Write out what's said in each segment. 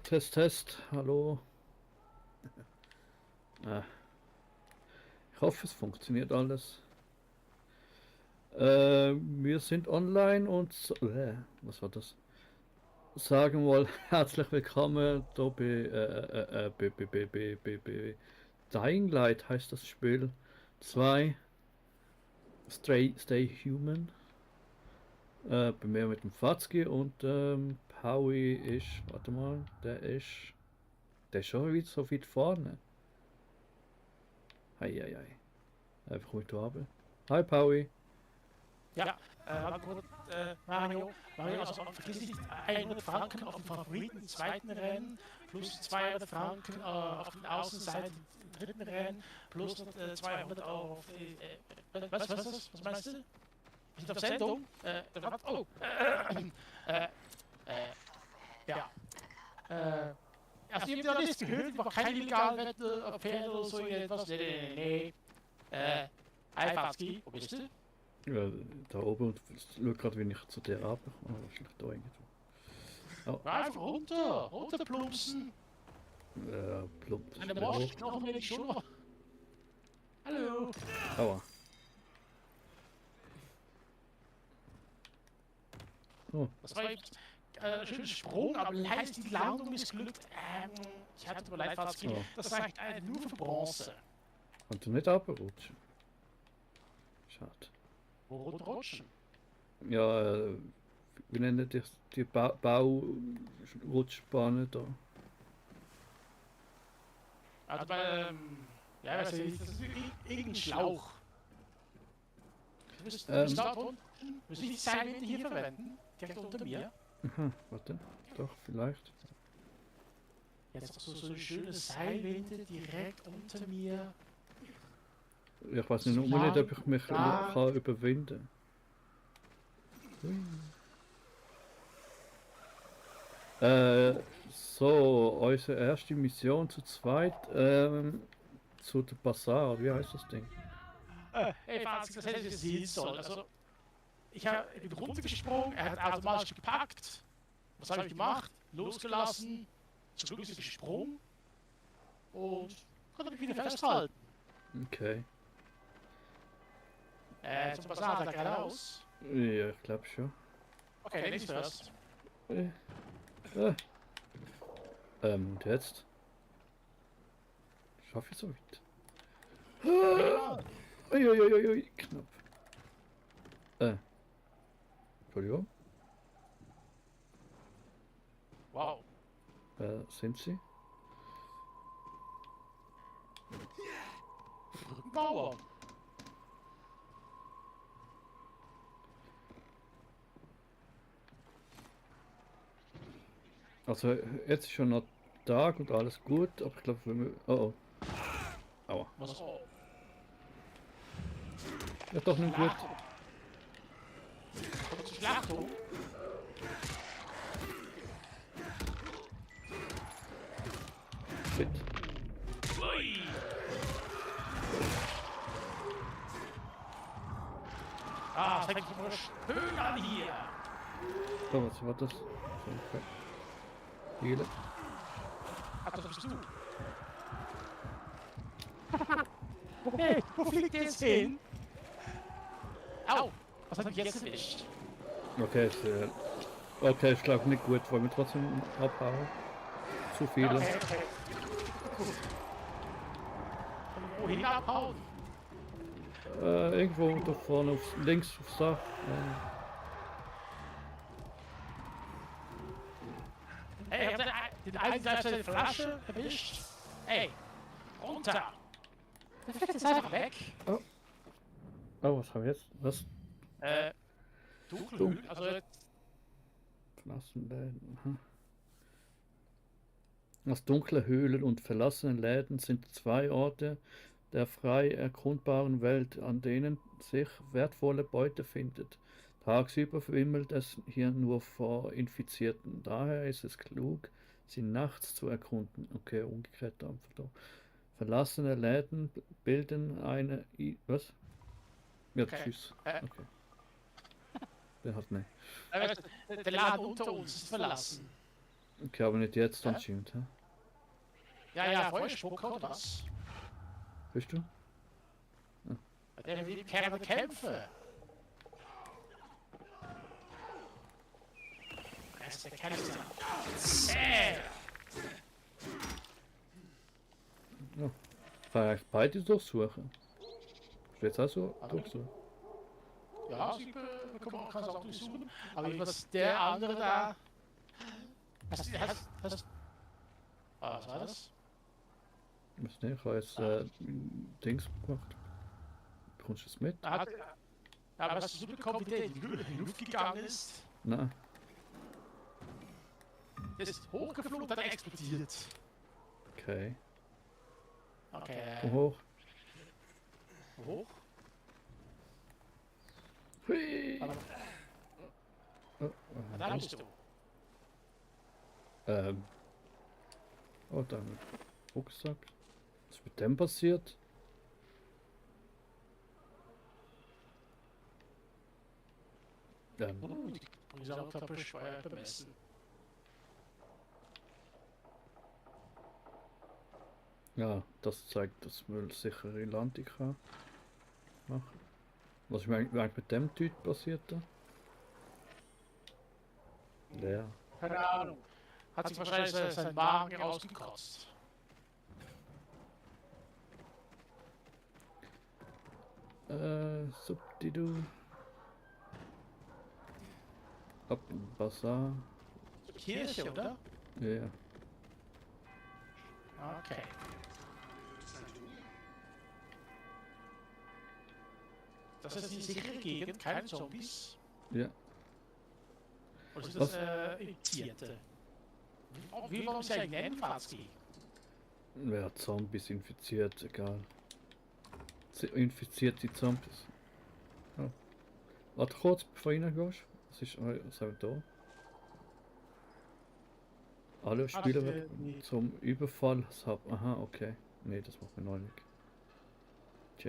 Test, Test, hallo. Äh, ich hoffe, es funktioniert alles. Wir sind online und was war das? Sagen mal herzlich willkommen da bei Dying Light heißt das Spiel 2 Stay Human. Bei mir mit dem Fatzki und Howie ist, warte mal, der ist schon wieder so weit vorne. Hei. Einfach mit Abel. Hi Howie. Ja, warte kurz, Mario, also vergiss nicht 100 Franken auf dem Favoriten zweiten Rennen, plus 200 Franken auf den Außenseiten im dritten Rennen, plus 200 Euro auf die, was meinst du? Wir sind auf Sendung? Ja. Also ihr habt ja nichts gehört, ich mache keine illegalen Wette auf Pferde oder so irgendetwas. Nee. Einfach Ski, wo bist du? Ja, da oben und schau gerade, wie ich zu dir runterkomme. Wahrscheinlich da irgendwo. Oh, Einfach runter plumpsen. plump. Eine Moschknochen will ich schon noch. Hallo. Aua. Oh, Das war eben ein schöner Sprung, aber leider ist die Landung missglückt. Ich hatte mir leid, fast oh. das sagt nur für Bronze. Kannst du nicht runterrutschen? Schade. Wo rutschen? Ja, wie nennen die Baurutschbahnen da? Also bei, ja, weiß ich, das ist irgendein Schlauch. Müsste ich die Seilwinde hier verwenden? Direkt unter mir? Aha, warte. Doch, vielleicht. Jetzt so eine schöne Seilwinde direkt unter mir. Ja, ich weiß nicht, nur nicht, ob ich mich kann überwinden kann. So, unsere erste Mission zu zweit, zu der Bazaar, wie heißt das Ding? Hey, Franz, das hätte ich jetzt sehen sollen. Also, ich bin runtergesprungen, er hat automatisch gepackt. Was habe ich gemacht? Losgelassen. Zum Glück ist er gesprungen. Und konnte mich wieder festhalten. Okay. Zum Basar da geradeaus. Ja, ich glaube schon. Okay, nichts first. Und jetzt? Schaffe ich so weit? Uiuiuiui, knapp. Entschuldigung. Wow. Sind Sie? Bauer. Also jetzt ist schon noch Tag und alles gut, aber ich glaube, wenn wir... Oh. Aua. Was? Ja, doch nicht gut. Kommt zur Schlachtung. Shit. Ui. Fängt sich mal schön an hier. So, was war das? So, okay. Hele. Ach, das bist du. Hey, wo fliegt der jetzt hin? Au, was hat mich jetzt erwischt? Okay, okay, ich glaube nicht gut. Wollen wir trotzdem abhauen? Zu viele. Okay. Gut. Und wohin abhauen? Irgendwo da vorne links aufs Dach. Hey, ich hab den einen seine Flasche erwischt. Hey, runter. Der fliegt jetzt einfach weg. Oh, was haben wir jetzt? Was? Dunkelhügel, also Verlassene Läden. Aha. Aus dunklen Höhlen und verlassenen Läden sind zwei Orte der frei erkundbaren Welt, an denen sich wertvolle Beute findet. Tagsüber wimmelt es hier nur vor Infizierten. Daher ist es klug, sie nachts zu erkunden. Okay, umgekehrt einfach da. Verlassene Läden bilden eine... Was? Ja, okay. tschüss. Okay. Der hat nicht. Der Laden unter uns ist verlassen. Okay, aber nicht jetzt Hä? anscheinend, hä? Ja, Feuerspucker oder was? Bist du? Der will gerne kämpfen. Er ist der Kämpfer. Ja. Kann ich beide durchsuchen? Ist jetzt auch so Warte. durchsuchen? Ja, sie kann es auch durchsuchen. Aber was der andere da... Was war das? Ich weiß nicht, ich habe jetzt Dings gemacht. Bekommst du es mit? Ja, aber hast du mitbekommen, wie der in die Luft gegangen ist? Nein. Der ist hochgeflogen und dann explodiert. Okay. Okay, Komm hoch. hoch. Hui. Aber, Oh, da bist du. oh, dann Rucksack. Was ist mit dem passiert? Die Gesamtkörpersteuer bemessen. Ja, das zeigt, dass man sichere Landung kann machen. Was ist eigentlich mit dem Typ passiert da? Leer. Keine Ahnung. Hat sich wahrscheinlich sein Magen rausgekotzt. Subdidu. Ab im Bazar. Kirche, oder? Ja. Okay. Das ist die sichere Gegend, keine Zombies. Ja. Oder sind das Infizierte? Wie wollen sie eigentlich ebenfalls gehen? Wer Zombies infiziert, egal. Infiziert die Zombies. Oh. Warte kurz, bevor du reingehst. Was haben wir da? Alle Spieler zum Überfall. Aha, okay. Nee, das macht man noch nicht.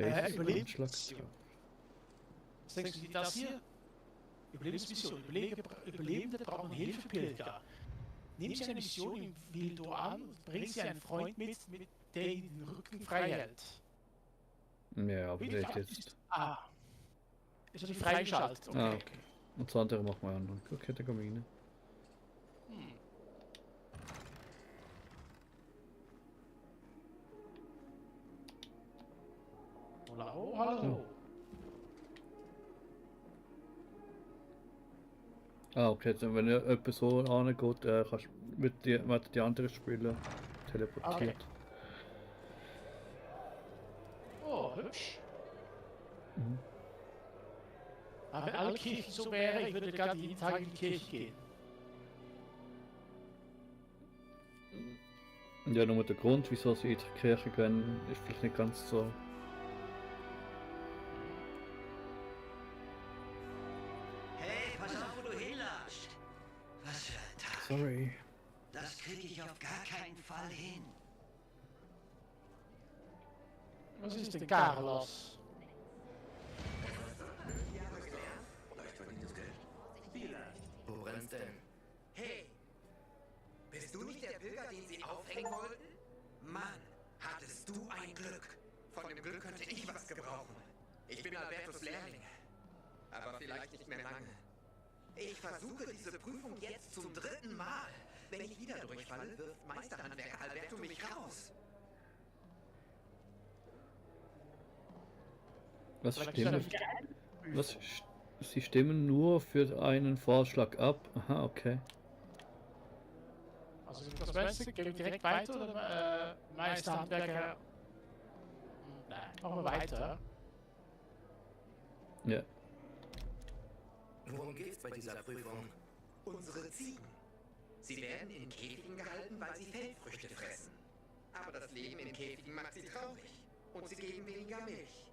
Anschlag. Was denkst du, wie das hier? Überlebensmission. Überlebende brauchen Hilfepilger. Nehmen Sie eine Mission im Wildo an und bringen Sie einen Freund mit, der Ihnen den Rücken frei hält. Ja, aber der jetzt. Ist noch nicht freigeschaltet. Okay. Ah, okay. Und das andere machen wir anderen. Okay, dann gehen wir rein. Hallo. Ah, okay, dann, wenn jemand so angeht, wird die anderen Spieler teleportiert. Okay. Oh, hübsch. Mhm. Aber wenn alle Kirchen so wären, ich würde gerade jeden Tag in die Kirche gehen. Ja, nur der Grund, wieso sie in die Kirche gehen, ist vielleicht nicht ganz so. Hey, pass auf, wo du hinlatscht. Was für ein Tag. Sorry. Das kriege ich auf gar keinen Fall hin. Was ist denn Carlos? Wo brennt's denn? Hey, bist du nicht der Pilger, den sie aufhängen wollten? Mann, hattest du ein Glück. Von dem Glück könnte ich was gebrauchen. Ich bin Albertus Lehrling. Aber vielleicht nicht mehr lange. Ich versuche diese Prüfung jetzt zum 3. Mal. Wenn ich wieder durchfalle, wirft Meisterhandwerker Alberto mich raus. Was stimmt? Sie stimmen nur für einen Vorschlag ab. Aha, okay. Also was meinst du? Gehen wir direkt weiter oder Meisterhandwerker? Nein, machen wir weiter. Ja. Worum geht's bei dieser Prüfung? Unsere Ziegen. Sie werden in Käfigen gehalten, weil sie Feldfrüchte fressen. Aber das Leben in Käfigen macht sie traurig. Und sie geben weniger Milch.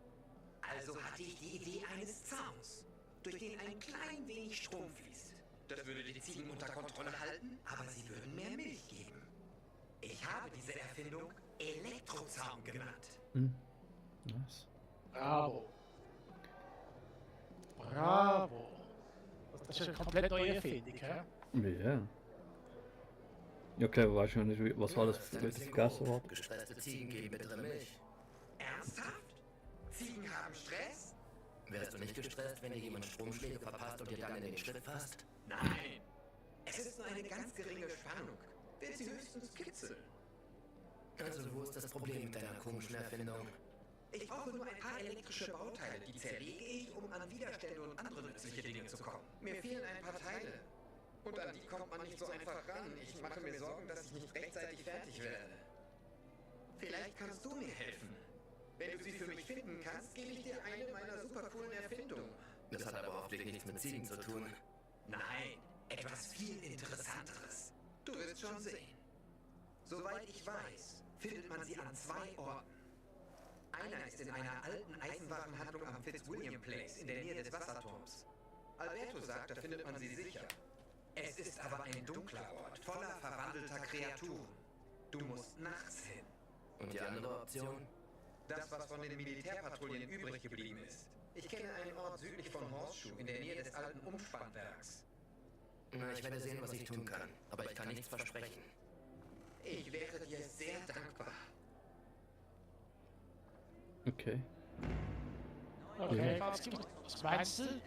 Also hatte ich die Idee eines Zauns, durch den ein klein wenig Strom fließt. Das würde die Ziegen unter Kontrolle halten, aber sie würden mehr Milch geben. Ich habe diese Erfindung Elektrozaun genannt. Hm. Nice. Bravo. Bravo. Das ist eine komplett neue Erfindung, hä? Ja. Okay, weißt du nicht, was alles das ist ein wieder bisschen vergessen grob. wurde? Gestresste Ziegen geben bittere Milch. Ernsthaft? Ziegen haben Stress? Wärst du nicht gestresst, wenn dir jemand Stromschläge verpasst und dir dann in den Schritt fasst? Nein. Es ist nur eine ganz geringe Spannung. Wird sie höchstens kitzeln. Also wo ist das Problem mit deiner komischen Erfindung? Ich brauche nur ein paar elektrische Bauteile, die zerlege ich, um an Widerstände und andere nützliche Dinge zu kommen. Mir fehlen ein paar Teile. Und an die kommt man nicht so einfach ran. Ich mache mir Sorgen, dass ich nicht rechtzeitig fertig werde. Vielleicht kannst du mir helfen. Wenn du sie für mich finden kannst, gebe ich dir eine meiner super coolen Erfindungen. Das hat aber hoffentlich nichts mit Ziegen zu tun. Nein, etwas viel Interessanteres. Du wirst schon sehen. Soweit ich weiß, findet man sie an 2 Orten. Einer ist in einer alten Eisenwarenhandlung am Fitzwilliam Place in der Nähe des Wasserturms. Alberto sagt, da findet man sie sicher. Es ist aber ein dunkler Ort, voller verwandelter Kreaturen. Du musst nachts hin. Und die andere Option? Das, was von den Militärpatrouillen übrig geblieben ist. Ich kenne einen Ort südlich von Horseshoe, in der Nähe des alten Umspannwerks. Na, ich werde sehen, was ich tun kann. Aber ich kann nichts versprechen. Ich wäre dir sehr dankbar. Okay. Okay, was meinst du?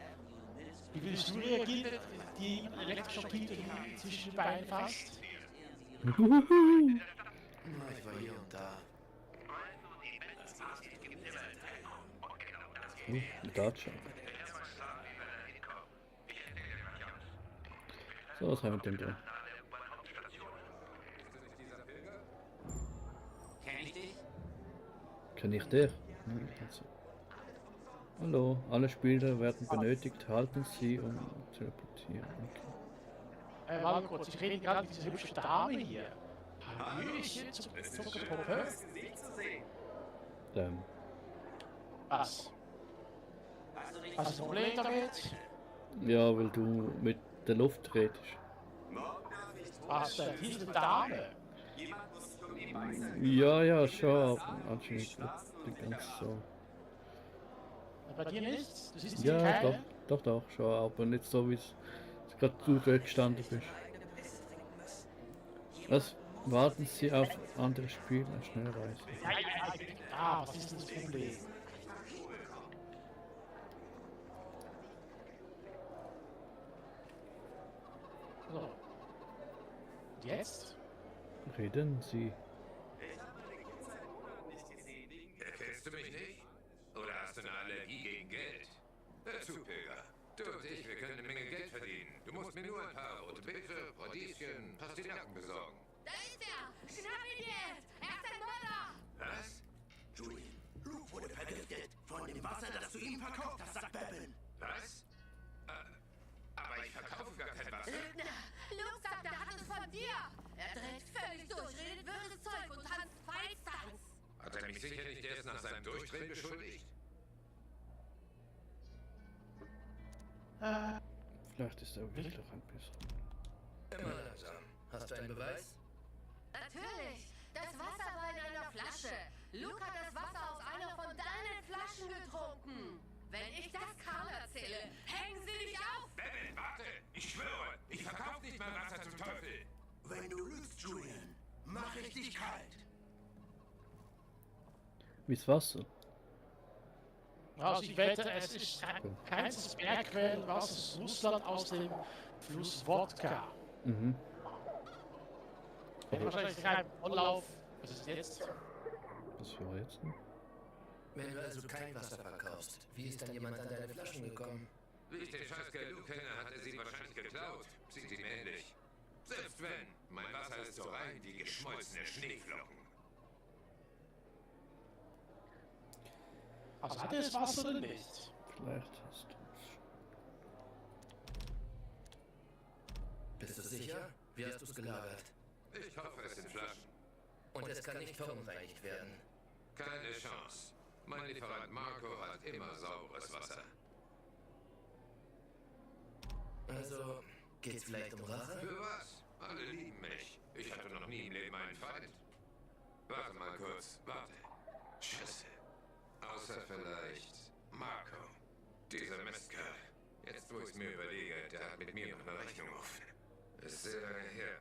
Wie willst du reagieren, die Elektroschock-Kette zwischen den Beinen fasst? Na, ich war hier und da. Dacia. So, was haben wir mit dem da? Kenn ich dich? Kenn ich dich? Hm, also. Hallo, alle Spieler werden benötigt, halten sie, um zu teleportieren. Okay. Warte kurz, ich rede gerade mit dieser hübschen Dame hier. Hallöchen, Zuckerpuppe. Was? Was ist das Problem damit? Ja, weil du mit der Luft redest. Was denn? Diese Dame? Ja, schon, aber anscheinend nicht ganz so. Bei dir nichts? Du siehst hier Ja, keine? doch, schon, aber nicht so, wie es gerade du dort gestanden bist. Was? Warten Sie auf andere Spieler, Schnellreise. Ja, was ist denn das Problem? So. Und jetzt? Reden Sie. Erkennst du mich nicht? Oder hast du eine Allergie gegen Geld? Hör zu, Pilger. Du und ich, wir können eine Menge Geld verdienen. Du musst mir nur ein paar rote Beete, Radieschen, Pastinaken besorgen. Da ist er! Schnapp ihn jetzt! Er ist ein Mörder! Was? Julian, Luke wurde vergiftet von dem Wasser, das du ihm verkauft hast, sagt Bevan. Was? Aber ich verkaufe gar kein Wasser. Lügner! Luke sagt, er hat es von dir! Er dreht völlig durch, redet wirres Zeug und tanzt Feinstanz! Hat er mich sicher nicht erst nach seinem Durchdrehen beschuldigt? Vielleicht ist er wirklich ein bisschen. Immer langsam. Hast du einen Beweis? Natürlich! Das Wasser war in einer Flasche! Luke hat das Wasser aus einer von deinen Flaschen getrunken! Wenn ich das Karl erzähle, hängen sie dich auf! Bebel, warte! Ich schwöre, ich verkaufe nicht mein Wasser zum Teufel! Wenn du lügst, Julian, mache ich dich kalt. Wie's Wasser? Also ich wette, es ist keines Bergquellenwasser aus Russland aus dem Fluss Wodka. Mhm. Wenn wahrscheinlich kein Anlauf. Was ist jetzt? Was war jetzt denn? Wenn du also kein Wasser verkaufst, wie ist dann jemand an deine Flaschen gekommen? Wie ich den scheiß Galou kenne, hat er sie wahrscheinlich geklaut. Sieht ihm ähnlich. Selbst wenn, mein Wasser ist so rein wie geschmolzene Schneeflocken. Also hat er das Wasser oder nicht? Vielleicht hast du Bist du sicher? Wie hast du es gelagert? Ich hoffe, es sind Flaschen. Und es kann nicht verunreinigt werden. Keine Chance. Mein Lieferant Marco hat immer sauberes Wasser. Also, geht's vielleicht um Rache? Für was? Alle lieben mich. Ich hatte noch nie im Leben einen Feind. Warte mal kurz, warte. Scheiße. Außer vielleicht Marco. Dieser Mistkerl. Jetzt, wo ich es mir überlege, der hat mit mir noch eine Rechnung offen. Ist sehr lange her.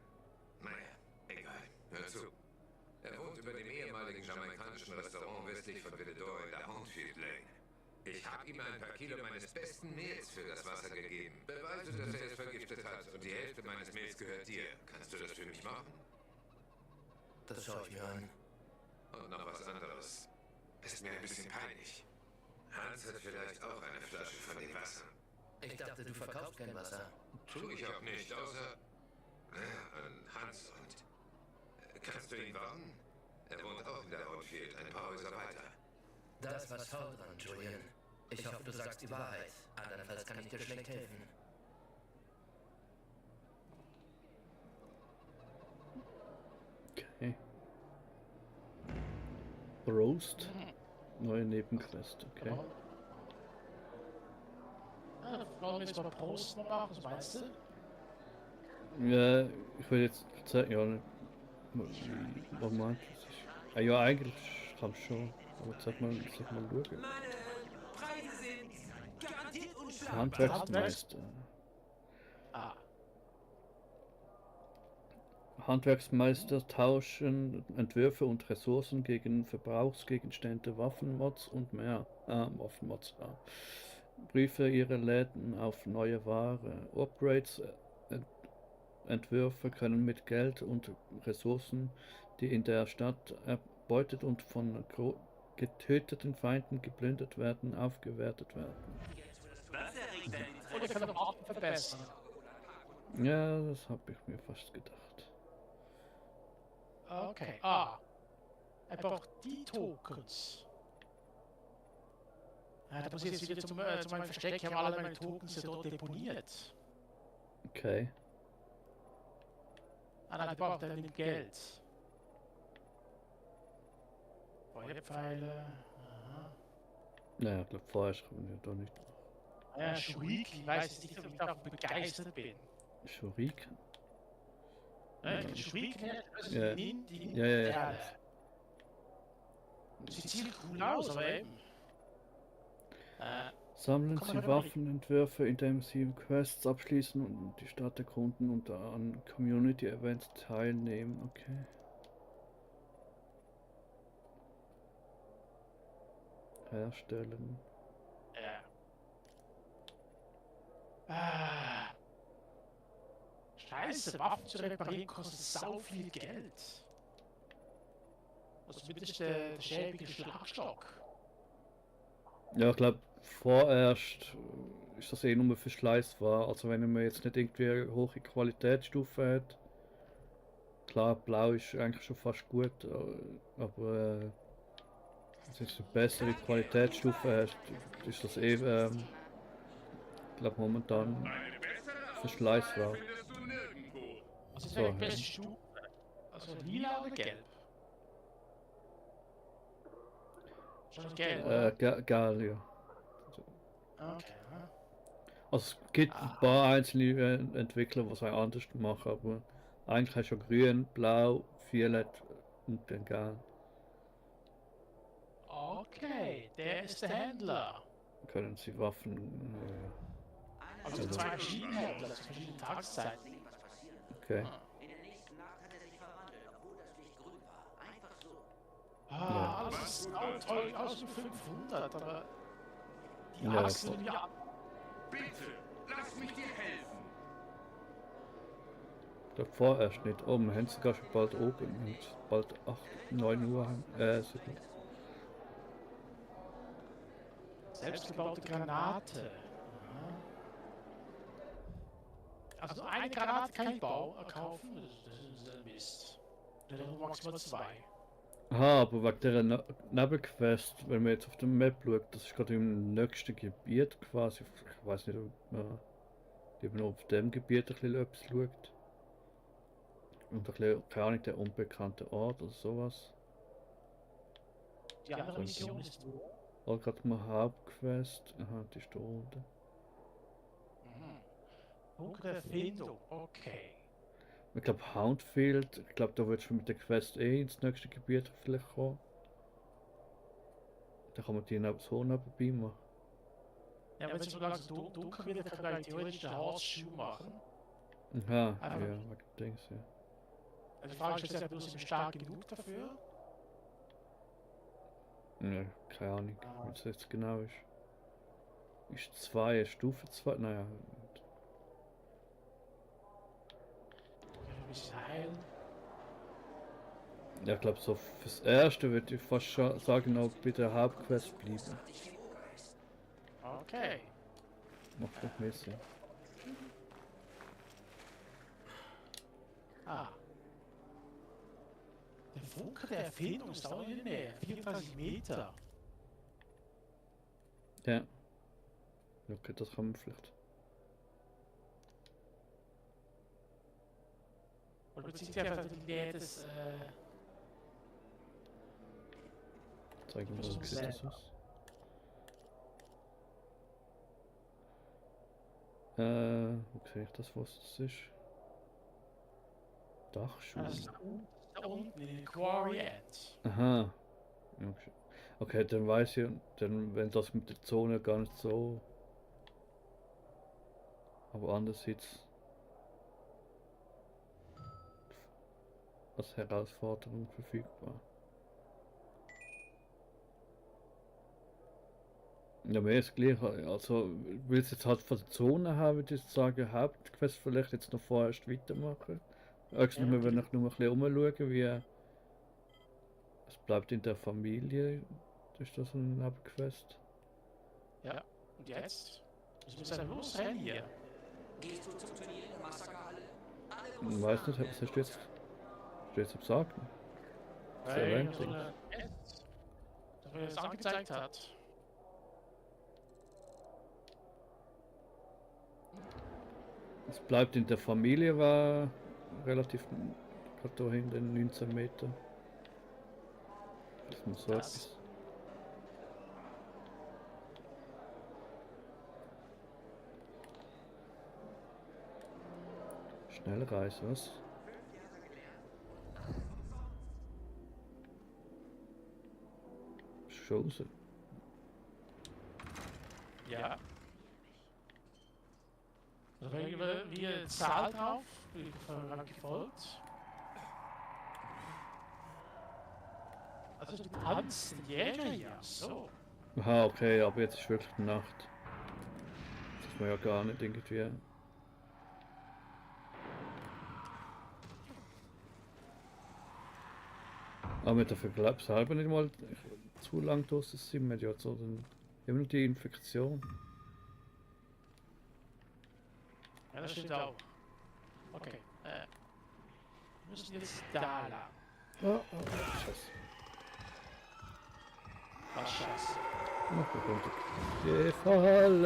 Naja, jamaikanischen Restaurant westlich von Villedor in der Houndfield Lane. Ich habe ihm ein paar Kilo meines besten Mehls für das Wasser gegeben. Beweise, dass er es vergiftet hat und die Hälfte meines Mehls gehört dir. Kannst du das für mich machen? Das schaue ich mir an. Und noch was anderes. Ist mir ein bisschen peinlich. Hans hat vielleicht auch eine Flasche von dem Wasser. Ich dachte, du verkaufst kein Wasser. Tue ich auch nicht, außer... Naja, an Hans und... Kannst du ihn warnen? Er wohnt auch in der Outfield, ein paar Häuser weiter. Da ist was faul dran, Julian. Ich hoffe, du sagst die Wahrheit. Andernfalls kann ich dir schlecht helfen. Okay. Roast. Neue Nebenquest, okay. Ja, wollen wir jetzt mal Prost noch machen, was meinst du? Ja, ich will jetzt zeigen, ja, was meint das? Ja, eigentlich kann schon, aber sag mal schauen. Meine Preise sind garantiert unschlagbar. Handwerksmeister. Ah, Handwerksmeister tauschen Entwürfe und Ressourcen gegen Verbrauchsgegenstände, Waffenmods und mehr. Waffenmods, ja. Briefe ihrer Läden auf neue Ware. Upgrades, Entwürfe können mit Geld und Ressourcen, die in der Stadt erbeutet und von getöteten Feinden geplündert werden, aufgewertet werden. und ich kann noch Waffen verbessern. Ja, das habe ich mir fast gedacht. Okay, er braucht die Tokens. Da muss ich jetzt wieder zu meinem Versteck, ich habe alle meine Tokens ja dort deponiert. Okay. Nein, die braucht er nimmt Geld. Feuerpfeile, aha. Naja, ich glaube, vorher schreiben wir doch nicht. Ja, Shuriken, ich weiß nicht, ob ich davon begeistert bin. Shuriken? Shuriken, das ist Ja. die Ja. Sieht ziemlich cool aus, aber eben. Sammeln Kann Sie man aber Waffenentwürfe, indem Sie Quests abschließen und die Stadt erkunden und an Community-Events teilnehmen. Okay. Herstellen. Ja. Scheiße, Waffen zu reparieren kostet sau viel Geld. Also zumindest der schäbige Schlagstock. Ja, ich glaube, vorerst ist das eh nur für Schleißware. Also wenn man jetzt nicht irgendwie eine hohe Qualitätsstufe hat. Klar, blau ist eigentlich schon fast gut, aber wenn du jetzt eine bessere Qualitätsstufe hast, ist das eh, ich glaube momentan für Schleißware. Also So, ist die beste Stufe. Also lila oder gelb? Schon gelb, oder? Geil, ja. Okay. Also es gibt ein paar einzelne Entwickler, die es auch anders machen, aber eigentlich hast du schon grün, blau, violett und dann gelb. Okay, der ist der Händler. Können sie Waffen. Also zwei verschiedene Händler zu verschiedenen Tageszeiten. Okay. In der nächsten Nacht hat er sich verwandelt, obwohl das Licht grün war. Einfach so. Alles ist auch toll aus dem 500, aber die Ja, Achsen sind ja. Bitte, lass mich dir helfen. Ich glaube vorerst nicht. Oh, wir haben sogar schon bald oben. Wir haben bald 8, 9 Uhr. 7. Selbstgebaute Granate. Also eine Granate kann ich kaufen, das ist ein Mist. Dann nur maximal 2. Aha, aber wegen dieser Nebenquest, wenn man jetzt auf der Map schaut, das ist gerade im nächsten Gebiet quasi. Ich weiß nicht, ob man eben auf dem Gebiet ein bisschen etwas schaut. Und ein bisschen, keine Ahnung, der unbekannte Ort oder sowas. Die andere Mission ist wo? Oder gerade mal Hauptquest. Aha, die ist da unten. Dunkle Erfindung, okay. Ich glaube Houndfield, ich glaube da würdest du mit der Quest eh ins nächste Gebiet vielleicht kommen. Da kann man die so nebenbei machen. Ja, wenn es so langsam dunkel wird, dann kann ich theoretisch den Horseshoe machen. Aha, Einfach- ja, wegen Dings, ja. Also die Frage ist jetzt, bloß ich bin stark genug dafür. Ja, keine Ahnung, wie das jetzt genau ist. Ist 2 Stufe 2? Naja. Ein bisschen heilen. Ja, ich glaube, so fürs Erste würde ich fast schon sagen, noch bei der Hauptquest bleiben. Großartig wie Oga ist. Okay. Macht noch mehr Sinn. Ah. Der Funke der Erfindung ist auch in der Nähe. 34 Meter. Ja. Okay, das kann man vielleicht. Und man sieht einfach die Nähe des... Zeigen wir mal, wie sieht das aus. Okay, ich das was das ist. Dachschule. das ist da unten in den Quarry End. Aha. Okay. Okay, dann weiß ich, dann wenn das mit der Zone gar nicht so. Aber andererseits als Herausforderung verfügbar. Ja, mehr ist gleich. Also, willst du jetzt halt von der Zone haben, würde ich sagen, Hauptquest vielleicht jetzt noch vorerst weitermachen. Eigentlich nur, wenn ich nur ein bisschen umschauen, wie es bleibt in der Familie. Ist das eine Hauptquest? Ja. Und jetzt? Ich muss dann losrennen hier. Gehst du zum Turnier in der Massakerhalle? Alle Ich großen weiß nicht, Namen was hast du jetzt gesagt? Weil erwähnt, so eine dass mir das angezeigt hat. Es bleibt in der Familie, war relativ gerade da hinten 19 Meter. Das muss so Das. etwas. Schnellreise, was? Chose. Ja. Da kriegen wir eine Zahl drauf. Bin ich gefolgt. Also du kannst den Jäger hier. So. Aha, okay, aber jetzt ist wirklich Nacht. Das ist mir ja gar nicht irgendwie. Aber mit der Vergleich selber nicht mal zu lang draußen sind wir ja so, dann immer noch die Infektion. Ja, das stimmt auch. Okay. Wir müssen jetzt da lang. Oh, Scheiße. Was scheiße. Noch runter. Gefallen.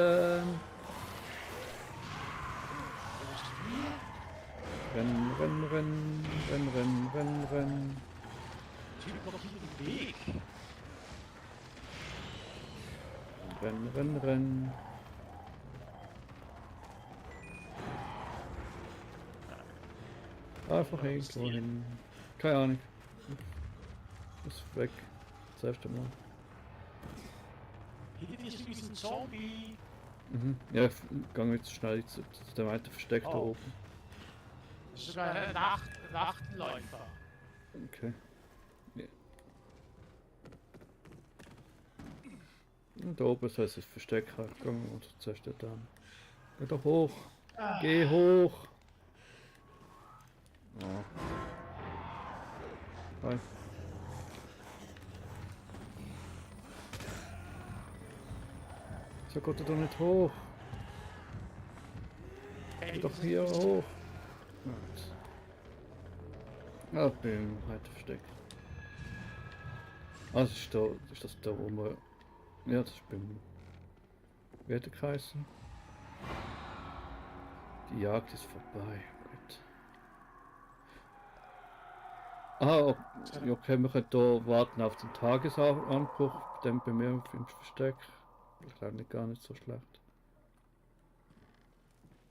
Rennen, rennen, rennen, rennen, rennen, rennen, rennen. Typ kommt hier den Weg. Rennen, rennen, rennen. Einfach irgendwo hin. Keine Ahnung. Ist weg. Das erste Mal. Hier ist übrigens ein Zombie. Mhm. Ja, ich gehe jetzt schnell zu dem einen Versteck da Oh. oben. Das ist sogar ein Nachtenläufer. Okay. Ja. Und da oben soll es das Versteck herkommen und zuerst da dann. Geh doch hoch. Geh hoch. Oh. Hi. So geht er doch nicht hoch. Geh doch hier hoch. Gut. Ah, bin halt versteckt. Ah, das ist da, ist das da wo wir. Ja, das ist beim Wertekreisen. Die Jagd ist vorbei. Gut. Ah, okay, wir können hier warten auf den Tagesanbruch, dann bei mir im Versteck. Das ist eigentlich gar nicht so schlecht.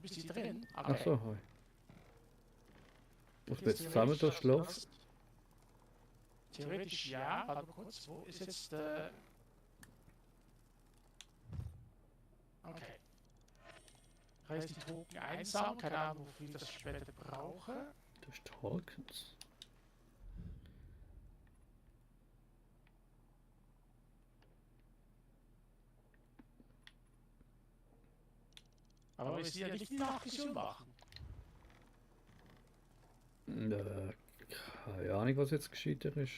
Bist du drin? Ach so, hi. Muss wir jetzt zusammen da schlafen? Theoretisch ja, warte mal kurz, wo ist jetzt okay. Heißt die Token einsam, keine Ahnung, wofür ich das später brauche. Durch Tokens. Aber wir sie ja nicht die Nachmission machen. Keine Ahnung, was jetzt gescheiter ist.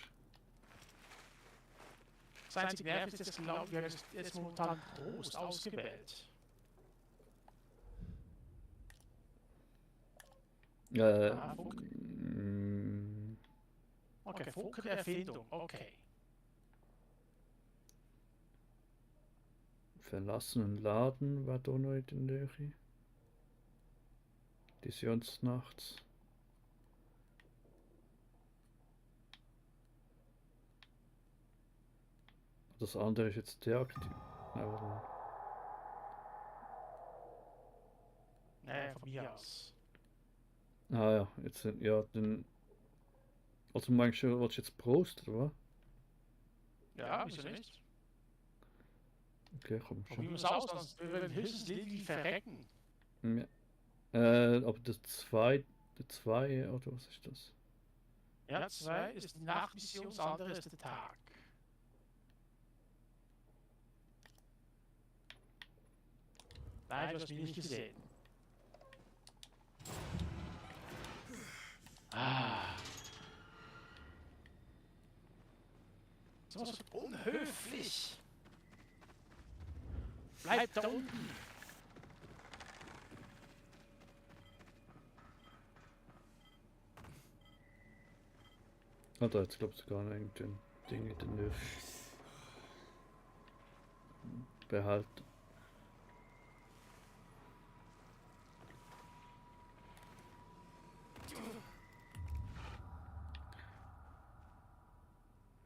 Das einzige Nerv ist, das glauben wir, ist jetzt momentan groß ausgewählt. Okay, Funke der Erfindung, okay. Verlassenen Laden war da noch in der Nähe. Visionsnachts. Das andere ist jetzt deaktiv. Aber Nee, von mir aus. ja, jetzt ja, dann. Also meinst du, was jetzt Prost, oder was? Ja, wieso nicht? Okay, komm Probieren wir schon. es aus, sonst wir würden höchstens lediglich verrecken. Ja. Aber der zwei, oder was ist das? Ja, 2 ist die Nachtmission, das andere ist der Tag. Nein, du hast mich nicht gesehen. So was von unhöflich. Bleib da unten. Ah, da jetzt glaube ich sogar noch irgendein Ding in der Nähe. Behalten.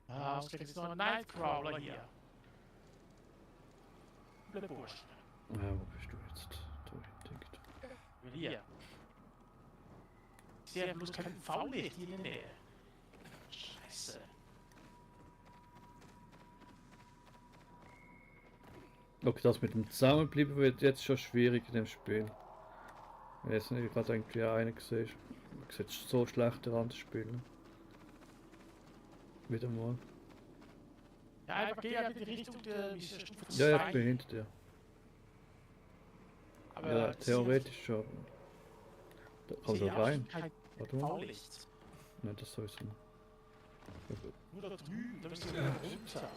Ah, es gibt jetzt noch einen Nightcrawler hier. Blöde Bursch. Ja, wo bist du jetzt? Da denkt. Hier. Ich sehe bloß kein V-Licht hier in der Nähe. Scheiße. Okay, das mit dem Zusammenbleiben wird jetzt schon schwierig in dem Spiel. Wenn jetzt nicht gerade irgendwie einer gesehen. Man sieht so schlecht daran das Spiel. Ne? Wieder mal. Ja, einfach geh halt in die Richtung der Stufe 2. Ja, ich bin hinter dir. Aber Ja, das theoretisch schon. Da kann sehe da rein. absolut kein Warte mal. V-Licht. Nein, das sowieso nicht. Nur da drüben, da müsst ihr runter.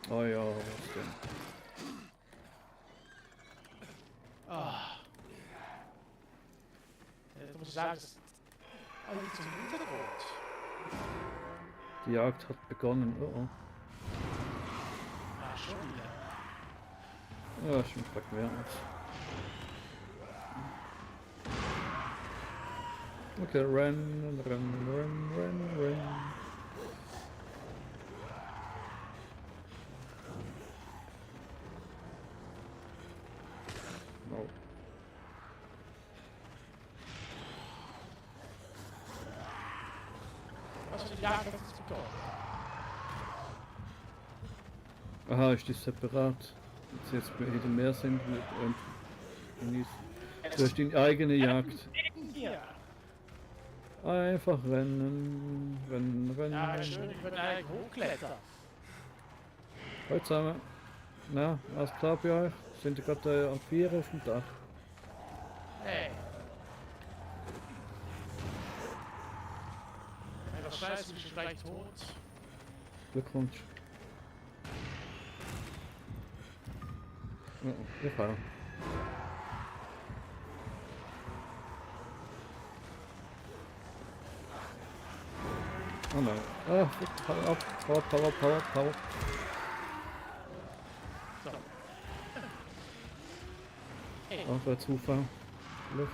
Oh ja, was denn? Ah. Da muss ich sagen, das ist eigentlich zum Hintergrund. Die Jagd hat begonnen. Oh oh. Ah, schon wieder. Ja, schon verqueren. Okay, rennen. Oh. Was für die Jagd hat es begonnen? Aha, ist die separat? Jetzt wieder mehr sind und genießen. Du hast die eigene Jagd. Hier. Einfach rennen. Ja, schön, ich würde eigentlich hochklettern. Hallo zusammen. Na, alles klar bei euch? Sind ihr gerade am 4 auf dem Dach? Hey. Hey, was scheiße, ich bin gleich tot. Glückwunsch. Oh, ich auch. Oh nein. Ah, Power. So. Hey, Ach, der Zufall. Luft.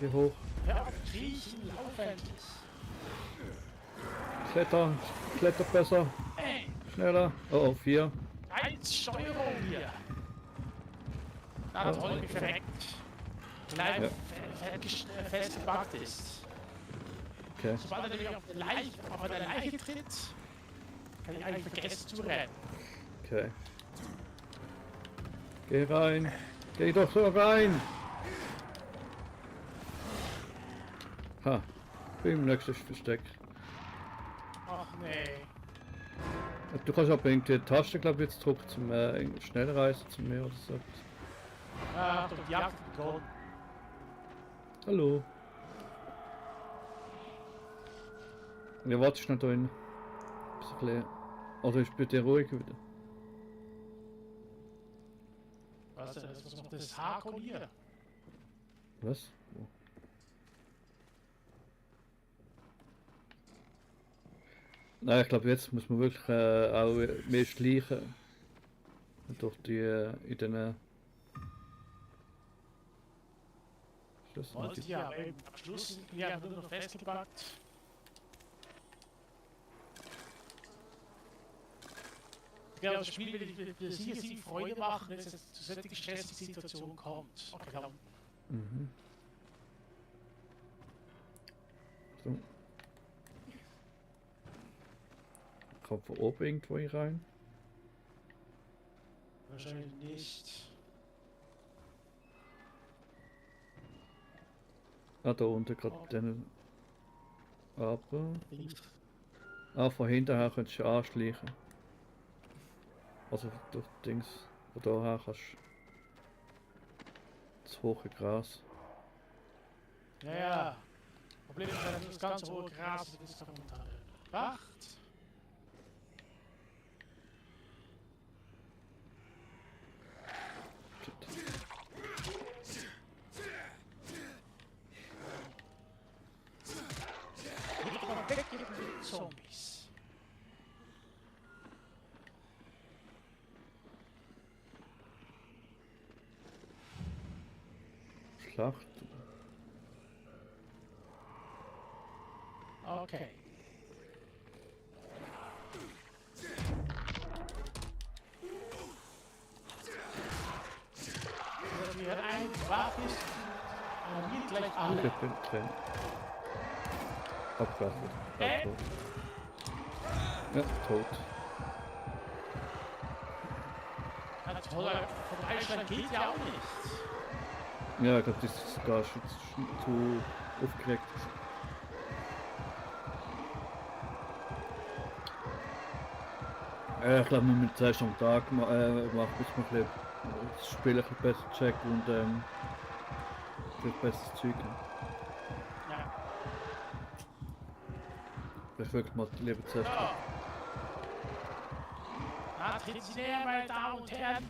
Geh hoch. hör auf, kriechen, lauf endlich. Kletter besser. Hey, Schneller. Oh, 4. Steuerung hier. Na, toll, ich bin verreckt. Bleib Ja. festgebackt ist. Okay. Sobald er nämlich auf eine Leiche tritt, kann ich eigentlich vergessen zu rennen. Okay. Geh rein. Geh doch so rein. Ha. Bin im nächsten Versteck. Ach nee. Du kannst aber irgendwie die Taste, glaube ich, jetzt drücken zum Schnellreisen zum Meer oder so. Ja, doch die Jagd begonnen. Hallo. Ja, warte schnell da hin. Ist ein bisschen... Oder ist bei dir ruhig wieder? Was macht das Hakon hier? Was? Wo? Nein, ich glaube, jetzt muss man wirklich auch mehr schleichen. Durch die in den. Ist das Wollte nicht? ja, aber am Schluss bin ich einfach nur noch festgepackt. Ich glaube, das Spiel will sie Freude machen, wenn es zu solchen stressigen Situationen kommt. Okay, dann. Mhm. So. Kommt von oben irgendwo hier rein? Wahrscheinlich nicht. Ah, da unten gerade den. Aber. Links. Ah, von hinten her könntest du anschleichen. Also durch Dings. Von da her kannst du das hohe Gras. Ja. Problem ist, dass das ganze hohe Gras ist da unter Wacht. Geht mal weg, ihr blöden Zombies. Schlacht. Okay. Wenn wir ein Wach ist, nicht gleich alle. Ich bin drin. Abgewaffnet. Tot. Ja, tot. Ja, toll, vorbeischlagen geht ja auch nicht. Ja, ich glaube, das ist gar schon zu aufgeregt. Ich glaube, wir müssen zuerst am Tag machen, bis wir das Spiel ein bisschen besser checken und vielleicht besseres Zeug haben. Ja. Vielleicht wirklich mal lieber zuerst. So. Na, treten Sie näher, meine Damen und Herren.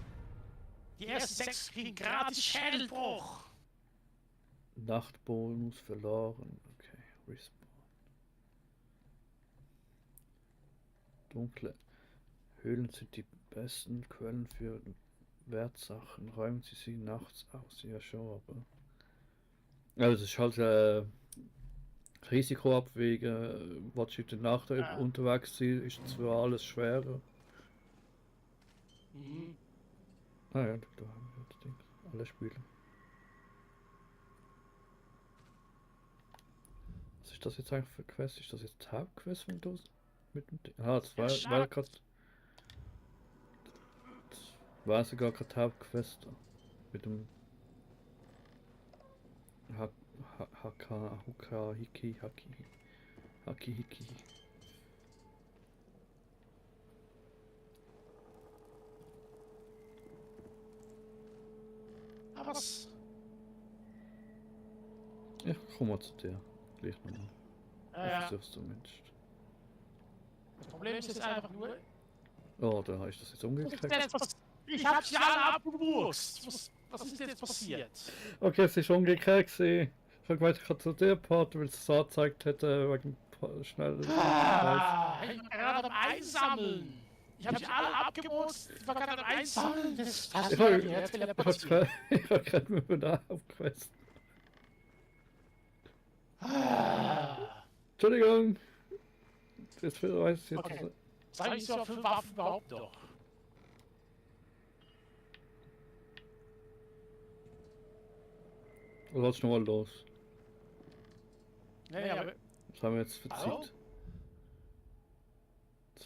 Die ersten 6 kriegen gratis Schädelbruch. Nachtbonus verloren. Okay, Respawn. Dunkle Höhlen sind die besten Quellen für Wertsachen. Räumen Sie sie nachts aus. Ja, schon, aber. Also, es ist halt Risiko abwägen. Was in der Nacht unterwegs sind, ist zwar alles schwerer. Mhm. Ah ja, da haben wir das Ding. Alle Spiele. Was ist das jetzt eigentlich für Quest? Ist das jetzt die Hauptquest von das mit dem Ding? Ah, das war gerade. Das war sogar gerade die Hauptquest da. Mit dem Haki Hiki. Aber was? Ich komme mal zu dir. Gleich nochmal. Ja. Versuch's zumindest. Das Problem ist jetzt einfach nur. Oh, da ist das jetzt umgekehrt. Ich hab sie alle abgewurst. Was ist jetzt passiert? Okay, es ist umgekehrt gewesen. Ich habe gemeint, ich kann zu dir parten, weil es es angezeigt hätte, wegen schnell. Ich war gerade am Einsammeln. Ich hab sie alle abgewurst. Ich war gerade am Einsammeln. Das Ich war habe gerade mit mir aufgewest. Entschuldigung. Jetzt weiß ich jetzt. Okay. Sag ich so für Waffen überhaupt doch? Lass schon mal los. Nee, aber. Was haben wir jetzt für Hallo? Zeit?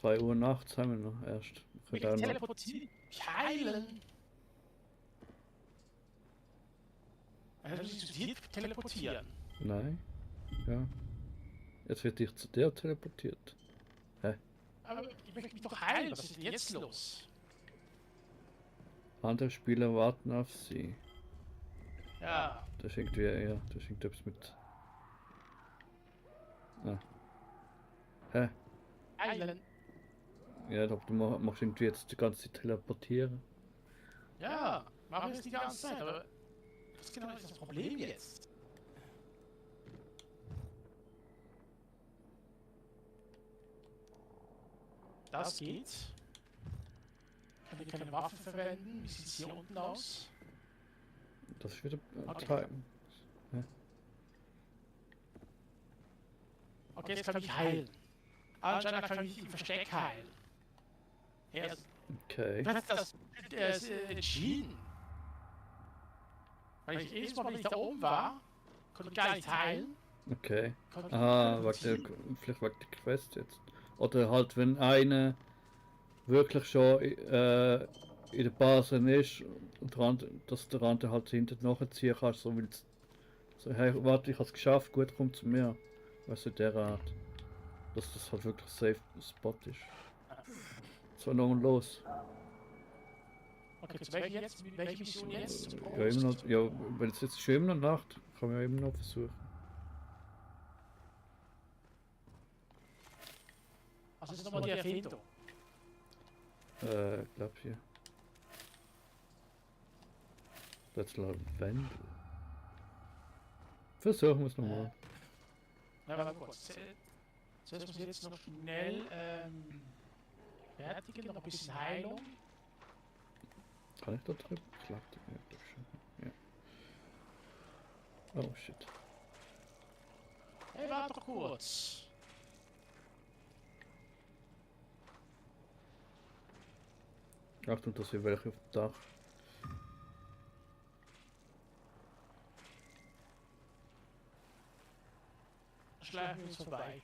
2 Uhr nachts haben wir noch erst. Mich Wir können auch noch- teleportieren. Mich heilen. Also nicht zu dir teleportieren. Nein. Ja. Jetzt wird dich zu dir teleportiert. Aber Ich möchte mich doch heilen. Was ist denn jetzt los? Andere Spieler warten auf sie. Ja. Das ist irgendwie, ja, das ist irgendetwas mit... Ah. Hä? Heilen. Ja, doch, du machst irgendwie jetzt die ganze Zeit teleportieren. Ja, machen wir es die ganze Zeit, aber was genau ist das Problem jetzt? Das geht. Kann ich keine Waffen verwenden? Wie sieht es hier unten aus? Das ist wieder Okay. Time. Okay, jetzt kann ich heilen. Anscheinend kann ich im Versteck heilen. Erst, Okay. was ist das entschieden? Weil ich jedes Mal, wenn ich da oben war, konnte ich gar nicht heilen. Okay. Konnte ich Ah, nicht wegen ziehen. vielleicht wegen der Quest jetzt. Oder halt, wenn einer wirklich schon in der Basis ist und der andere, dass der andere halt hinten nachziehen kannst, so willst so, hey, warte, ich hab's geschafft, gut, komm zu mir. Weißt du, der Art. Dass das halt wirklich safe Spot ist. So, nun los. Okay, zu welcher jetzt? Welche Mission jetzt? Zum Ja, immer noch, ja, wenn es jetzt schon immer noch Nacht, kann man ja immer noch versuchen. Was ist nochmal die Erfindung? Glaub hier. Das Lavendel. Versuchen wir es nochmal. Na, warte kurz. Zuerst muss ich jetzt noch schnell fertigen, noch ein bisschen Heilung. Kann ich da drüber? Klappt. Ja, glaub schon. Ja. Oh shit. Hey, warte doch kurz. Achtung, dass hier welche auf dem Dach. Schleichen wir uns vorbei.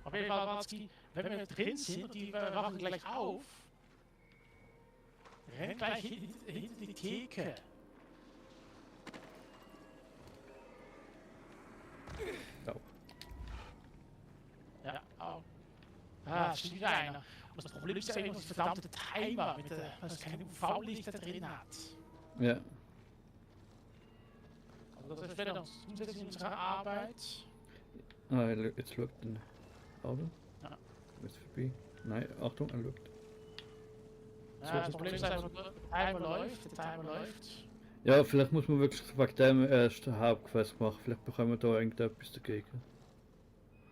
Auf jeden Fall, Watzki, wenn wir drin sind und die wachen gleich auf, renn gleich hinter die Theke. Au. Ja, au. Ah, es steht wieder einer. Und das Problem ist ja immer das verdammte Timer, mit der, dass es kein UV-Licht da drin hat. Ja. Also das erschwert uns zusätzlich unsere Arbeit. Ah, jetzt schaut ein Auto. Ja. Ist vorbei. Nein, Achtung, er schaut. Ja, das Problem ist einfach, der Timer läuft. Ja, vielleicht muss man wirklich wegen dem erst Hauptquest machen. Vielleicht bekommen wir da irgendetwas dagegen.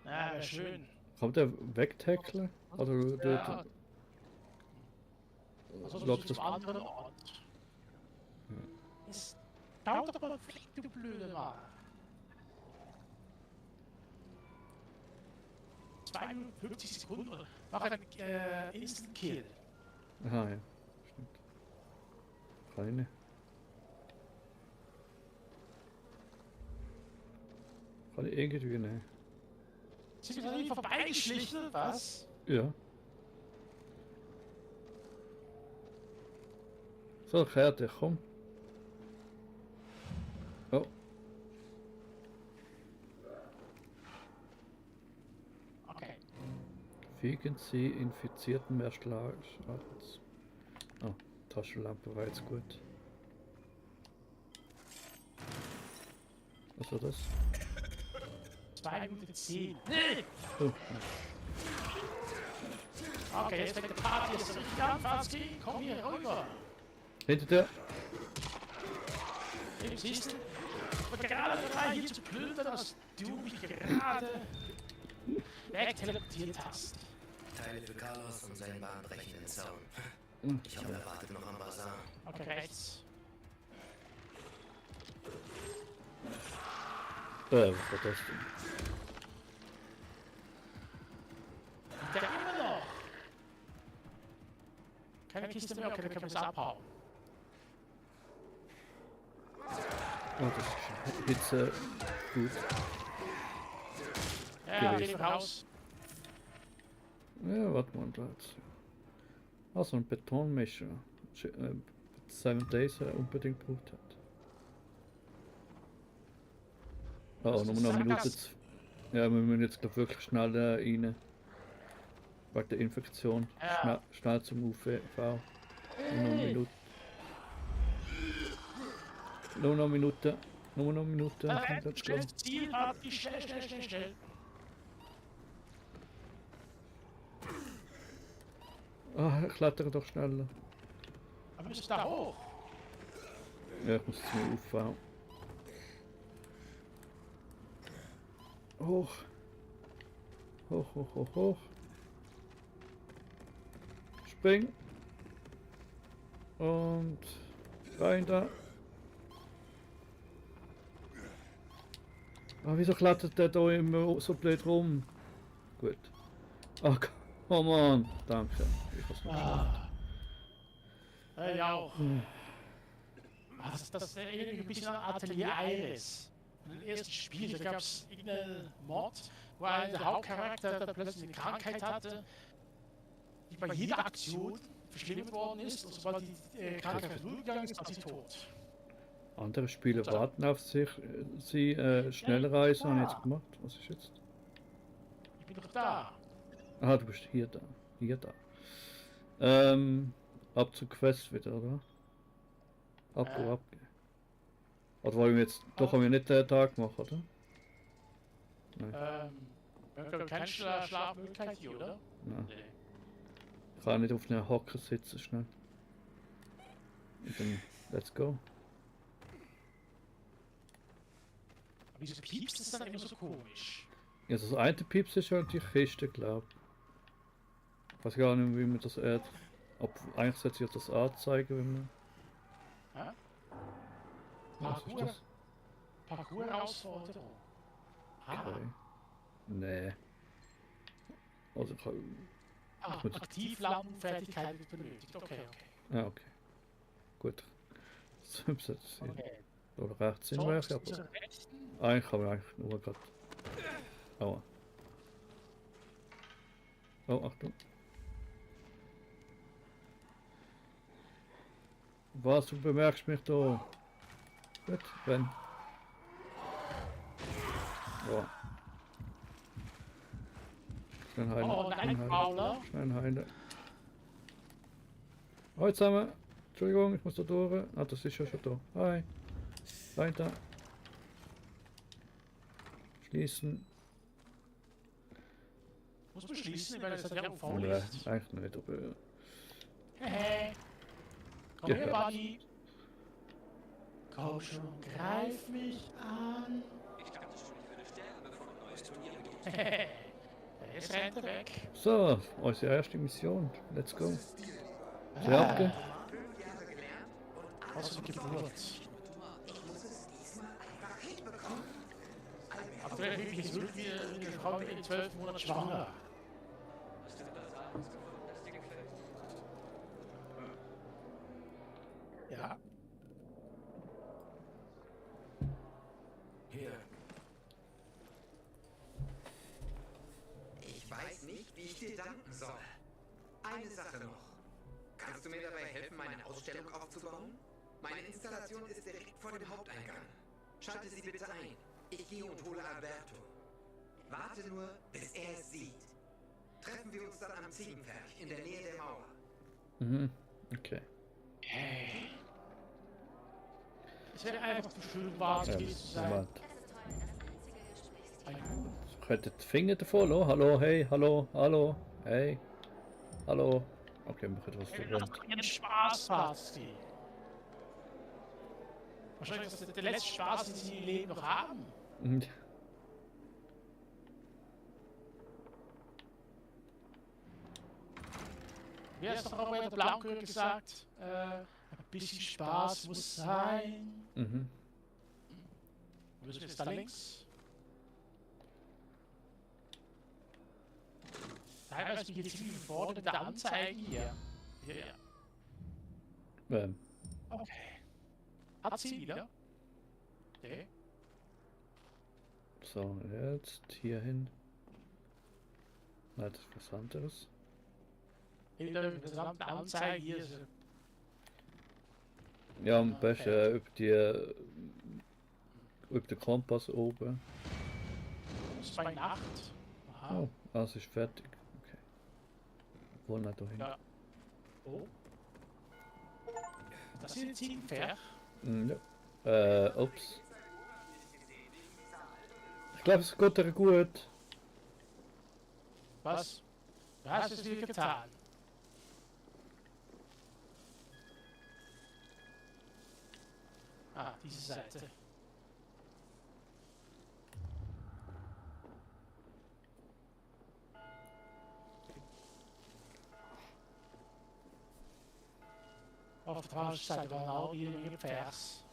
Ja, wäre schön. Kann man den wegtackeln? Oder Ja. Also lockt das das? zum anderen Ort. Jetzt dauert doch mal Flick, du blöde Mann. 52 Sekunden. Mach einen Instant Kill. Aha, ja. Stimmt. Keine. Kann ich irgendwie ne? Sind wir da nicht vorbeigeschlichen, oder was? Ja. So, Karte, komm. Oh, Okay. fügen Sie Infizierten mehr Schlags. Oh, Taschenlampe war jetzt gut. Was war das? 2 Minuten 10. Oh, Okay, jetzt fängt die Party jetzt richtig an. Fatzki, komm hier rüber. hinter dir! Eben siehst du, ich bin gerade dabei, hier zu plündern, als du mich gerade wegteleportiert hast. Teile für Carlos und seinen bahnbrechenden Zaun. Ich habe erwartet noch am Bazar. Okay, rechts. Was war das denn? Der immer noch. Keine Kiste mehr, okay, dann können wir es abhauen. Oh, das ist Hitze. Gut. Ja, Gewesen. gehen wir raus. Ja, warte mal, da jetzt. Also ein Betonmischer. 7 Days unbedingt gebraucht hat. Oh, Was nur ist noch das? eine Minute. Ja, wir müssen jetzt glaub, wirklich schnell rein. Wegen der Infektion. Ja. Schnell zum UV. Nur noch eine Minute. Nur noch eine Minute. Nur noch eine Minute. Let's go. Schnell Ziel, Party, schnell. Ah, ich klettere doch schneller. Aber ist da hoch? Ja, ich muss jetzt mal auffahren. Hoch. Hoch. Spring. Und rein da. Ah, wieso klettert der da immer so blöd rum? Gut. Ach, come on. Danke. Ich hab's nicht geschafft. Ja auch. Das ist irgendwie ein bisschen Atelier Iris. Im ersten Spiel, da gab es irgendeinen Mod, wo der Hauptcharakter da plötzlich eine Krankheit hatte, die bei jeder Aktion verschlimmert worden ist, und sobald die Krankheit durchgegangen ist, war sie tot. Andere Spieler warten auf sich. Sie Schnellreise haben jetzt gemacht. Was ist jetzt? Ich bin doch da. Ah, du bist hier da. Hier da. Ab zur Quest wieder, oder? Abgehen. Oder wollen wir jetzt. Doch haben wir nicht den Tag gemacht, oder? Wir haben keine Schlafmöglichkeit hier, oder? Nein. Nee. Ich kann nicht auf einer Hocke sitzen schnell. Und dann let's go. Aber wieso piepst es dann immer so komisch? Ja, das eine Pieps ist halt die Kiste, glaube ich. Ich weiß gar nicht, wie man das eigentlich sollte sich das anzeigen, wenn man. Hä? Was ist das? Parcours-Herausforderung. Okay. Nee. Also ich kann. Gut. Aktivlampenfertigkeit wird benötigt. Okay. Ja, okay. Gut. Das sollte sein. Okay. Oder rechts sind wir, aber. Eigentlich haben wir eigentlich nur gerade. Aua. Oh, Achtung. Was, du bemerkst mich da? Gut, renn. Ja. Schnell heilen. Oh, nein, Paula. Schnell heilen. Hallo zusammen. Entschuldigung, ich muss da durch. Ah, das ist ja schon da. Hi. Weiter. Schließen. Muss man schließen, weil das hat ja Nee, vorliegt. eigentlich nicht, aber. Hehe. Komm Ja. her, Buddy. Komm schon, greif mich an. Ich dachte schon, ich würde sterben, bevor ein neues Turnier beginnt. Hehe. Jetzt rennt er weg. So, unsere erste Mission. Let's go. Sehr abge. 5 Jahre gelernt und Was für Geburt. ich muss es diesmal einfach hinbekommen. Aber wirklich, es wird wie eine Frau in 12 Monaten schwanger. Hast du etwas herausgefunden, das dir gefällt? Ja. Hier. Ich weiß nicht, wie ich dir danken soll. Eine Sache noch. Kannst du mir dabei helfen, meine Ausstellung aufzubauen? Meine Installation ist direkt vor dem Haupteingang. Schalte sie bitte ein. Ich gehe und hole Alberto. Warte nur, bis er es sieht. Treffen wir uns dann am Ziegenpferd in der Nähe der Mauer. Mhm. Okay. Es wäre einfach zu schön, wahr zu sein. Moment. Ein Ich könnte die Finger davor lassen. Hallo, hey, hallo, hey. Hallo. Okay, wir können was verwenden. einen Spaß, Basti. Wahrscheinlich ist das der letzte Spaß, den sie im Leben noch haben. Mhm. Wie hast doch bei der Blaukur gesagt? Ein bisschen Spaß muss sein. Mhm. Wo müssen wir jetzt da links? Teilweise bin ich jetzt ziemlich vorne mit der Anzeige hier. Hier. Okay. Hat sie wieder? Okay. So, jetzt hier hin. Nein, das ist was anderes. In der gesamten Anzeige hier ist Ja, am besten über den Kompass oben. es bei Nacht. Aha. Oh, alles ist fertig. Okay. Wohl nicht dahin. Ja. Oh. Das ist ein Pferd. Ja. Ups. Ich glaube, es geht dir gut. Was? Du hast es wieder getan. Ah, diese Seite. Auf der Straßenseite waren auch hier Vers.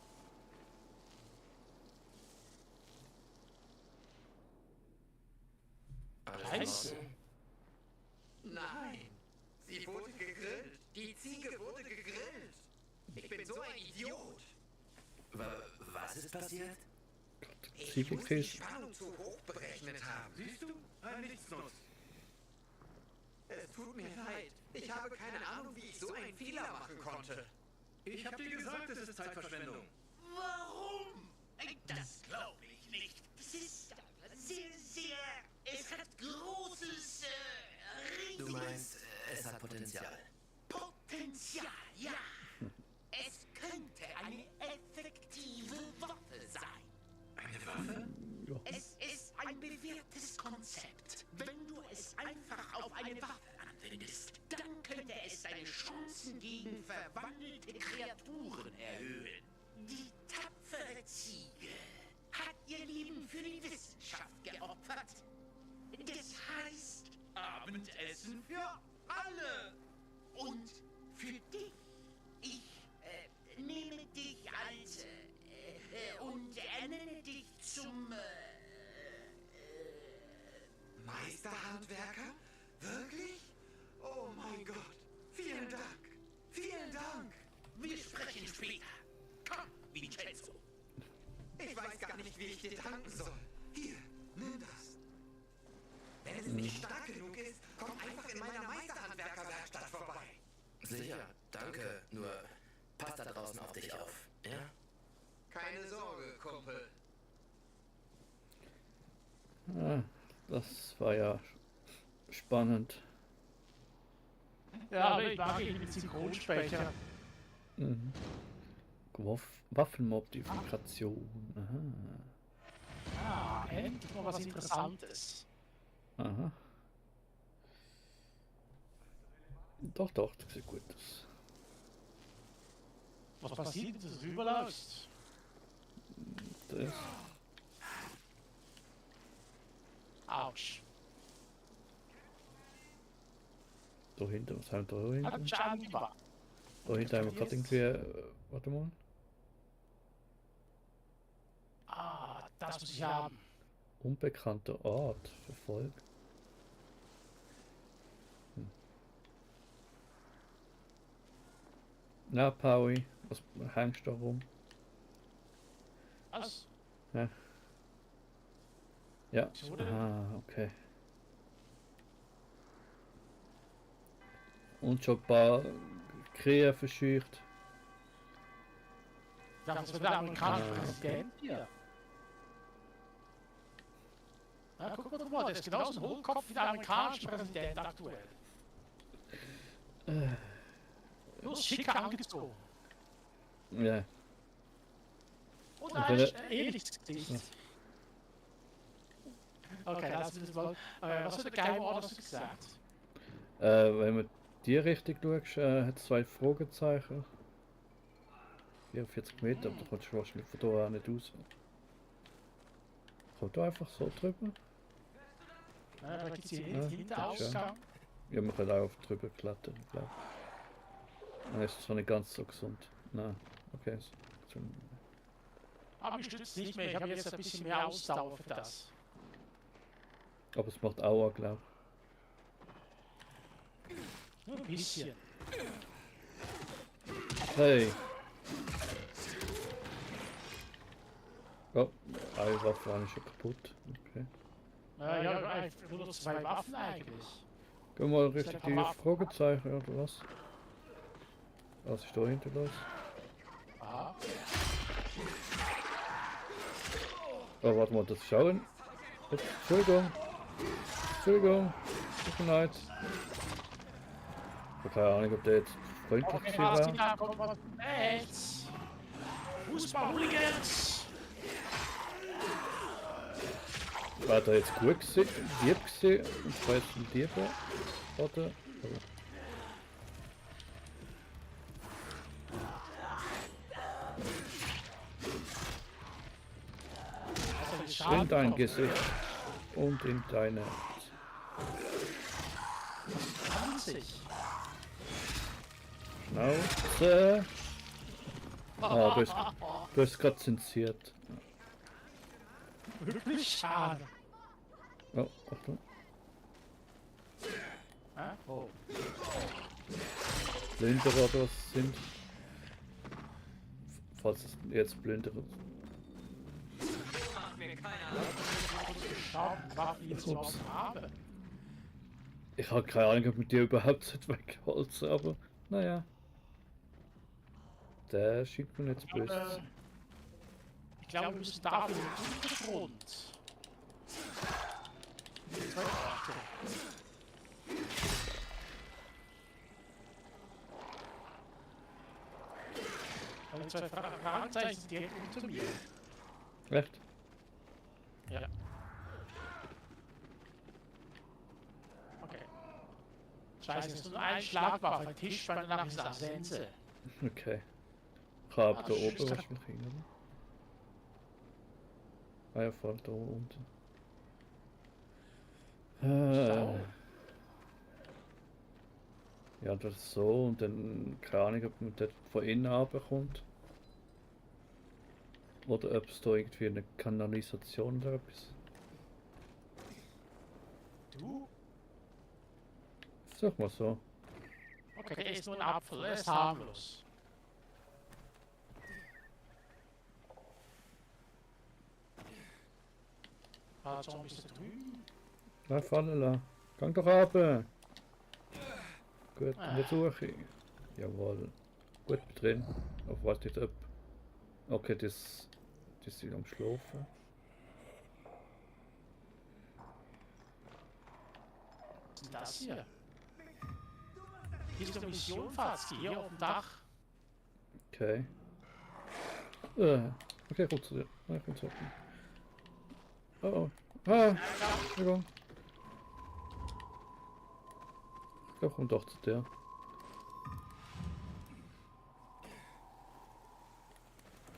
Alles in Ordnung? Nein, sie wurde gegrillt. Die Ziege wurde gegrillt. Ich bin so ein Idiot. Was ist passiert? Ich muss die Spannung zu hoch berechnet haben. Siehst du? Ein Nichtsnutz. Es tut mir leid. Ich habe keine Ahnung, wie ich so einen Fehler machen konnte. Ich hab dir gesagt, es ist Zeitverschwendung. Warum? Das glaube ich nicht. Es ist aber sehr... Es hat großes... Du meinst, es hat Potenzial. Potenzial, ja. Es könnte eine effektive Waffe sein. Eine Waffe? Es ist ein bewährtes Konzept. Wenn du es einfach auf eine Waffe anwendest, dann könnte es deine Chancen gegen verwandelte Kreaturen erhöhen. Die tapfere Ziege hat ihr Leben für die Wissenschaft geopfert. Das heißt, Abendessen für alle. Und für dich. Ich nehme dich als und ernenne dich zum Meisterhandwerker? Wirklich? Oh mein Gott. Vielen Dank. Vielen Dank. Wir sprechen später. Komm, Vincenzo. Ich weiß gar nicht, wie ich dir danken soll. Hier, nimm das. Wenn es nicht stark genug ist, komm einfach in meiner Meisterhandwerkerwerkstatt vorbei. Sicher, danke. Nur pass da draußen auf dich auf, ja? Keine Sorge, Kumpel. Ah, das war ja spannend. Ja, aber ich mag ihn mit Synchronsprecher. Mhm. Waffenmodifikation. Aha. Ah, endlich mal was Interessantes. Aha. Doch, das sieht gut aus. Was passiert, wenn du rüberläufst? Das. Autsch. Da hinten, was haben wir da Hat hinten? Schaden gemacht. Da hinten haben wir gerade irgendwie. Warte mal. Ah, das muss ich haben. Unbekannter Art verfolgt. Na, Paui, was hängst du da rum? Was? Ja. So, oder? Ah, okay. Und schon ein paar Krähen verscheucht. Das wird der amerikanische Präsident hier. Ja, guck mal, der ist genauso ein Hohlkopf wie der amerikanische Präsident aktuell. Nur schicker angezogen. Ja. Und wenn ein ähnliches Gesicht. Okay, das ist mal. Was hat der Geheimordner gesagt? Wenn man die Richtung schaust, hat es 2 Fragezeichen. 44 Meter, aber da kommst du wahrscheinlich von da auch nicht raus. Kommt da einfach so drüber? Da gibt es hier Ja, hinten das ist schön. Ausgang. Ja, man kann auch drüber klettern, glaube ich. Dann ist es zwar nicht ganz so gesund. Nein, okay. Aber ich stütze nicht mehr, ich habe jetzt ein bisschen mehr Ausdauer für das. Aber es macht Aua, glaube Nur ein bisschen. ich. Hey! Oh, eine Waffe war schon kaputt. Okay. Ja, nur noch 2 Waffen eigentlich. Gehen wir richtig die Fragezeichen oder was? Was ist da hinten los? Aha. Oh, warte mal, das schauen. Ups, Entschuldigung. Entschuldigung. Tut mir leid. Ich habe keine Ahnung, ob der jetzt freundlich Okay, war. da kommt was rechts. Fußball-Hooligans. War der jetzt gut gewesen, lieb gewesen und war jetzt ein Dieb? Oder? In dein Gesicht und in deine 20. Schnauze. Ah, du hast gerade zensiert. Wirklich schade. Oh, Achtung. Oh. Plünderer das sind. Falls es jetzt Plünderer. Schauen, was ich jetzt überhaupt habe. Ich habe keine Ahnung, ob mit dir überhaupt nicht weggeholfen, aber naja. Der schiebt mir nicht so böse. Ich glaube, wir müssen dafür in den Untergrund. Die zwei Fragezeichen sind direkt unter mir. Echt? Ja. Okay. Scheiße, es ist nur ein Schlag auf ein Tisch, bei danach ist das Sense. Okay. Ich habe Ah, da oben schön. wahrscheinlich hin, oder? Ah ja, voll da unten. Ja, das ist so und dann keine Ahnung, ob man dort von innen runterkommt. Oder ob es da irgendwie eine Kanalisation oder etwas. Du? Sag mal so. Okay, der ist nur ein Apfel, der ist harmlos. Ah, so ein bisschen drüben. Na, fallen lassen. Gang doch runter. Gut, in der Suche. Jawohl. Gut drin. Auf wartet ab. Okay, das sind am Schlafen. Was ist das hier? Hier ist eine Mission fast, hier auf dem Dach. Okay. Okay, gut zu dir. Ja, ich bin zu offen. Oh oh. Ah! Entschuldigung. Ja, komm doch zu der.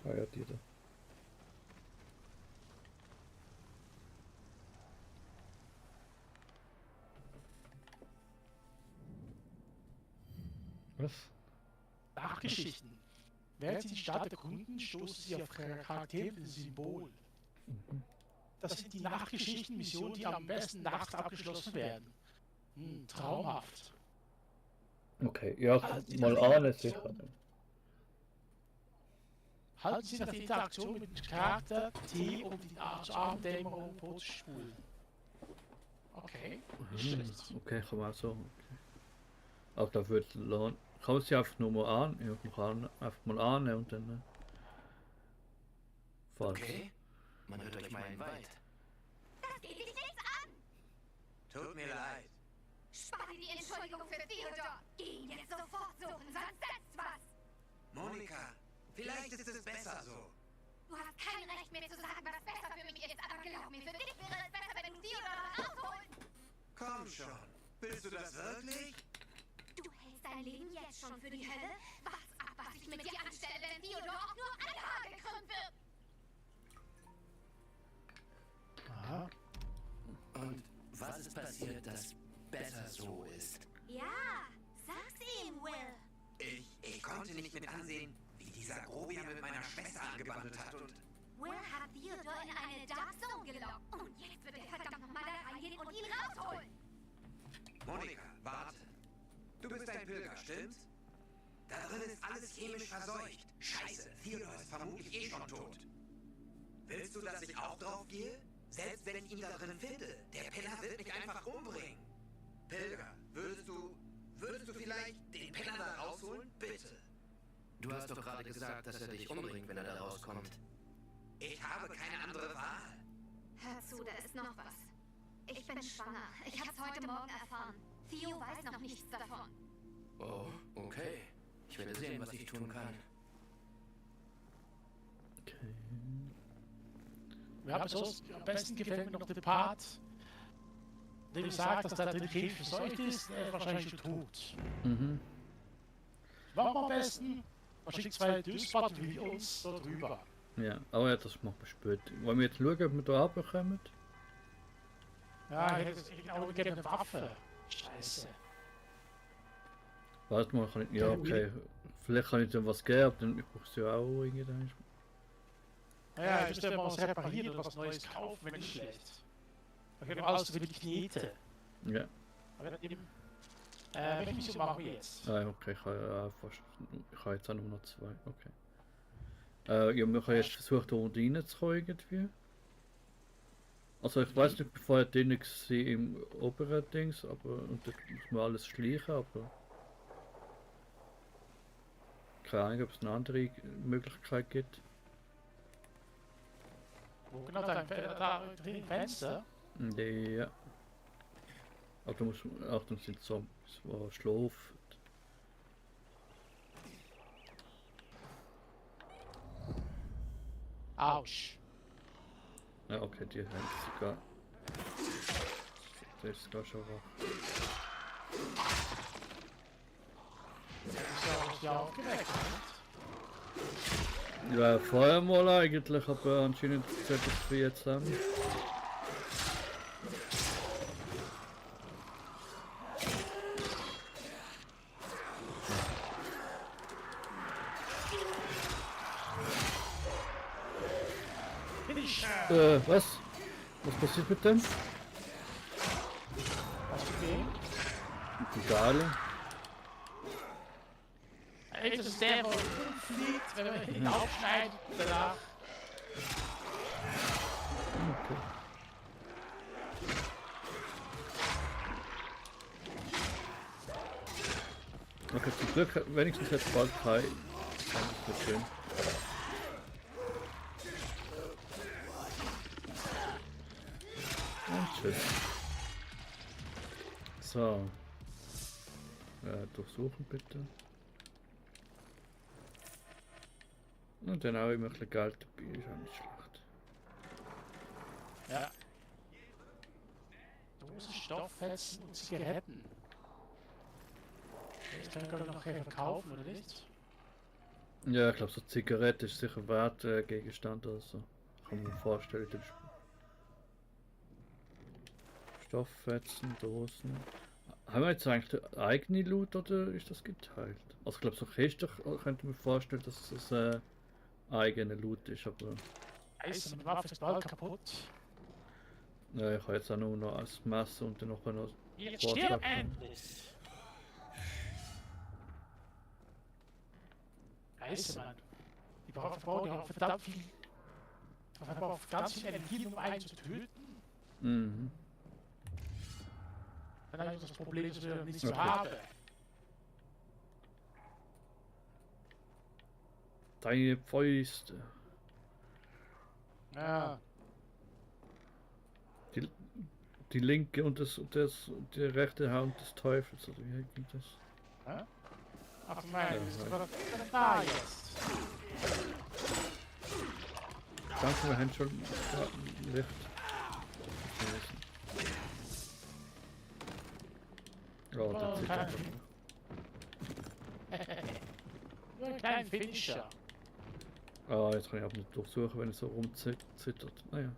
Ah ja, die da. Was? Nachgeschichten. Während Sie die Stadt erkunden, stoßen Sie auf Charaktere mit Symbol. Das sind die Nachgeschichten-Missionen, die am besten nachts abgeschlossen werden. Traumhaft. Okay, ja, mal ahnen sicher. Halten Sie nach der Interaktion mit dem Charakter T, um die Abenddämmerung vorzuspulen. Okay, nicht schlecht. Okay, kann man auch so. Okay. Auch da wird lohnen. Kann man sie einfach nur mal an? Ja, man kann einfach mal annehmen und dann. Falsch. Okay, man hört euch mal in Wald. Das geht dich nichts an! Tut mir leid. Spare die Entschuldigung für Theodor! Geh ihn jetzt sofort suchen, sonst setzt was! Monika, vielleicht ist es besser so. Du hast kein Recht mehr zu sagen, was besser für mich ist, aber glaub mir, für dich wäre es besser, wenn du Theodor rausholst! Komm schon. Willst du das wirklich? Du hältst dein Leben jetzt schon für die Hölle? Wart ab, was ich mit dir anstelle, wenn Theodor auch nur ein Haar gekrümmt wird! Aha. Und was ist passiert, das besser so ist? Ja, sag's ihm, Will! Ich konnte nicht mit ansehen, wie dieser Grobian mit meiner Schwester angebandelt hat und... Will hat Theodor in eine Dark Zone gelockt und jetzt wird er verdammt nochmal da reingehen und ihn rausholen! Monika, warte. Du bist ein Pilger, stimmt's? Da drin ist alles chemisch verseucht. Scheiße, Theodor ist vermutlich eh schon tot. Willst du, dass ich auch drauf gehe? Selbst wenn ich ihn da drin finde, der Penner wird mich einfach umbringen. Pilger, dass er dich umbringt, wenn er da rauskommt. Ich habe keine andere Wahl. Hör zu, da ist noch was. Ich bin schwanger. Ich hab's heute Morgen erfahren. Theo weiß noch nichts davon. Oh, okay. Ich werde sehen, was ich tun kann. Okay. Wir haben sonst, am besten gefällt mir noch der Part, der sagt, dass da drin chemisch verseucht ist, der ist wahrscheinlich schon tot. Mhm. Machen wir am besten, man schickt 2 Düsbatten wie uns da drüber. Ja, aber ja, das machen wir später. Wollen wir jetzt schauen, ob wir da runterkommen? Ja, ich glaube, ich eine Waffe. Scheiße. Warte mal, kann ich, ja okay. Vielleicht kann ich dir was geben, aber dann brauche ich ja auch irgendwann. Ja, ich müsste mal was reparieren oder was Neues kaufen, wenn nicht schlecht. Ich habe alles über die Knete. Ja. Aber eben, welche Mission machen wir jetzt? Ah, okay, ich habe ich habe jetzt auch nur noch 2, okay. Ja, wir können jetzt versuchen, da unten reinzukommen irgendwie. Also ich weiß nicht, bevor drin war im oberen Dings, aber und da muss man alles schleichen, aber keine Ahnung, ob es eine andere Möglichkeit gibt. Wo genau da drin im Fenster? Ja. Aber du musst, Achtung, sind Zombies, die schlafen. Autsch. Ja, okay, die haben sogar. Der ist sogar schon wach. Das ist ja aufgeweckt. Ja, vorher mal eigentlich, aber anscheinend sollte es für jetzt haben. Was? Was passiert mit dem? Was für den? Egal. Das ist der, der fliegt, wenn man ihn aufschneidet danach. Okay. Okay, zum Glück wenigstens jetzt bald 3. Das ist schön. Und tschüss. So. Durchsuchen bitte. Und dann auch immer ein bisschen Geld dabei, ist auch nicht schlecht. Ja. Dosen, Stofffetzen und Zigaretten. Das kann ich glaube ich noch verkaufen, oder nicht? Ja, ich glaube so Zigarette ist sicher Wertgegenstand oder so. Kann man mir vorstellen. Das Stofffetzen, Dosen. Haben wir jetzt eigentlich eigene Loot oder ist das geteilt? Also ich glaube so Kisten könnte man vorstellen, dass das eigene Loot ist, aber... Scheiße, meine Waffe ist bald kaputt. Ja, ich habe jetzt auch nur noch ein Messer und dann noch ein Jetzt stirb endlich! Scheiße, Mann. Die Waffe, die haben verdammt viel... Ich habe auch ganz viel Energie, um einen zu töten. Mhm. Dann habe ich das Problem, dass wir nichts mehr haben. Deine Fäuste. Ja. Die linke und die rechte Hand des Teufels, oder wie geht das? Hä? Ach nein, Ja, das ist nein. aber da jetzt. Danke, wir haben schon Licht. Oh, das sieht einfach. Nur einen kleinen Finisher. Ah, jetzt kann ich aber nicht durchsuchen, wenn es so rumzittert. Naja.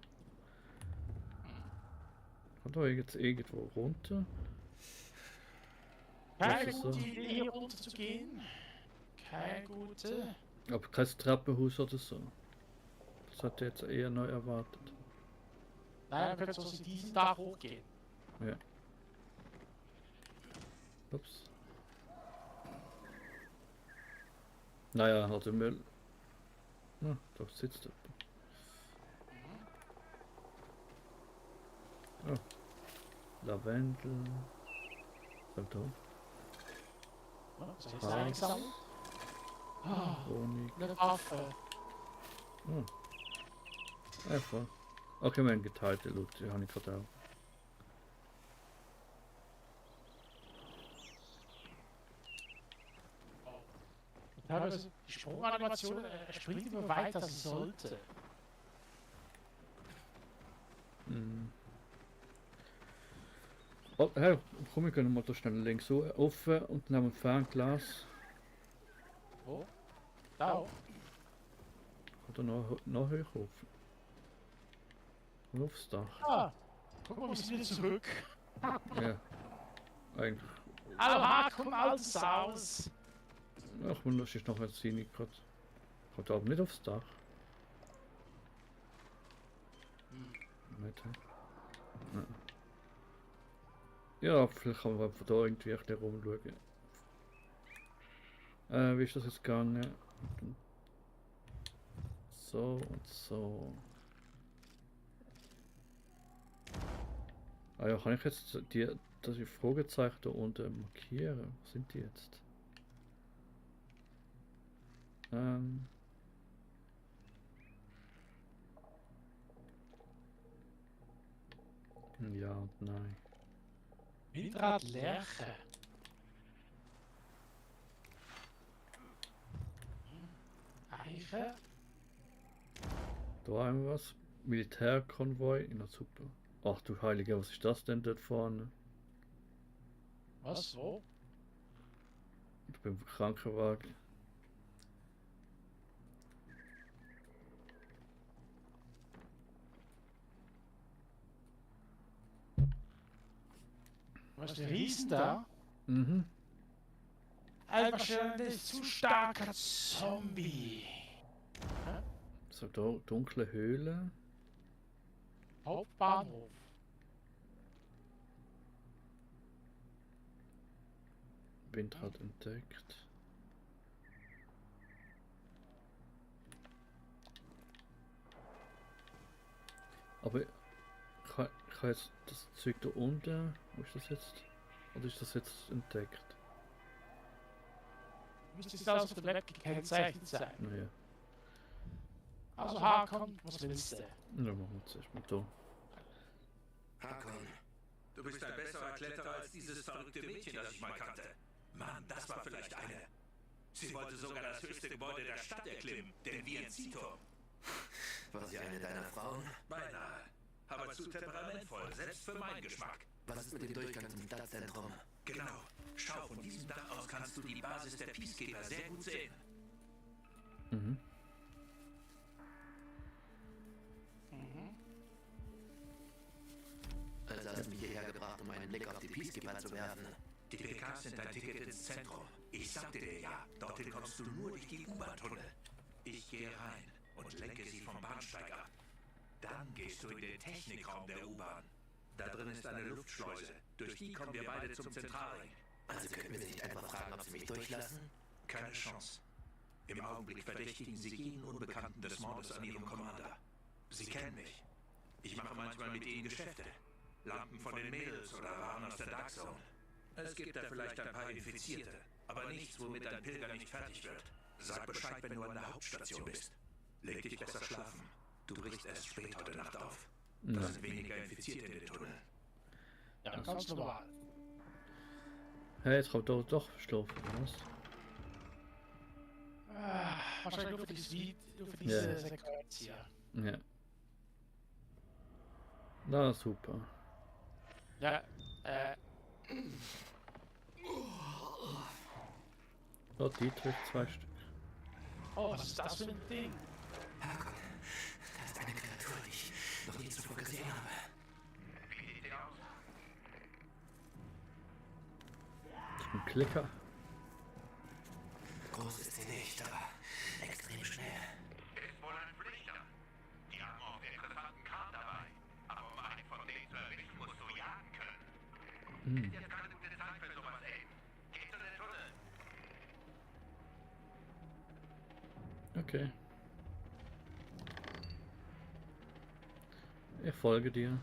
Kann da jetzt irgendwo runter? Keine ist gute so. Idee, hier runter zu gehen. Keine gute. Aber kein Treppenhaus oder so. Das hatte ich jetzt eher neu erwartet. Nein, dann können wir so diesen Dach hochgehen. Ja. Ups. Naja, hat der Müll. Na, da sitzt er. Oh. Lavendel. Was da? Was ist Ah. eingesammelt? Honig. Eine Waffe. Einfach. Okay, wir haben geteilte Loot, die habe ich gerade auch. Teilweise die Sprunganimation springt immer weiter, als es sollte. Oh, hey, komm, wir können mal da schnell links offen und dann haben wir ein Fernglas. Wo? Da auch. Oder noch höher offen. Und aufs Dach. Ah, guck mal, wir sind wieder zurück. Ja. Eigentlich. Hallo, komm alles aus. Ach man, das ist noch ein Ziel gerade. Kommt aber nicht aufs Dach. Nicht, hä? Ja, vielleicht kann man von da irgendwie ein bisschen rumschauen. Wie ist das jetzt gegangen? So und so. Ah ja, kann ich jetzt das Fragezeichen da unten markieren? Wo sind die jetzt? Ja und nein. Windrad Lerche. Eiche. Da haben wir was. Militärkonvoi in der Super. Ach du Heilige, was ist das denn dort vorne? Was? Wo? Ich bin im Krankenwagen. Was ist der Riesen da? Mhm. Ein wahrscheinlich zu starker Zombie. So da dunkle Höhle. Hauptbahnhof. Windrad entdeckt. Aber ich kann jetzt das Zeug da unten. Wo ist das jetzt? Oder ist das jetzt entdeckt? Müsste es alles auf der Map gekennzeichnet sein. Naja. Also Hakon, was willst du? Ja, machen wir zuerst mal da. Hakon, du bist ein besserer Kletterer als dieses verrückte Mädchen, das ich mal kannte. Mann, das war vielleicht eine. Sie wollte sogar das höchste Gebäude der Stadt erklimmen, den Vienzito. War sie eine deiner Frauen? Beinahe. Aber zu temperamentvoll, selbst für meinen Geschmack. Was ist mit dem Durchgang zum Stadtzentrum? Genau. Schau, von diesem Dach aus kannst du die Basis der Peacekeeper sehr gut sehen. Mhm. Also hast du mich hierher gebracht, um einen Blick auf die Peacekeeper zu werfen. Die PKs sind dein Ticket ins Zentrum. Ich sagte dir ja, dorthin kommst du nur durch die U-Bahn-Tunnel. Ich gehe rein und lenke sie vom Bahnsteig ab. Dann gehst du in den Technikraum der U-Bahn. Da drin ist eine Luftschleuse. Durch die kommen wir beide zum Zentralring. Also könnten wir sie nicht einfach fragen, ob sie mich durchlassen? Keine Chance. Im Augenblick verdächtigen sie jeden Unbekannten des Mordes an ihrem Commander. Sie kennen mich. Ich mache manchmal mit ihnen Geschäfte. Lampen von den Mädels oder Waren aus der Dark Zone. Es gibt da vielleicht ein paar Infizierte, aber nichts, womit ein Pilger nicht fertig wird. Sag Bescheid, wenn du an der Hauptstation bist. Leg dich besser schlafen. Du brichst erst spät heute Nacht auf. Das sind weniger Infizierte in den Tunnel. Ja, ganz normal. Hey, jetzt kommt doch schlafen, was? Wahrscheinlich nur für dieses Lied, nur für diese Ja. Sequenz hier. Ja. Na super. Ja, Oh, Dietrich, 2 Stück. oh, was ist das für ein Ding? Hakon, das ist eine Kreatur, die ich noch nie zuvor gesehen habe. Wie sieht die aus? Ein Klicker. Groß ist sie nicht, aber extrem schnell. Ist wohl ein Flüchter. Die haben auch einen interessanten Kran dabei. Aber um einen von denen zu erwischen, musst du jagen können. Jetzt keine gute Zeit für sowas, ey. Geh zu den Tunnel. Okay. Ich folge dir.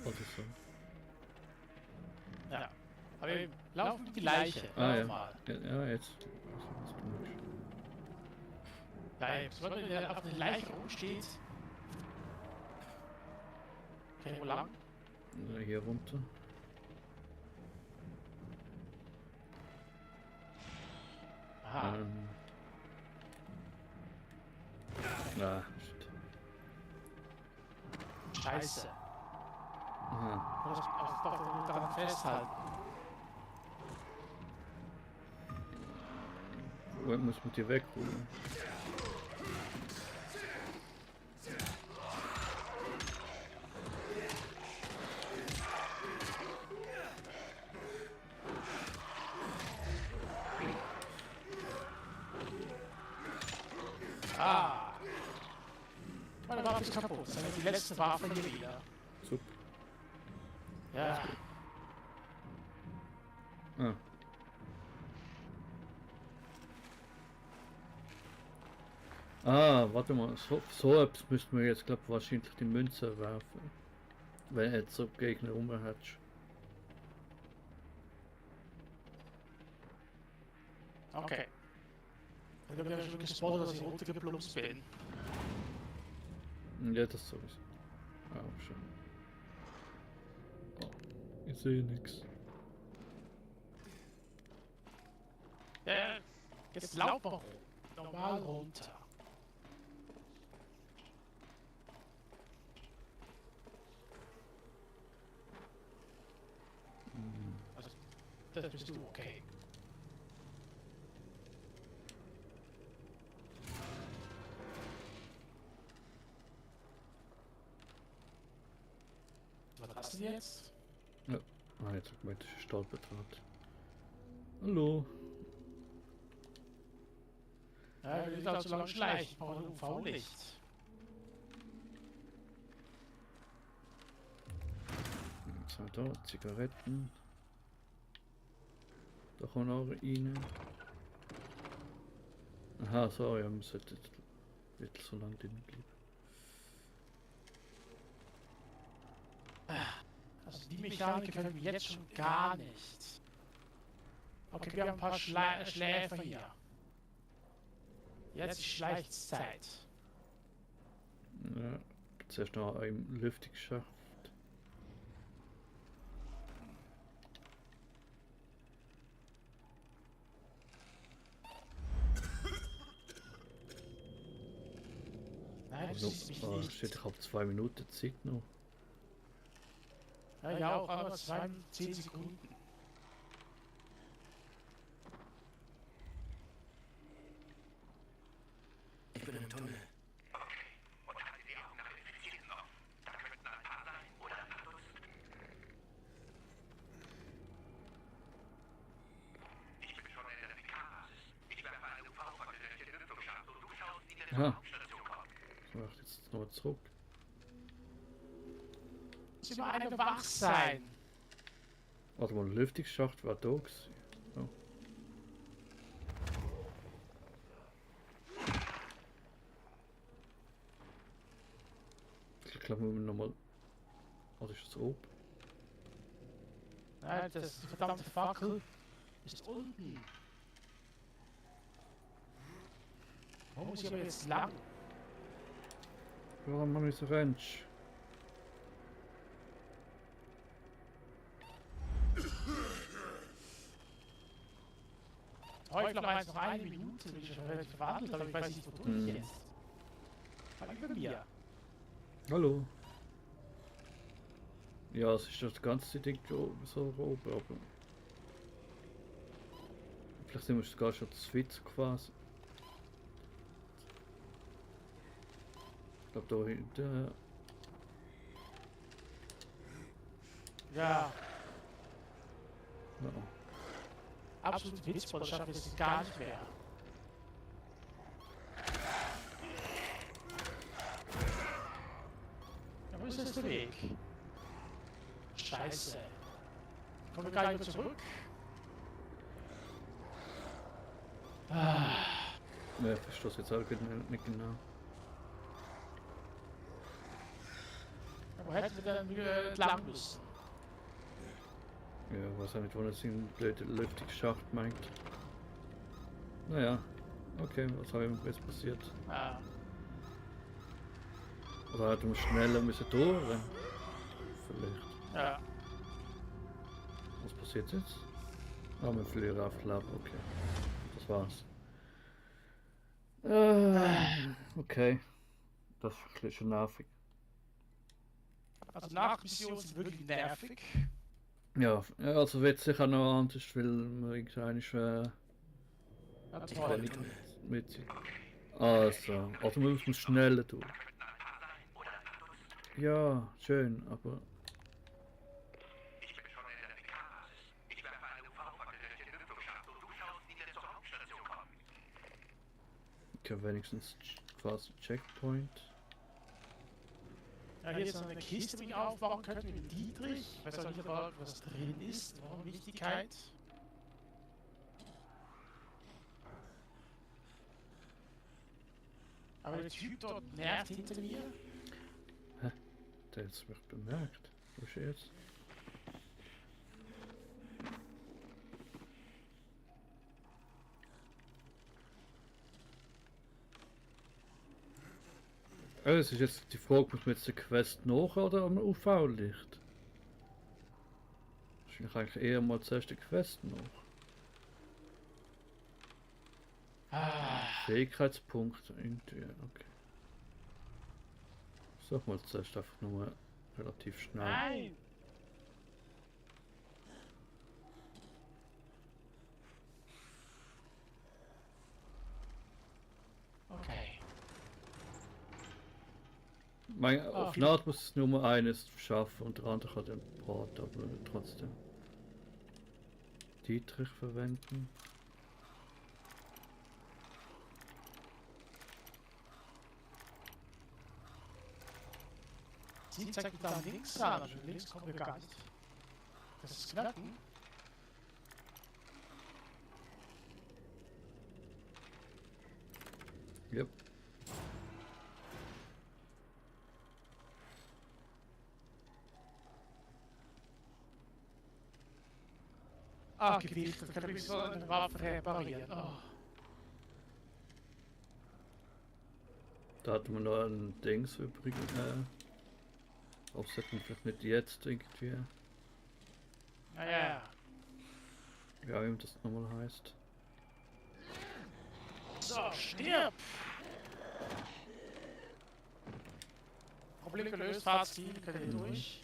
Was ist so? Ja. Aber wir laufen mit die Leiche. Ah Lauf ja. mal. Ja, jetzt. Was du machst. Wenn der auf der Leiche rumsteht. Okay, wo lang? Hier runter. Aha. Ah, shit. Scheiße. Aha. Du musst doch daran festhalten. Wo muss man die wegholen? Ah. Meine Waffe ist kaputt. Das ist die letzte Waffe hier wieder. Super. Ja. Ah. Ah, warte mal, so etwas müssten wir jetzt, glaube ich, wahrscheinlich die Münze werfen. Wenn du jetzt so Gegner rum hättest. Okay. Ich habe ja schon gespottet, dass ich runtergeplumpst bin. Ja, das sowieso. Ah, schon. Oh, ich sehe nichts. Ja, jetzt lauf mal normal runter. Also, das bist du, okay. Was hast du jetzt? Ja. Ah, jetzt hat man die Stolperdraht. Hallo. Ja, wir sind auch so lange schleichen, brauchen ein UV-Licht. So, da, Zigaretten. Da kommen auch rein. Aha, so, ja, man sollte jetzt nicht so lange drin bleiben. Also die Mechanik gefällt mir jetzt schon gar nicht. Okay, wir haben ein paar Schläfer hier. Jetzt ist Schleichzeit. Ja, zuerst noch ein Lüftungsschacht. Nein, du Also, siehst mich oh, nicht. shit, ich habe 2 Minuten Zeit noch. Ja, auch, aber 10 Sekunden. Ich bin im Tunnel. Und halten Sie auch nach Infizierten offen. Da könnten ein paar sein oder ein paar Dutzend. Ich bin schon in der PK-Basis. Ich werfe einen UV-Faktor durch den Lüftungsschacht und du schaust, wie der zur Aha. Raumstation kommt. Ich mache jetzt noch zurück. Muss immer einer wach sein. Warte mal, Lüftungsschacht war da gewesen. Oh. Ich glaube, wir müssen nochmal. Was ist das oben? Nein, das die verdammte Fackel ist unten. Wo muss ich aber jetzt lang? Warum man nicht so rennst? Teufel noch eins, noch eine Minute, bin ich schon relativ verwandelt, aber ich weiß nicht, wo bin ich jetzt? Bleib über mir. Hallo. Ja, es ist das ganze Ding so oben, aber. Vielleicht sind wir sogar schon zu weit quasi. Ich glaube, da hinten. Ja, Ja. absolut Witzbold schafft es gar nicht mehr. Ja, wo ist jetzt der Weg? Scheiße. Kommen wir gar nicht mehr zurück? Ah, Ja, ich verstehe es jetzt auch nicht genau. ja, wo hätten wir denn entlang müssen? Ja, weiß auch nicht, wo das in blöde Lüftungsschacht meint. Naja, Okay, was habe ich jetzt passiert? Ah, Oder hätte man schneller müssen durchrennen? Vielleicht. ja. Was passiert jetzt? Ah, wir verlieren auf Lava, okay. Das war's. Okay. Das ist wirklich schon nervig. Also Nachmissionen sind wirklich nervig. Ja, also wird sicher noch anders, weil man irgendwann Ja, toll. mit. Also man muss schneller tun. Ja, schön, aber. Ich habe wenigstens quasi Checkpoint. Ja, hier ist so eine Kiste, die ich aufbauen könnte mit dem Dietrich. Ich weiß auch nicht, was drin ist, warum Wichtigkeit. Aber der Typ dort nervt hinter mir. Der hat es mich bemerkt. Wo ist er jetzt? Es ist jetzt die Frage, muss man jetzt die Quest nach oder am UV-Licht? Wahrscheinlich eigentlich eher mal zuerst die Quest nach. Fähigkeitspunkt irgendwie, okay. Sag mal zuerst einfach nur relativ schnell. Nein! Okay. Auf eine Art muss es nur eines schaffen und der andere hat den Port, aber trotzdem. Dietrich verwenden. Sie zeigt da links an, also links kommen wir gar nicht. Das ist Knacken. Yep. Ah, Gewicht, das kann ich so eine Waffe reparieren. Oh. Da hat man noch ein Dings übrigens. Aufsetzen vielleicht nicht jetzt irgendwie. Naja. Ja, wie das nochmal heißt. So, stirb! Problem gelöst, Fahrtziel, können wir durch.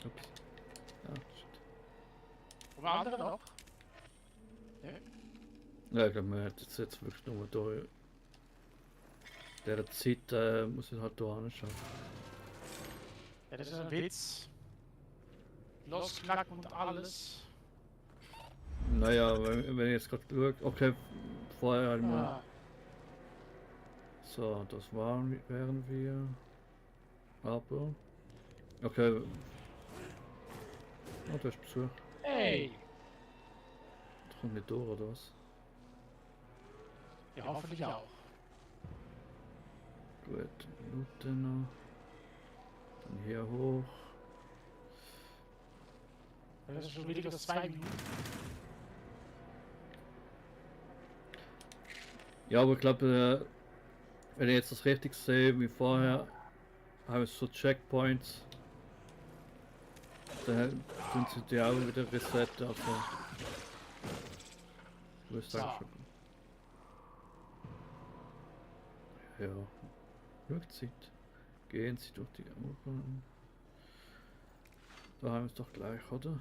Ups. Ja, shit. Wo war andere noch? Ja, ich glaube, man hat jetzt wirklich nur da. Der Zeit muss ich halt da anschauen. Ja, das ist ein Witz. Losknacken und alles. Naja, wenn ich jetzt gerade schaue, okay, vorher einmal. So, das wären wir. Aber. Okay. Oh, da ist Besuch. Hey! Das kommt nicht durch, oder was? Ja, hoffentlich auch. Gut, Minute noch. Dann hier hoch. Das ist schon weniger als 2 Minuten. Ja, aber ich glaube, wenn ich jetzt das richtig sehe, wie vorher, haben wir so Checkpoints. Dann tun sie die auch wieder resetten, also. Ich würde sagen schon. Ja, Rückzeit. Gehen Sie durch die U-Bahn. Da haben wir es doch gleich, oder?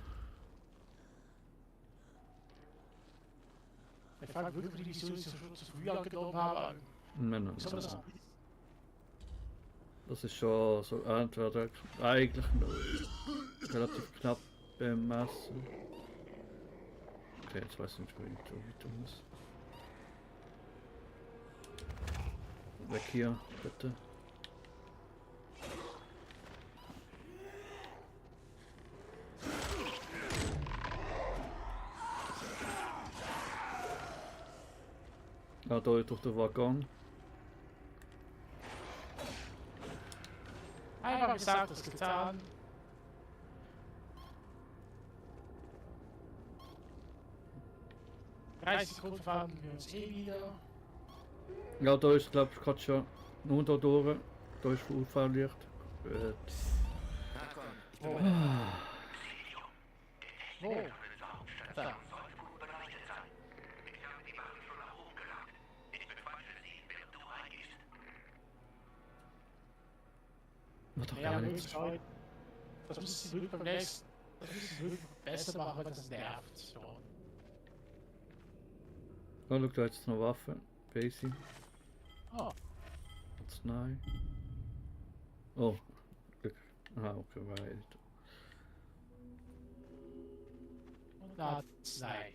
Ich frage wirklich, ob die Mission so früh angenommen haben. Nein. Das Das ist schon so entweder eigentlich noch relativ knapp bemessen. Okay, jetzt weiß ich nicht, wie ich tun muss. Weg hier, bitte. Ja, da durch den Waggon. Einmal gesagt, das getan. 30 Sekunden verwandeln wir uns eh wieder. Ja, da ist glaube ich gerade schon nur da durch. Da ist UV-Licht. Gut. Hakon, Wo? Da. Macht doch Ja, gar aber nichts. das müssen sie wirklich beim nächsten. Das müssen sie wirklich besser machen, weil das nervt. So. Oh, schau, da jetzt noch Waffen. Basic. Oh, Arznei. Oh, Glück. Aha, okay, right. und Arznei.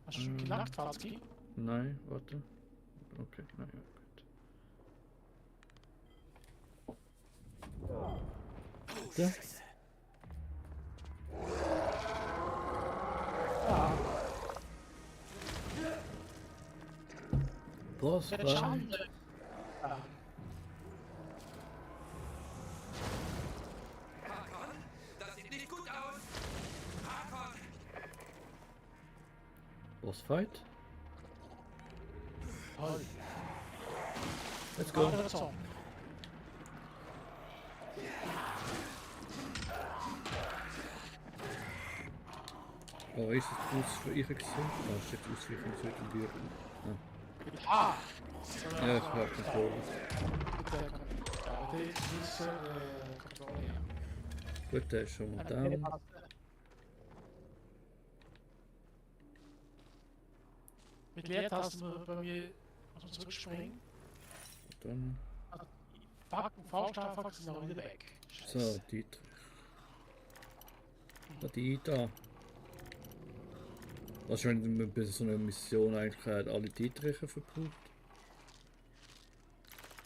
Hast du schon geknackt, Fatzki? Nein, warte. Okay, nein, ja, gut. Ja. Ja. Boss, Der frei. Schande. Ja. Hakon, das sieht nicht gut aus. Hakon! Bossfight. Toll. Let's go. Anderer Song. Oh, ist es ausweichen gewesen? Oh, ist jetzt ausweichen so in die Ah! Ja, ich hab den vor. Ja, mit dieser Kontrolle, ja. Gut, der ist schon mal down. Mit Leertasten bei mir muss man zurückspringen. Dann. Faken, V-Star, sind auch wieder weg. So, Dietrich. Da, die da. Wahrscheinlich bei so einer Mission eigentlich alle Dietriche verbraucht.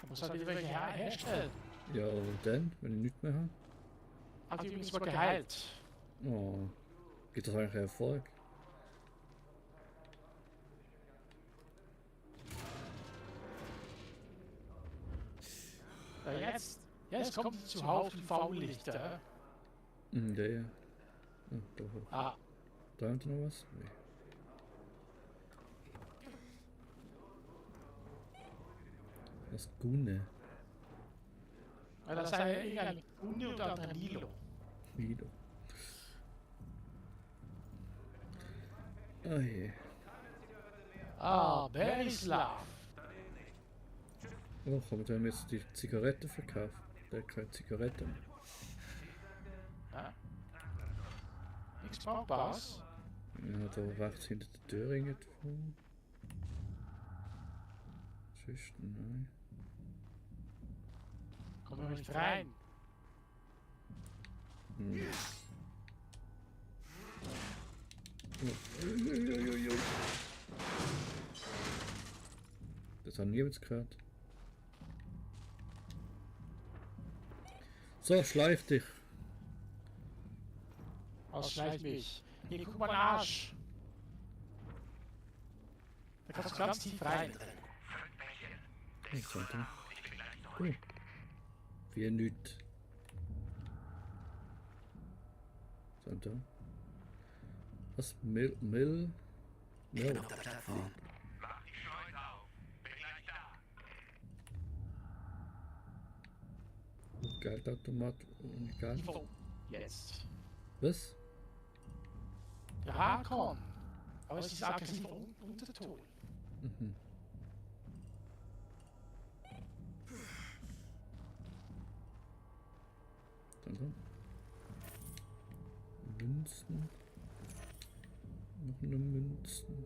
Man muss halt wieder welche herstellen. Ja, und dann, wenn ich nichts mehr habe? Hat übrigens mal geheilt. Oh. Gibt das eigentlich einen Erfolg? Ja, jetzt kommt es zu Haufen V-Lichter. Ja, ja. Oh, da hoch. Ah, Da haben wir noch was? Nee. Das Gunne. weil das sei irgendein Uni und andere Nilo. Wieder. Oh je. Ah, Berislav. Oh, kann man dann jetzt die Zigaretten verkaufen? Der hat keine Zigaretten. Ja. Nichts Brauchbares. Ja, da rechts hinter der Tür irgendwo. Sonst, nein. Kommen wir nicht rein. Hm. Oh. Das hat niemand gehört. So, schleif dich. Ausschleicht mich. Hier, guck mal, Arsch. Da kannst du ganz tief rein. Nichts weiter. Oh. Wie nichts. Sind da? Was? Mill? auf der Plattform. Mach die Schleuse auf. Bin gleich da. Geldautomat ohne Geld. Ivo, jetzt. Was? Ja, Hakon. Aber es ist aggressiv Unterton. Mhm. Dann. Münzen. Noch eine Münzen.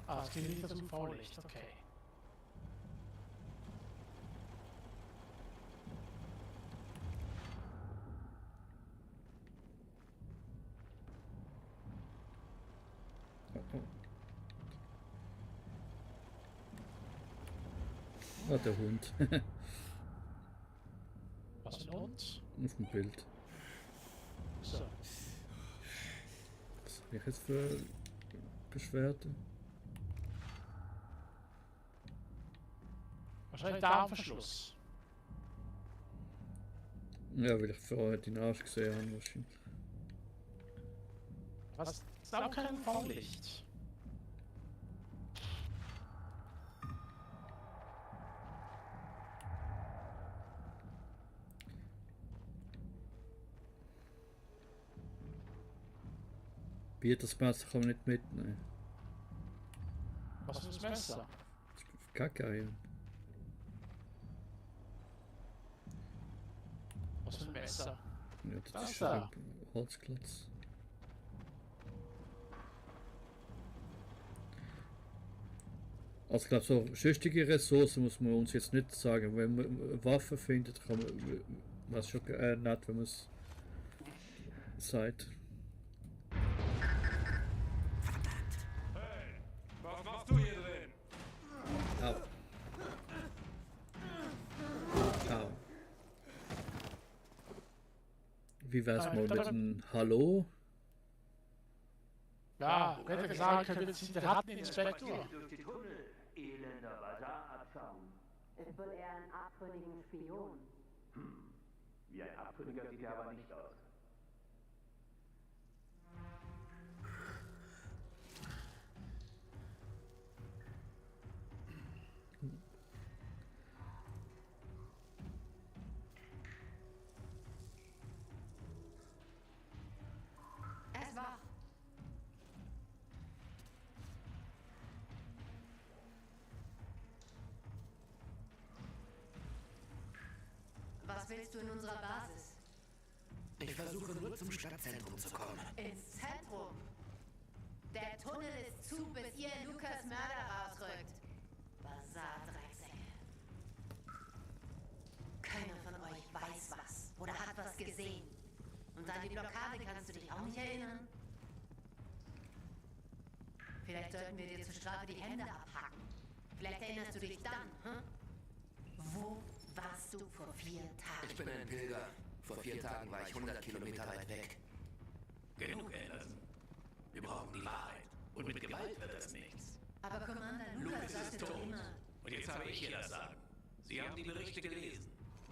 Ah, es geht nicht dazu V-Licht, okay. Oh, oh. Ah, der Hund. Was für ein Hund? Auf dem Bild. So. Was habe ich jetzt für Beschwerden? Wahrscheinlich Darmverschluss. Ja, weil ich vorher den Arsch gesehen habe wahrscheinlich. Was ist auch kein Vorlicht. Peters Messer kann man nicht mitnehmen. Was für ein Messer? Kacke. Was für ein Messer? Ja, das Das ist da. ein Holzklotz. Also ich glaube, so schüchtige Ressourcen muss man uns jetzt nicht sagen. Wenn man Waffen findet, kann man, was schon nett, wenn man es sagt. Hey, was machst du hier drin? Au. Au. Wie wär's mal mit einem Hallo? Ja, hätte gesagt, können Sie den Ratteninspektor. Durch die Tunnel, elender Basarabschaum. Ist wohl eher ein abtrünnigen Spion. Wie ein Abtrünniger sieht er aber nicht aus. Er ist wach. Was willst du in unserer Basis? Ich versuche nur zum Stadtzentrum zu kommen. Ins Zentrum. Der Tunnel ist zu, bis ihr Lukas Mörder rausrückt. Basar-Drecksäcke. Keiner von euch weiß was oder hat was gesehen. Und an die Blockade kannst du dich auch nicht erinnern? Vielleicht sollten wir dir zur Strafe die Hände abhacken. Vielleicht erinnerst du dich dann, hm? Wo warst du vor 4 Tagen? Ich bin ein Pilger. Vor 4 Tagen war ich 100 Kilometer weit weg. Genug, Anderson. Wir brauchen die Wahrheit. Und mit Gewalt wird das nichts. Aber Commander Lucas Lucas sagte ist doch tot. immer... Und jetzt habe ich hier das Sagen. Sie haben die Berichte gelesen.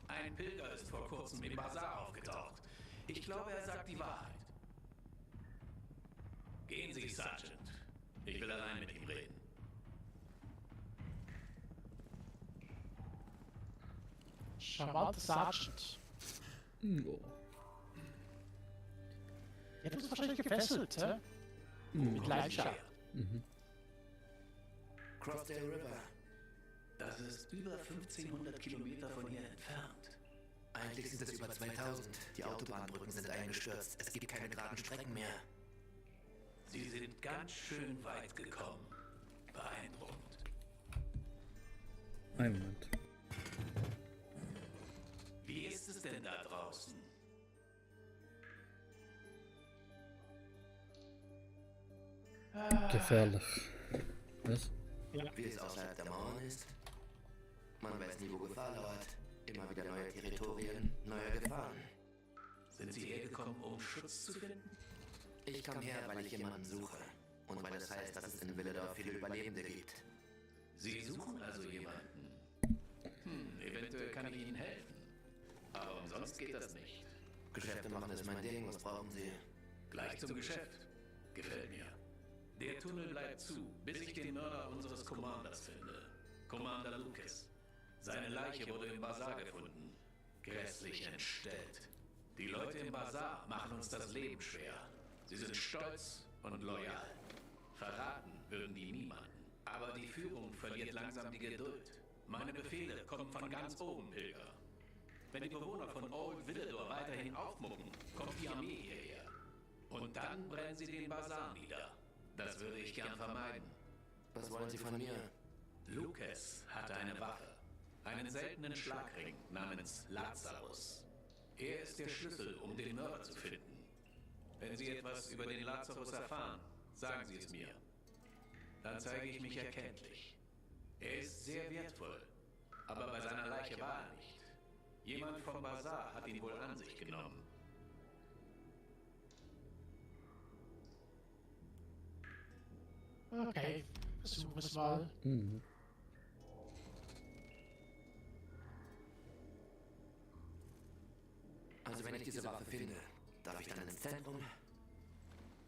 Ein Pilger ist vor kurzem im Basar aufgetaucht. Ich glaube, er sagt die Wahrheit. Gehen Sie, Sergeant. Ich will allein mit ihm reden. Charmante Sergeant. Ja. Ja, du bist wahrscheinlich gefesselt, hä? Mit Leidenschaft. Crossdale River. Das ist über 1500 Kilometer von hier entfernt. Eigentlich sind es über 2000. Die Autobahnbrücken sind eingestürzt. Es gibt keine geraden Strecken mehr. Sie sind ganz schön weit gekommen. Beeindruckend. Einen Moment. Wie ist es denn da draußen? Gefährlich. Was? Wie es außerhalb der Mauern ist. Man weiß nie, wo Gefahr lauert. Immer wieder neue Territorien, neue Gefahren. Sind Sie hergekommen, um Schutz zu finden? Ich kam her, weil ich jemanden suche. Und weil es heißt, dass es in Villedorf viele Überlebende gibt. Sie suchen also jemanden. Eventuell kann ich Ihnen helfen. Aber umsonst geht das nicht. Geschäfte machen ist mein Ding. Was brauchen Sie? Gleich zum Geschäft. Gefällt mir. Der Tunnel bleibt zu, bis ich den Mörder unseres Commanders finde. Commander Lucas. Seine Leiche wurde im Basar gefunden. Grässlich entstellt. Die Leute im Basar machen uns das Leben schwer. Sie sind stolz und loyal. Verraten würden die niemanden. Aber die Führung verliert langsam die Geduld. Meine Befehle kommen von ganz oben, Pilger. Wenn die Bewohner von Old Villedor weiterhin aufmucken, kommt die Armee hierher. Und dann brennen sie den Basar nieder. Das würde ich gern vermeiden. Was wollen Sie von mir? Lucas hatte eine Waffe. Einen seltenen Schlagring namens Lazarus. Er ist der Schlüssel, um den Mörder zu finden. Wenn Sie etwas über den Lazarus erfahren, sagen Sie es mir. Dann zeige ich mich erkenntlich. Er ist sehr wertvoll, aber bei seiner Leiche war er nicht. Jemand vom Basar hat ihn wohl an sich genommen. Okay, versuchen wir es mal.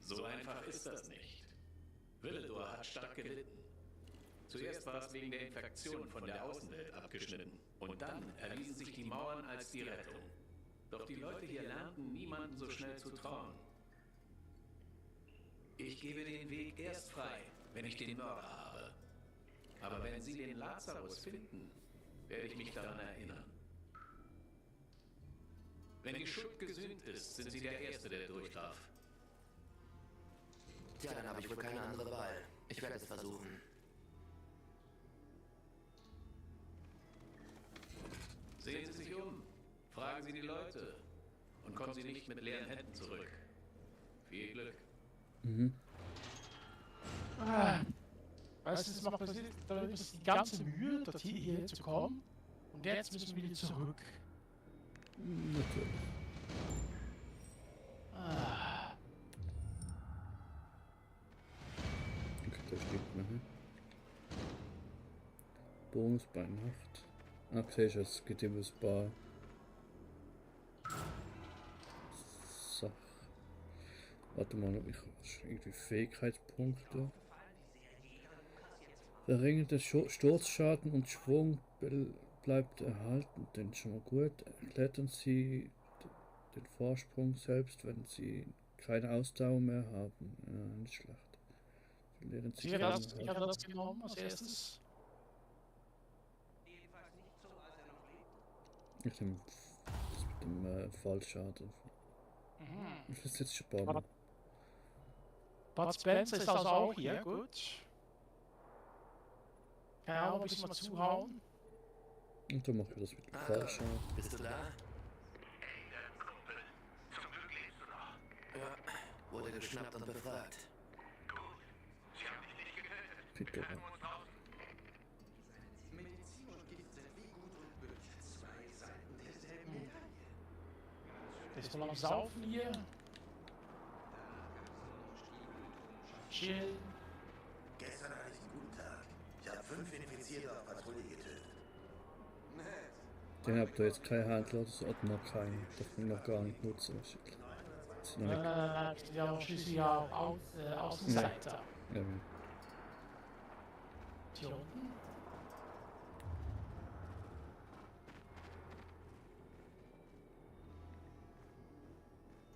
So einfach ist das nicht. Villedor hat stark gelitten. Zuerst war es wegen der Infektion von der Außenwelt abgeschnitten. Und dann erwiesen sich die Mauern als die Rettung. Doch die Leute hier lernten, niemandem so schnell zu trauen. Ich gebe den Weg erst frei, wenn ich den Mörder habe. Aber wenn Sie den Lazarus finden, werde ich mich daran erinnern. Wenn die Schuld gesühnt ist, sind Sie der Erste, der durchdarf. Tja, dann habe ich wohl keine andere Wahl. Ich werde es versuchen. Sehen Sie sich um, fragen Sie die Leute und kommen Sie nicht mit leeren Händen zurück. Viel Glück. Weißt du, was noch passiert? Da ist die ganze Mühe, dorthin hierher zu kommen. Und jetzt müssen wir wieder zurück. Natürlich. Okay, da steht noch. Bonus bei Nacht. Ah, siehst du, es gibt immer ein paar Sachen. Warte mal, ich habe irgendwie Fähigkeitspunkte. Verringerte Sturzschaden und Schwung bleibt erhalten, denn schon mal gut. Klettern Sie den Vorsprung selbst, wenn Sie keine Ausdauer mehr haben. Ja, nicht schlecht. Verlieren Sie Ich habe das genommen als erstes. Ich nehme das mit dem Fallschaden. Das ist jetzt spannend. Bud Spencer ist also auch hier, gut. Kann ich auch noch ein bisschen mal zuhauen. Und dann machen wir das mit dem Fallschaden. Bist du da? Hey, der Kumpel. Zum Glück lebst du noch. Ja, wurde geschnappt und befragt. Gut. Sie haben dich nicht getötet. Bitte. Wir treffen uns draußen. Medizin und Gift sind wie Gut und Böse, zwei Seiten derselben Medaille. Das ist voll am Saufen hier. Chill. Gestern hatte ich einen guten Tag. Ich habe 5 Infizierte auf Patrouille getötet. Den habt ihr jetzt kein Handel oder so, oder noch keinen. Darf man noch gar nicht nutzen. Das ist noch nicht. Ja, schließlich auch Außenseiter. Ja. Hier unten.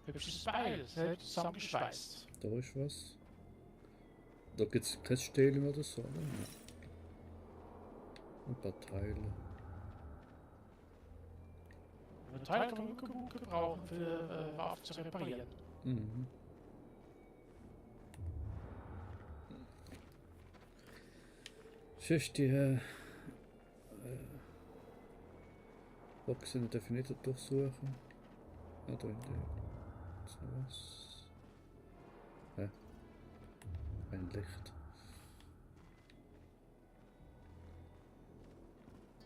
Hübsches Beil, selbst zusammengeschweißt. Da ist was. Da gibt es kein Stehlen oder so, oder? Ja. Ein paar Teile. Ein Teil kann man gut gebrauchen für Waffen zu reparieren. Mhm. Sonst die Boxen definiert durchsuchen. Ah, da in der. Ist noch was? Ja. Ein Licht.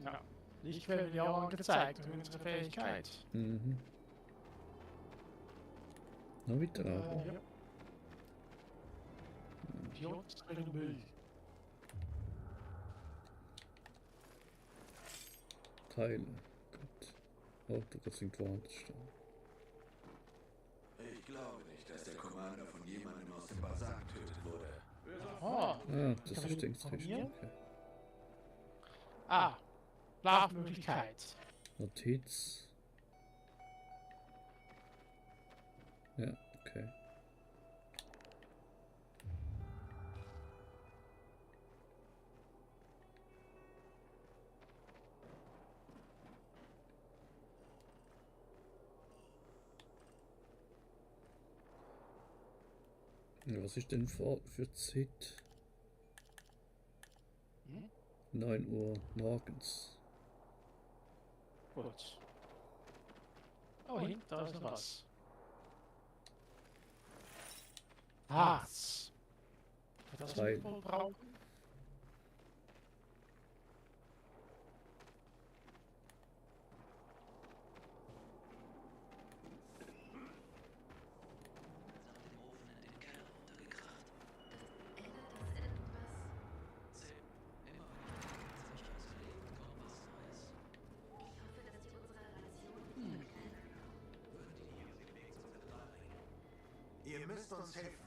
Ja, Lichtquellen werden ja auch angezeigt durch unsere Fähigkeit. Mhm. Noch weiter runter. Ja. Hier unten ist drin Müll. Teile. Gut. Oh, da kannst du irgendwo anders stehen. Ich glaube nicht, dass der Commander von jemandem aus dem Basar getötet wurde. Oh, Ah, das ist Dingstrichen. Okay. Schlafmöglichkeit. Notiz. Ja, okay. Ja, was ist denn für Zeit? 9 Uhr morgens. Gut. Oh, hinten, da ist noch was. Harz. Das Teil. wir brauchen. Ihr müsst uns helfen.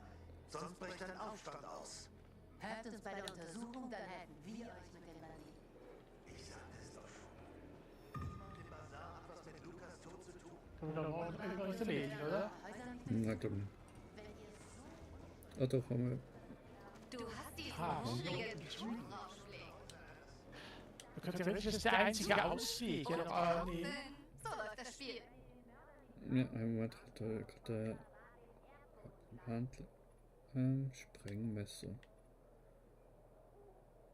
Sonst bricht ein Aufstand aus. Helft uns bei der Untersuchung, dann helfen wir euch mit den Banditen. Ich sagte es doch schon. Niemand im Bazar hat was mit Lukas Tod zu tun. Können wir doch morgen irgendwas erledigen, oder? Na, glaub nicht. Ah, doch, haben wir. Du hast die Ah, schmuddeligen Schuhen draufschlägt. Wir könnten wirklich, das ist der einzige Ausweg. Ja, aber nee. So läuft das Spiel. Ja, einen Moment, hat er gerade Handel. Sprengmesser.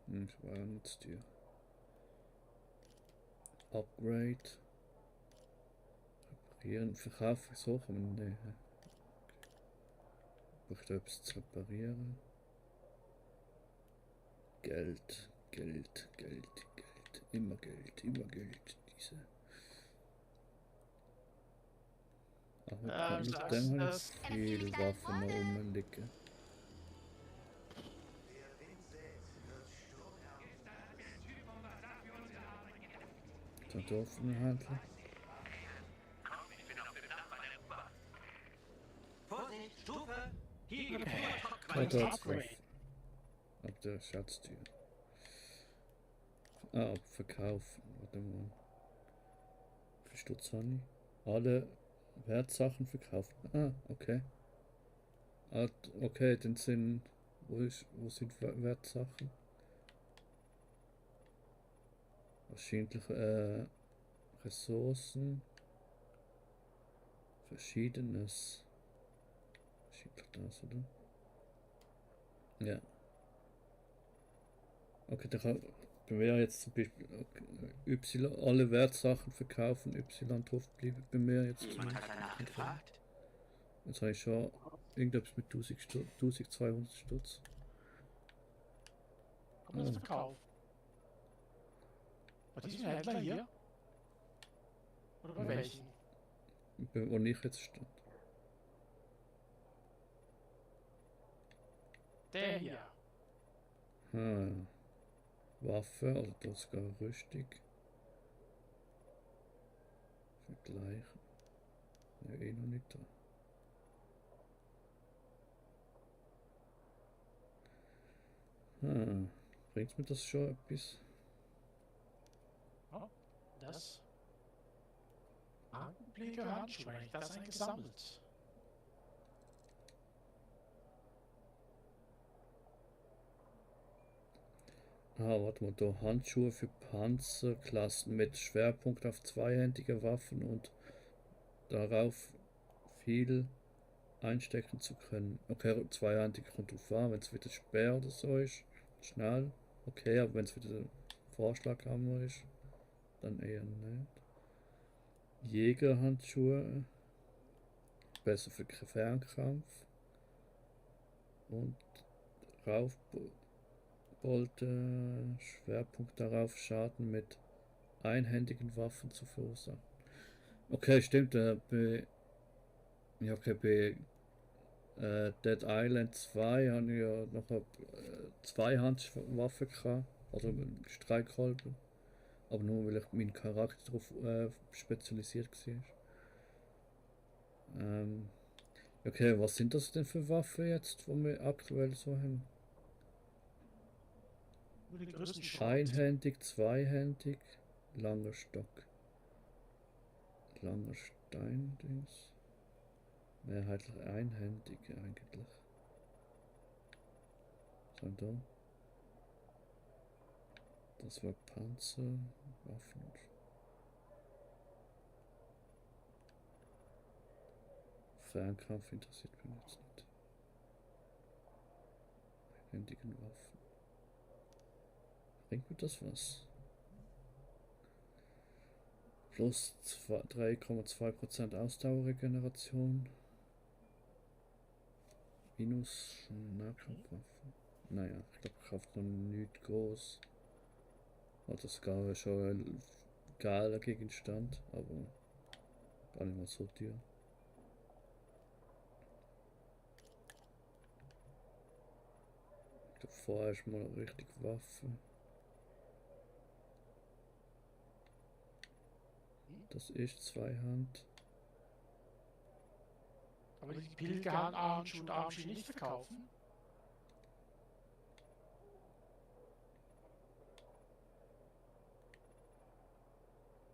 Das war ja nicht dir. Upgrade. Reparieren, verkaufen, so kann man nicht. Braucht etwas zu reparieren. Geld, Geld, Geld, Geld. Immer Geld, immer Geld. Diese. Aber mit dem habe ich viel Waffen noch rumliegen. Da dürfen wir handeln. Vorsicht, Stufe! Hier gibt Da Upgrade. Ab der Schatztür. Ah, ab verkaufen. Warte mal. Wie viel Stutz habe ich? Alle Wertsachen verkaufen. Ah, okay. Ah, okay, dann sind. Wo sind Wertsachen? Wahrscheinlich Ressourcen. Verschiedenes. Wahrscheinlich das, oder? Ja. Okay, da kann bei mir jetzt zum Beispiel Y alle Wertsachen verkaufen, Y drauf bleiben bei mir jetzt. Jemand hat danach gefragt. Jetzt habe ich schon irgendetwas mit 1200 Stutz. Kann man das verkaufen? Bei diesem Händler hier? Oder bei welchen? Wo ich jetzt stand. Der hier. Waffe, also das sogar Rüstung. Vergleichen. Ja, eh noch nicht da. Bringt mir das schon etwas? Oh, das. Anblicke Handschuhe, das eingesammelt. Warte mal, da Handschuhe für Panzerklassen mit Schwerpunkt auf zweihändige Waffen und darauf viel einstecken zu können. Okay, zweihändig kommt drauf an, wenn es wieder Speer oder so ist, schnell. Okay, aber wenn es wieder Vorschlaghammer ist, dann eher nicht. Jägerhandschuhe, besser für Fernkampf. Und Raufbolte, Schwerpunkt darauf, Schaden mit einhändigen Waffen zu verursachen. Okay, stimmt. Bei Dead Island 2 habe ich ja noch eine Zweihandwaffe gehabt, also einen Streikkolben. Aber nur weil ich meinen Charakter darauf spezialisiert war. Okay, was sind das denn für Waffen jetzt, wo wir aktuell so haben? Einhändig, zweihändig, langer Stock. Langer Steindings. Mehrheitlich einhändig eigentlich. So, da. Das war Panzer, Waffen. Fernkampf interessiert mich jetzt nicht. Händigen Waffen. Bringt mir das was? Plus 3,2% Ausdauerregeneration. Minus Nahkampfwaffen. Naja, ich glaube, ich habe noch nicht groß. Hat das gar schon ein geiler Gegenstand, aber gar nicht mal so teuer. Ich glaube, vorher ist mal richtig Waffe. Das ist Zweihand. Aber die Pilgerhandschuhe und Armschuhe nicht verkaufen?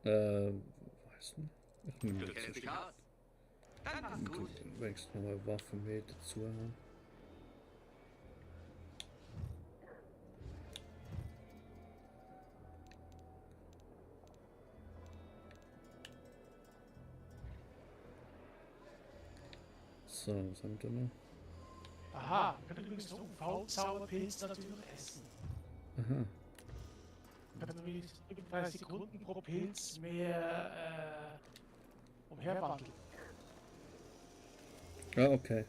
Weiß nicht. Ich nehme Du jetzt kennst so dich aus. Dann mach's gut. wenigstens nochmal Waffen mit dazu haben. So, was haben wir noch? Aha, wir können übrigens noch UV-Zauberpilz natürlich noch essen. Aha. Wir können nämlich 30 Sekunden pro Pilz mehr umherwandeln. Ah, okay.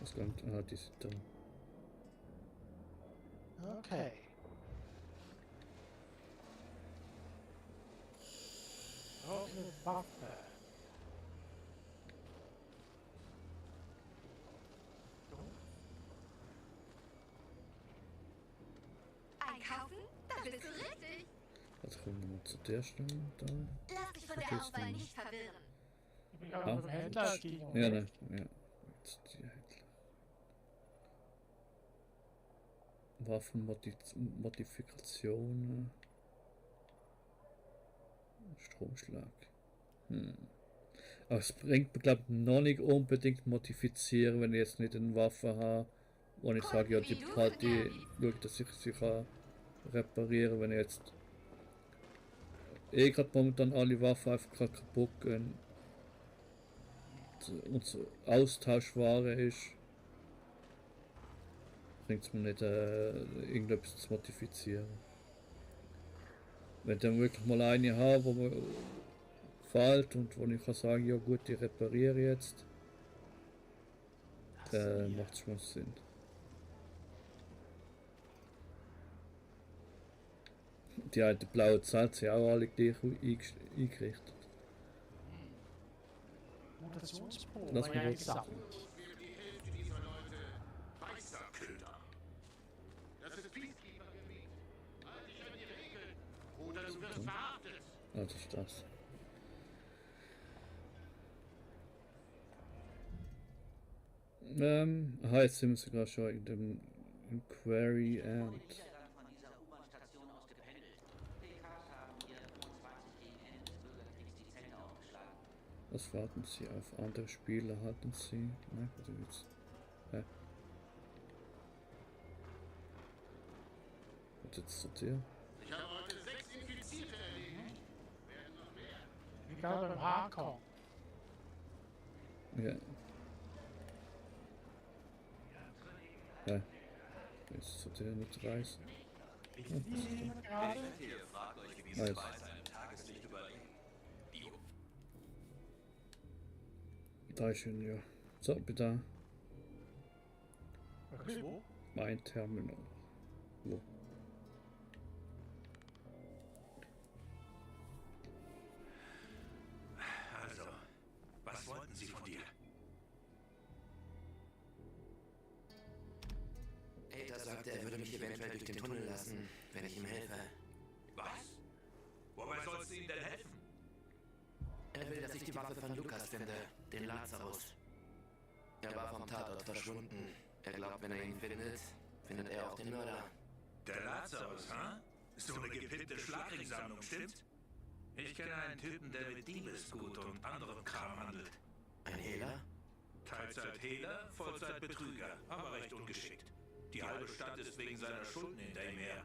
Was kommt? Ah, die sind da. Okay. Auch eine Waffe. Einkaufen? Da bist du richtig. Also kommen wir mal zu der Stelle da. Lass dich von der Auswahl nicht verwirren. Ich bin auch beim Händler gegen. Ja, ne, ja. Jetzt die Händler. Waffenmodifikationen. Stromschlag. Aber es bringt mir, glaube ich, noch nicht unbedingt modifizieren, wenn ich jetzt nicht eine Waffe habe. Und ich sage, ja, die Party, schaue, dass ich sie kann reparieren, wenn ich jetzt gerade momentan alle Waffen einfach gerade kaputt gehen. Und so Austauschware ist, bringt es mir nicht, irgendetwas zu modifizieren. Wenn ich dann wirklich mal eine habe, wo mir fällt und wo ich kann sagen, ja gut, die repariere ich jetzt, macht es schon Sinn. Die alten blauen Zelt sind auch alle gleich eingerichtet. Mutationsproben, Lass mich ja kurz. gesammelt. Für die Hälfte dieser Leute weißer Köder. Das ist Peacekeeper-Gebiet. Halt dich an die Regeln oder du wirst verhaftet. Also ist das. Aha, jetzt sind wir sogar schon in dem Inquiry and. Von dieser U-Bahn-Station aus gependelt. PKs haben hier 25 gegen Ende des Bürgerkriegs die Zelte aufgeschlagen. Was warten Sie auf andere Spiele? Halten Sie. Nein, warte jetzt. Hä? Was jetzt zu dir? Ich habe heute 6 Infizierte erledigt. Werden noch mehr. Wie gerade beim Hardcore. Ja. Hä? Jetzt zu dir nicht reisen. Ist die jemand gerade? Ihr fragt euch, wie Nice. sie bei seinem Tageslicht überleben. Da ist schon, ja. So, bitte. Okay, wo? Mein Terminal. Wo? Also, was wollten sie von dir? Ada sagte, er würde mich eventuell durch den Tunnel lassen, wenn ich ihm helfe. Was? Wobei sollst du ihm denn helfen? Er will, dass ich die Waffe von Lukas finde, den Lazarus. Er war vom Tatort verschwunden. Er glaubt, wenn er ihn findet, findet er auch den Mörder. Der Lazarus, ha? So eine gepimpte Schlagringsammlung, stimmt's? Ich kenne einen Typen, der mit Diebesgut und anderem Kram handelt. Ein Hehler? Teilzeit-Hehler, Vollzeit-Betrüger, aber recht ungeschickt. Die halbe Stadt ist wegen seiner Schulden hinter ihm her.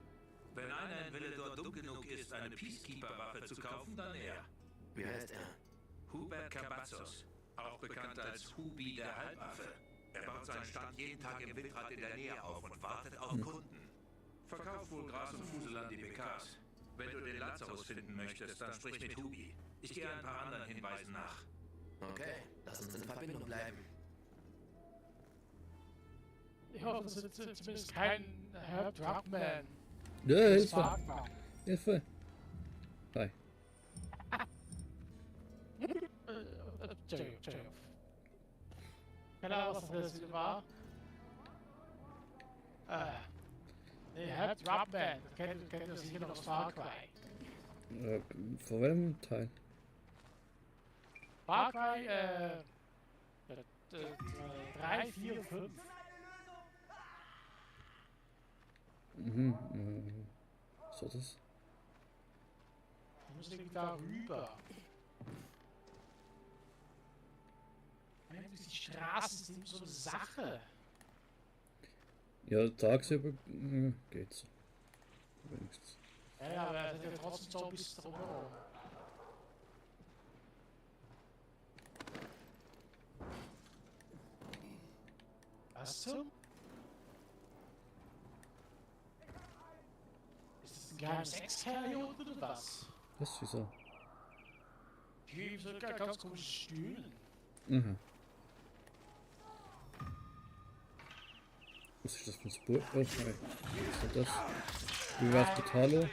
Wenn einer in Villedor dumm genug ist, eine Peacekeeper-Waffe zu kaufen, dann er. Wie heißt er? Hubert Cavazos, auch bekannt als Hubi der Halbaffe. Er baut seinen Stand jeden Tag im Windrad in der Nähe auf und wartet auf Kunden. Verkauft wohl Gras und Fusel an die PKs. Wenn du den Lazarus finden möchtest, dann sprich mit Hubi. Ich gehe ein paar anderen Hinweisen nach. Okay, lass uns in Verbindung bleiben. Ich hoffe, es ist zumindest kein Herr Druckmann. Ja, Hilfe! Hilfe! Hi. Entschuldigung. Keine Ahnung, was das war. Nee, Herr Druckmann, das kennt ihr sicher noch aus Far Cry. Von welchem Teil? Far Cry 3, 4, 5. Was war das? Du musst irgendwie da rüber. Die Straßen sind so eine Sache. Ja, tagsüber geht's. Wenigstens. Ja, aber er hat ja trotzdem so ein bisschen drumherum. Was zum? Ist das ein geheimes Sexkerl hier unten oder was? Was, wieso? Die haben so ganz komische Stühlen. Was ist das für ein Spur? Oh, nein. Was ist das? Wie war's mit Hallo?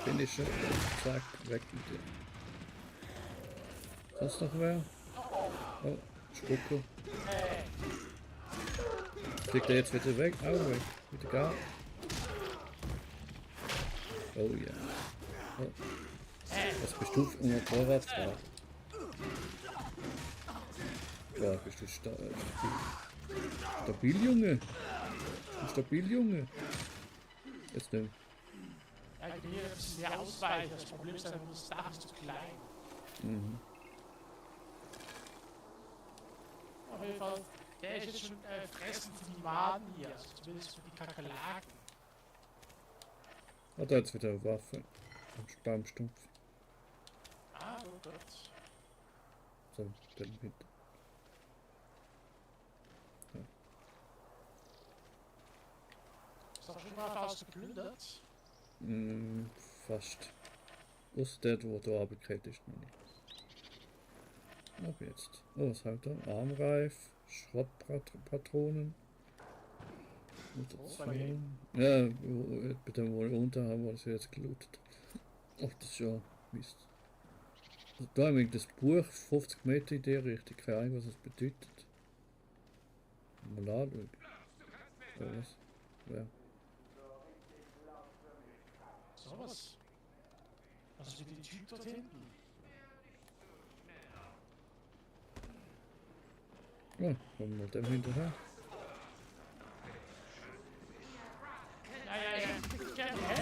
Finisher. Zack, weg mit dir. Sonst noch wer? Oh, Spucke. Fliegt er jetzt wieder weg? Oh, weg. Wieder gar. Oh ja. Oh. Was bist du für ein Motorradfahrer? Ja, bist du stabil, Junge? Bist du stabil, Junge? Jetzt nicht. Ja, ich will hier ein bisschen mehr ausweichen. Das Problem ist, das Dach ist zu klein. Auf jeden Fall, der ist jetzt schon fressen für die Maden hier. Also zumindest für die Kakerlaken. Ah, da jetzt wieder eine Waffe. Am Baumstumpf. Ah, gut, gut. So, dann hinten. Ja. Ist doch schon mal fast geplündert? Fast. Aus der, wo der runtergefallen ist, noch nicht. Ab jetzt. Oh, was hat er? Armreif, Schrottpatronen. Ja, bei dem wo unten haben wir das jetzt gelootet. Ach, das ist ja Mist. Also da haben wir das Buch 50 Meter in die Richtung. Keine Ahnung, was das bedeutet. Mal anschauen. Was? Ja. So was? Was ist mit dem Typ dort hinten? Ja, kommen wir mal dem hinterher.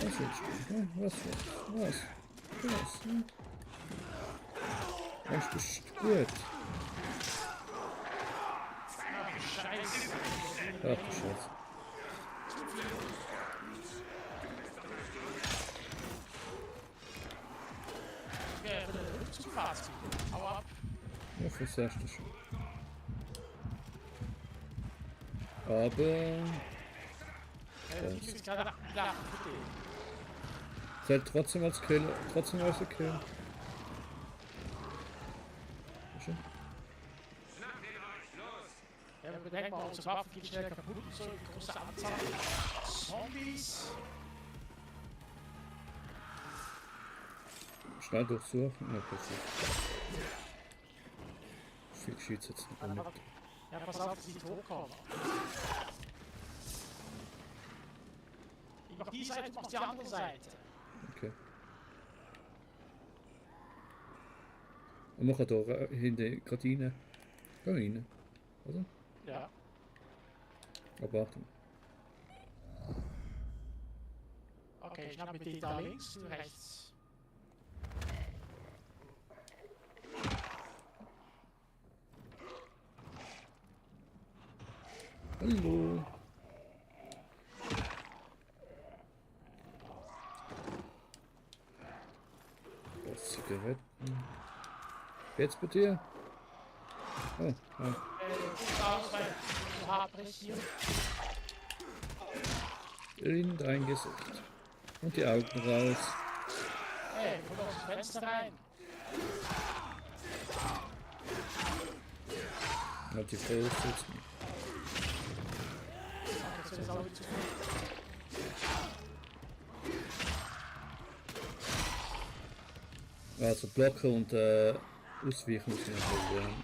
Was jetzt? Was? Was bist du gut? Ach du Scheiße. Ja, fürs erste schon. Aber... Zählt trotzdem als Kill, trotzdem als Kill. Schön. Ja, bedenkt mal, unsere Waffen geht schnell kaputt und so, die große Anzahl Zombies. Schnell durchsuchen, ja, passiert. Viel schießt jetzt nicht mehr mit. Ja, pass auf, dass die nicht hochkommen. Ich mach die Seite, du machst die andere Seite. Okay. Und man kann da hinten gerade rein. Geh rein, oder? Ja. Aber Achtung. Okay, ich schnapp mit denen da links und rechts. Hallo. Zigaretten. Jetzt bei dir? Oh, ja. In dein Gesicht. Und die Augen raus. Hey, guck aus dem Fenster rein. Und die Frau sitzen. Also blocken und ausweichen muss man natürlich.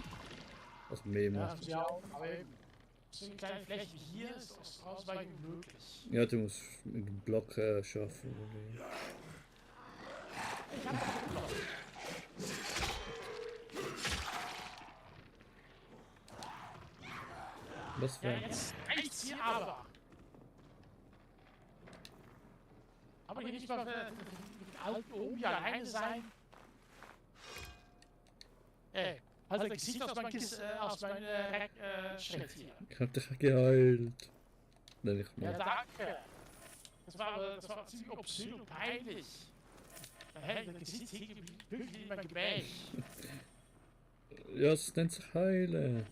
Also mehr machen. Ja, aber eben. So eine kleine Fläche wie hier ist aus Ausweichen möglich. Ja, du musst mit dem Block schaffen. Oder? Ich hab einen Block. Was Ja, war? jetzt reicht's hier aber. Aber hier nicht mal mit dem alten Ohm hier alleine sein. Halt das Gesicht aus meinem Schritt hier. Ich hab dich geheilt. Nein, nicht Ja, mehr. danke. Das war ziemlich obszön und peinlich. Das Gesicht hing wirklich in mein Gemäch. Ja, es nennt sich heilen.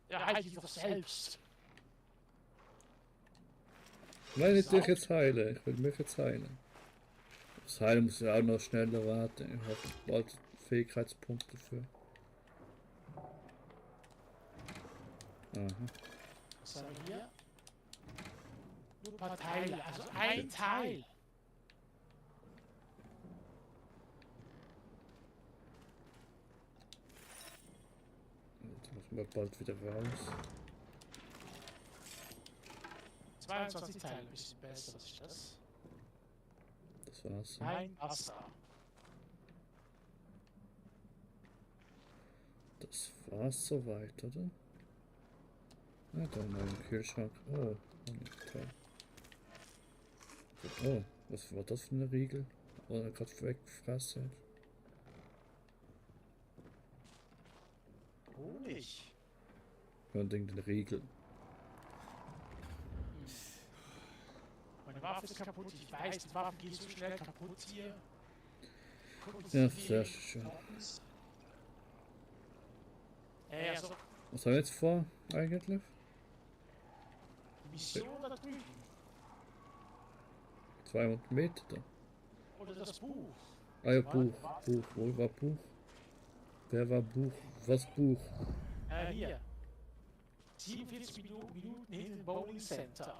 Ja, halt dich doch selbst. Nein, nicht dich jetzt heilen. Ich will mich jetzt heilen. Das Heilen muss ja auch noch schneller warten. Ich habe bald Fähigkeitspunkte dafür. Aha. Was haben wir hier? Nur ein paar Teile, also ein Teil. Jetzt müssen wir bald wieder raus. 22 Teile, ein bisschen besser, was ist das? Das war's. Kein Wasser. Das war's soweit, oder? Ja, da mal im Kühlschrank. Oh, toll. Oh, was war das für eine Riegel? Oder gerade weggefressen? Honig. Ja, und den Riegel. Meine Waffe ist kaputt, ich weiß, die Waffen gehen so schnell kaputt hier. Ja, sehr schön. Also, Was haben wir jetzt vor, eigentlich? die Mission da drüben. 200 Meter da. Oder das Buch. Ah ja, Buch. Buch. Wo war Buch? Wer war Buch? Was Buch? Hier. 47 Minuten hinter dem Bowling Center.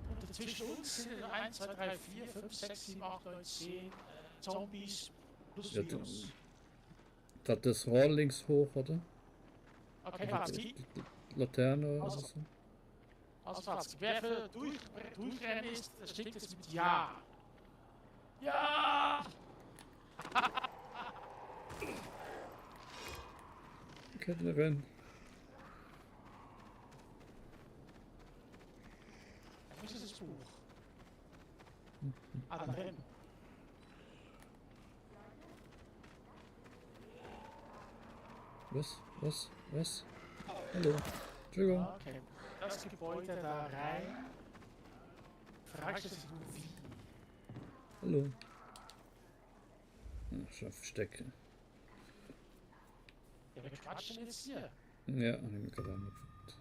Und zwischen uns sind 1, 2, 3, 4, 5, 6, 7, 8, 9, 10 Zombies plus Ja, Virus. da das Rohr links hoch, oder? Okay, Watzki. Die Laterne oder so. Also Watzki, wer für durchrennen ist, das steht jetzt mit Ja. Ja! Okay, dann rennen. Wo ist das Buch? Ah, da drin. Was? Was? Was? Hallo. Entschuldigung. Okay, das Gebäude da rein. Fragst du dich nur wie? Hallo. Ah, schon verstecke. Ja, wir quatschen jetzt hier. Ja, hab ich mir gerade angepackt.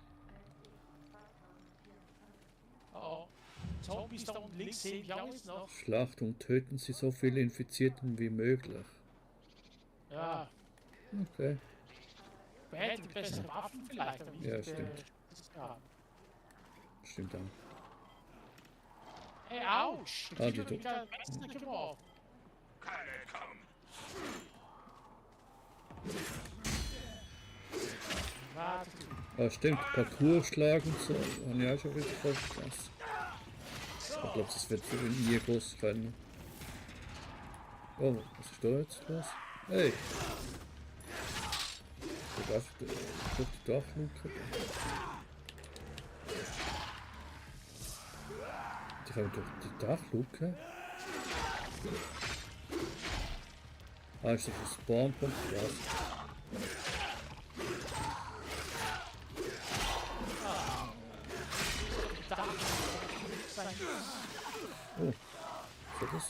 Oh, Zombies da unten links sehen wir auch jetzt noch. Schlacht und töten Sie so viele Infizierten wie möglich. Ja, Okay. wir hätten bessere Waffen vielleicht, aber nicht Ja, stimmt. Ja. Stimmt auch. Hey, ouch! Ah, die Ich tot. hab Messer geworfen. Keine kommen. Warte, Ah, stimmt. Parcours schlagen so. Habe ich auch schon richtig voll Spaß. Ich glaube, das wird so in ihr groß rennen. Oh, was ist da jetzt los? Hey! Du darfst durch die Dachluke. Die kommen durch die Dachluke? Ah, ist das ein Spawnpunkt? Ja. Oh, was ist das?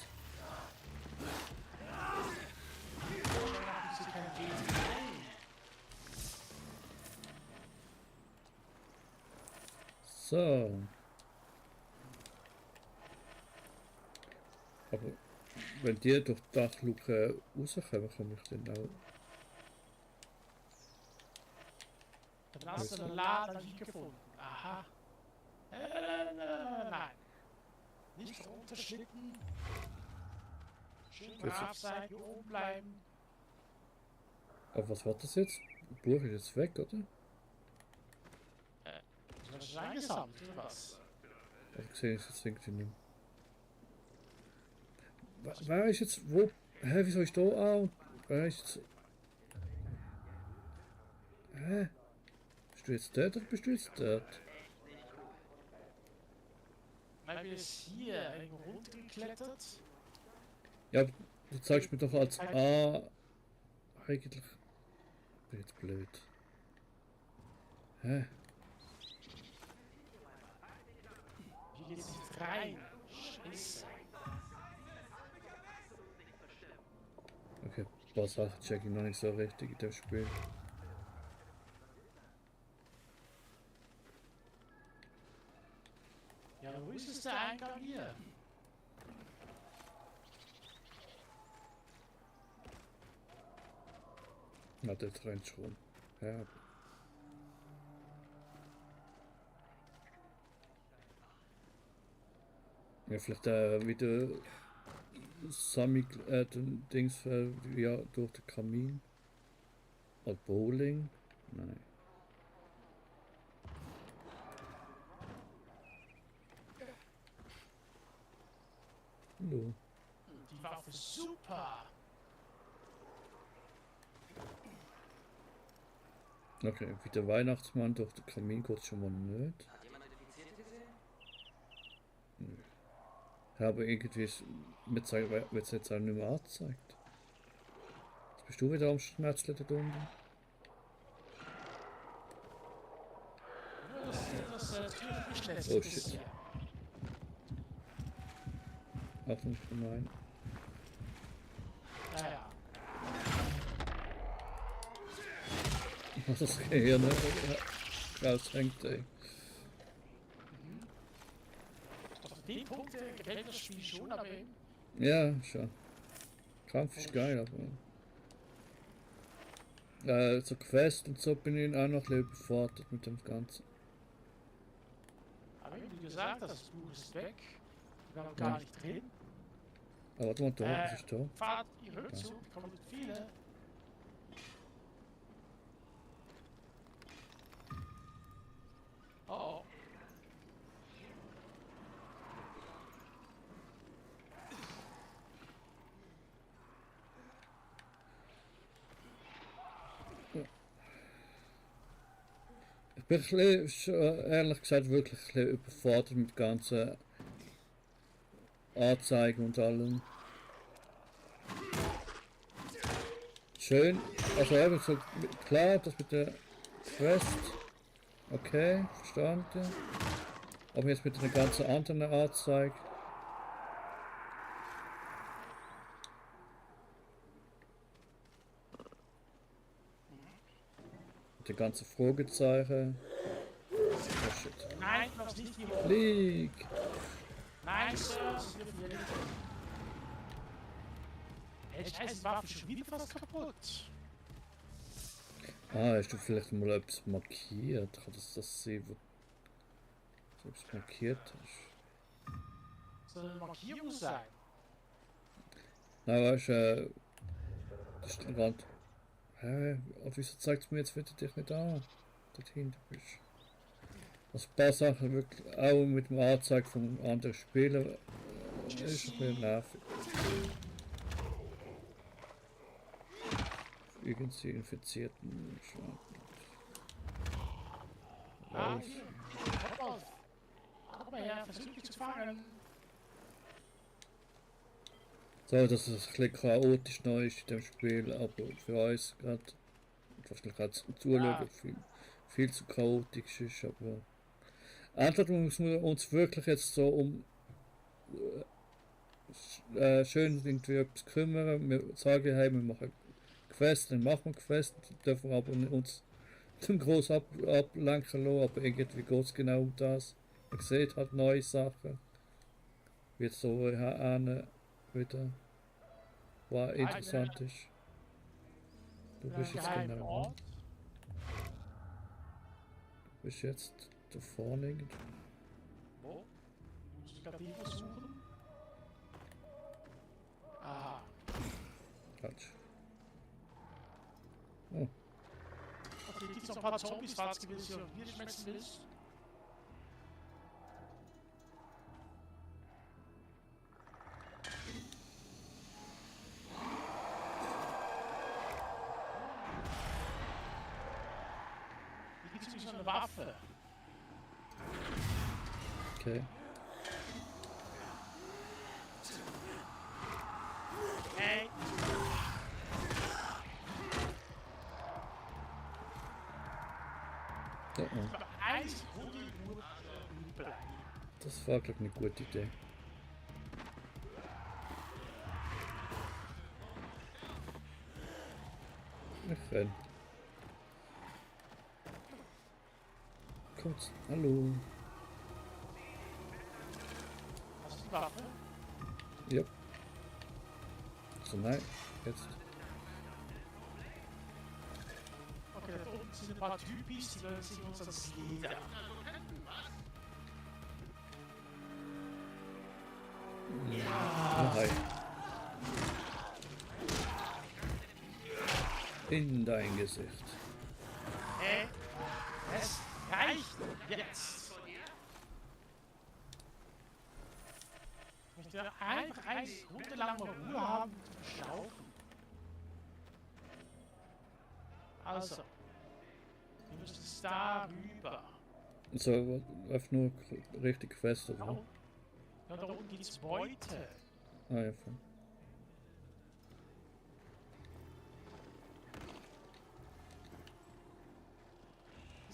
So. Aber wenn die durch die Dachluke rauskommen, komme ich dann auch. dann hast du einen Laden nicht gefunden. Aha. Nein. Nicht runterschlitten. Schön brav sein, hier oben bleiben. Aber was war das jetzt? Das Buch ist jetzt weg, oder? hast du eingesammelt, oder was? Ich sehe es jetzt irgendwie nicht. Wer ist jetzt wo? Hä, wieso ist da auch? Wer ist jetzt? Hä? Bist du jetzt dort oder bist du jetzt dort? Maybe ist hier irgendwo runtergeklettert. Ja, du zeigst mir doch als A. Eigentlich. Bin jetzt blöd. Hä? Hier geht's nicht rein. Scheiße. Okay, ein paar Sachen check ich noch nicht so richtig in dem Spiel. Ja, wo ist es der Eingang hier? Na, der trennt schon. Ja. Ja, vielleicht wieder Dings ja, durch den Kamin. Oder Bowling? Nein. Hallo. Die Waffe super. Okay, wie der Weihnachtsmann durch den Kamin geht schon mal nicht. Hat jemand Identifizierte gesehen? Nö. Ja, aber irgendwie wird es jetzt auch nicht mehr angezeigt. Jetzt bist du wieder am Schnetzle da unten. Oh shit. Achtung, gemein. Naja. Was das Gehirn raushängt, ey. Auf den Punkt gefällt das Spiel schon, aber eben. Ja, schon. Kampf ist geil, aber. So Quest und so bin ich auch noch ein bisschen überfordert mit dem Ganzen. Aber wie du gesagt hast, das Buch ist weg. Wir waren gar nicht drin. Aber warte mal, da, was ist da? Fahrt, ihr hört zu, kommen viele. Oh. Ich bin ein bisschen, ehrlich gesagt wirklich ein bisschen überfordert mit ganzen Anzeigen und allem. Schön, also eben so klar, das mit der Quest. Okay, verstanden. Aber jetzt mit einer ganz anderen Anzeige. Mit den ganzen Fragezeichen. Oh shit. Nein, noch nicht die Flieg! Nein, Sir, Sie dürfen hier nicht. Echt, heißt die Waffe schon wieder fast kaputt. Ah, hast du vielleicht mal etwas markiert? Kann das sein, wo du etwas markiert hast? Soll eine Markierung sein? Nein, weißt du, das ist der Rand. Hä? Und wieso zeigt es mir jetzt wieder dich nicht an? Dort hinten bist. Also ein paar Sachen wirklich auch mit dem Anzeige von anderen Spielern ist ein bisschen nervig. Irgendwie infizierten Schwarzen. Ah, hier. Komm mal her, versuch mich zu fangen. So, dass es ein bisschen chaotisch neu ist in dem Spiel, aber für uns gerade wahrscheinlich auch zum Zuschauen viel zu chaotisch ist, aber entweder muss man uns wirklich jetzt so um schön irgendwie etwas kümmern, wir sagen, hey, wir machen Quest, dann machen wir Quest, dürfen aber uns zum groß ablenken lassen, aber irgendwie geht es genau um das. Man sieht halt neue Sachen, wie so wieder, was interessant ist. Du bist jetzt genau. Du bist jetzt da vorne irgendwo. Wo? Muss ich gerade die versuchen? Aha. Quatsch. Oh. Okay, gibt es noch ein paar Zombies, falls du hier schmecken willst? so eine Waffe. Okay. Hey. Oh, oh. Aber 1 Sekunde nur bleiben. Das war, glaube ich, eine gute Idee. Ich renn. Kommt. Hallo. Hast du die Waffe? Ja. So, nein. Jetzt. Okay, da unten sind ein paar Typis, die wollen sich uns ans Leder. Ja. Hi. In dein Gesicht. Es reicht jetzt. Ich möchte einfach 1 Sekunde lang mal Ruhe haben zum Schnaufen. Also, du müsstest da rüber. So, läuft nur richtig fest, oder? Ja, da unten gibt's Beute. Ah, ja, voll.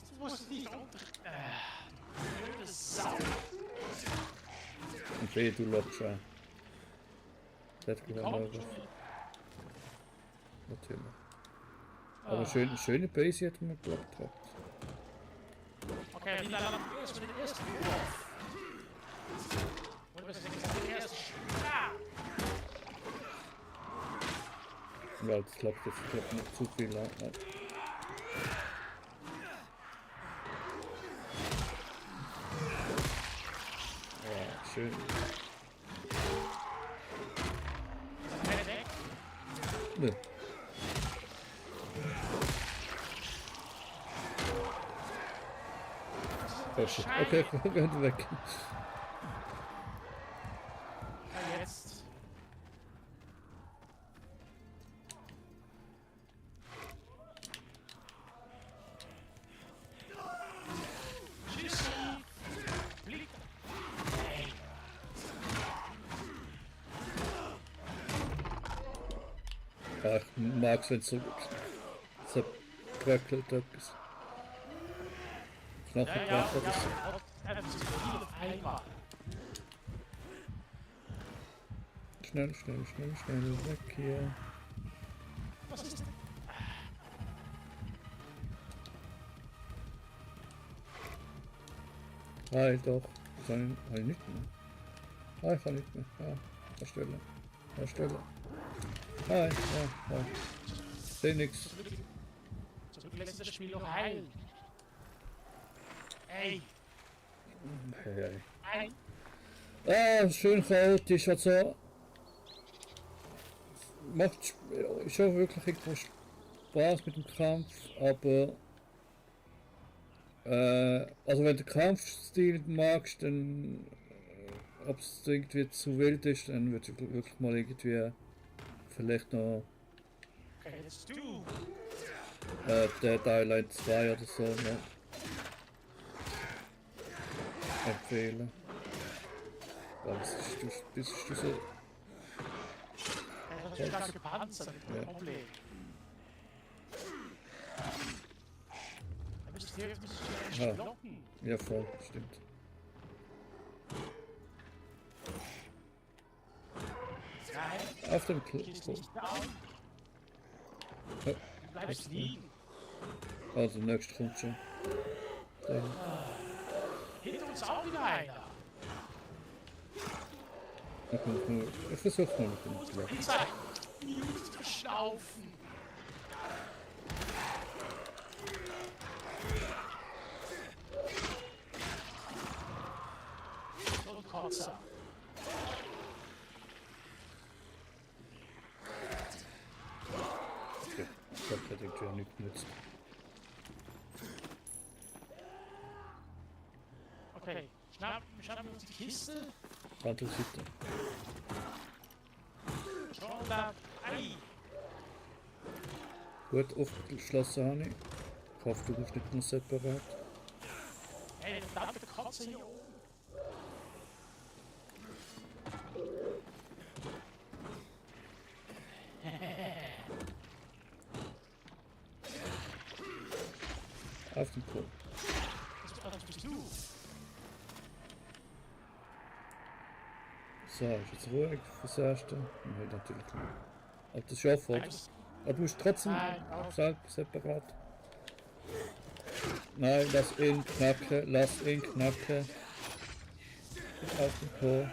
Du musst nicht unter... blöde Sau. Okay, du lobst schon. Das hat gewonnen. Natürlich. Aber schöne Base hat man gehabt. Okay, die dann erst mit dem ersten Wurf. Und wir sind jetzt der erste Schlag. Ja, das klappt jetzt, ich glaube, nicht zu viel. Ja, schön. Ne. Okay, wir sind weg. Ja, jetzt. Tschüssi. Blick. Hey. Ja, ich mag es, wenn es so zerbröckelt ist. Noch ein Ja, Bröckelt ist. das ist viel auf einmal. Schnell, weg hier. Was ist denn? Ah, doch. Kann ich nicht mehr. Ah, ich kann nicht mehr. Ja, Erstelle. Hi, ja. Seh nix. Zum Glück lässt das Spiel noch heilen. Ey. Hey. Ah, schön chaotisch, also macht schon wirklich irgendwo Spaß mit dem Kampf, aber also wenn du den Kampfstil nicht magst, dann ob es irgendwie zu wild ist, dann würde ich wirklich mal irgendwie vielleicht noch Okay, jetzt du. Dead Island 2 oder so noch empfehlen. Aber das ist du so. Das ist stark gepanzert, kein Problem. Da müsst ihr echt blocken. Ja, voll, stimmt. Nein, Auf dem gehst nicht down. Du bleibst liegen. Also, nächstes kommt schon. Hinter uns auch wieder einer. Ich versuche mal mit dem Block. Ich sag, nicht verschnaufen. So ein Kotzer. Okay, ich glaube, das hat irgendwie auch nicht genutzt. Okay, schnappen wir uns die Kiste. Andere Seite. Schon da. Ei. Gut, aufgeschlossen habe ich. Ich hoffe, du bist nicht mehr separat. Katze hier oben. Auf den Po. Was bist du? So, ist jetzt ruhig fürs Erste? Nein, natürlich nicht. Aber das ist ja voll. Aber du musst trotzdem separat. Nein, lass ihn knacken, lass ihn knacken. Auf den Po.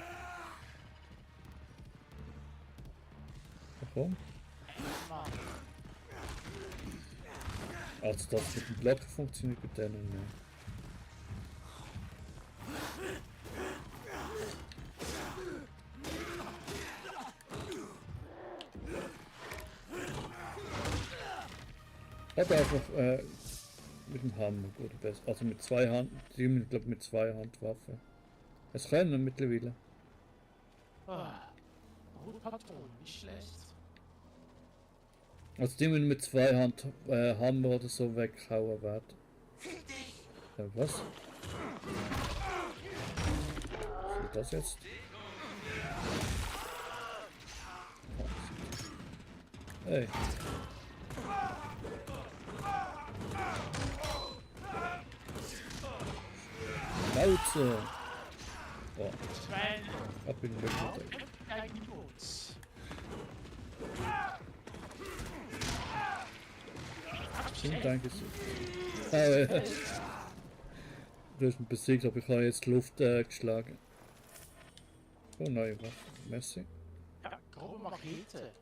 Komm. Also das mit dem Block funktioniert mit denen nicht. Oder einfach mit dem Hammer oder besser. Also mit zwei Hand, ich glaube mit zwei Handwaffen. Es können mittlerweile. Rotpatronen, nicht schlecht. Also die müssen mit zwei Hand Hammer oder so weghauen werden. Was? Was ist das jetzt? Hey. Schnauze! Oh. Ab in den Rücken. Danke sehr. Du hast ihn besiegt, aber ich habe jetzt Luft geschlagen. Oh nein, was? Merci. Ja, grobe Machete.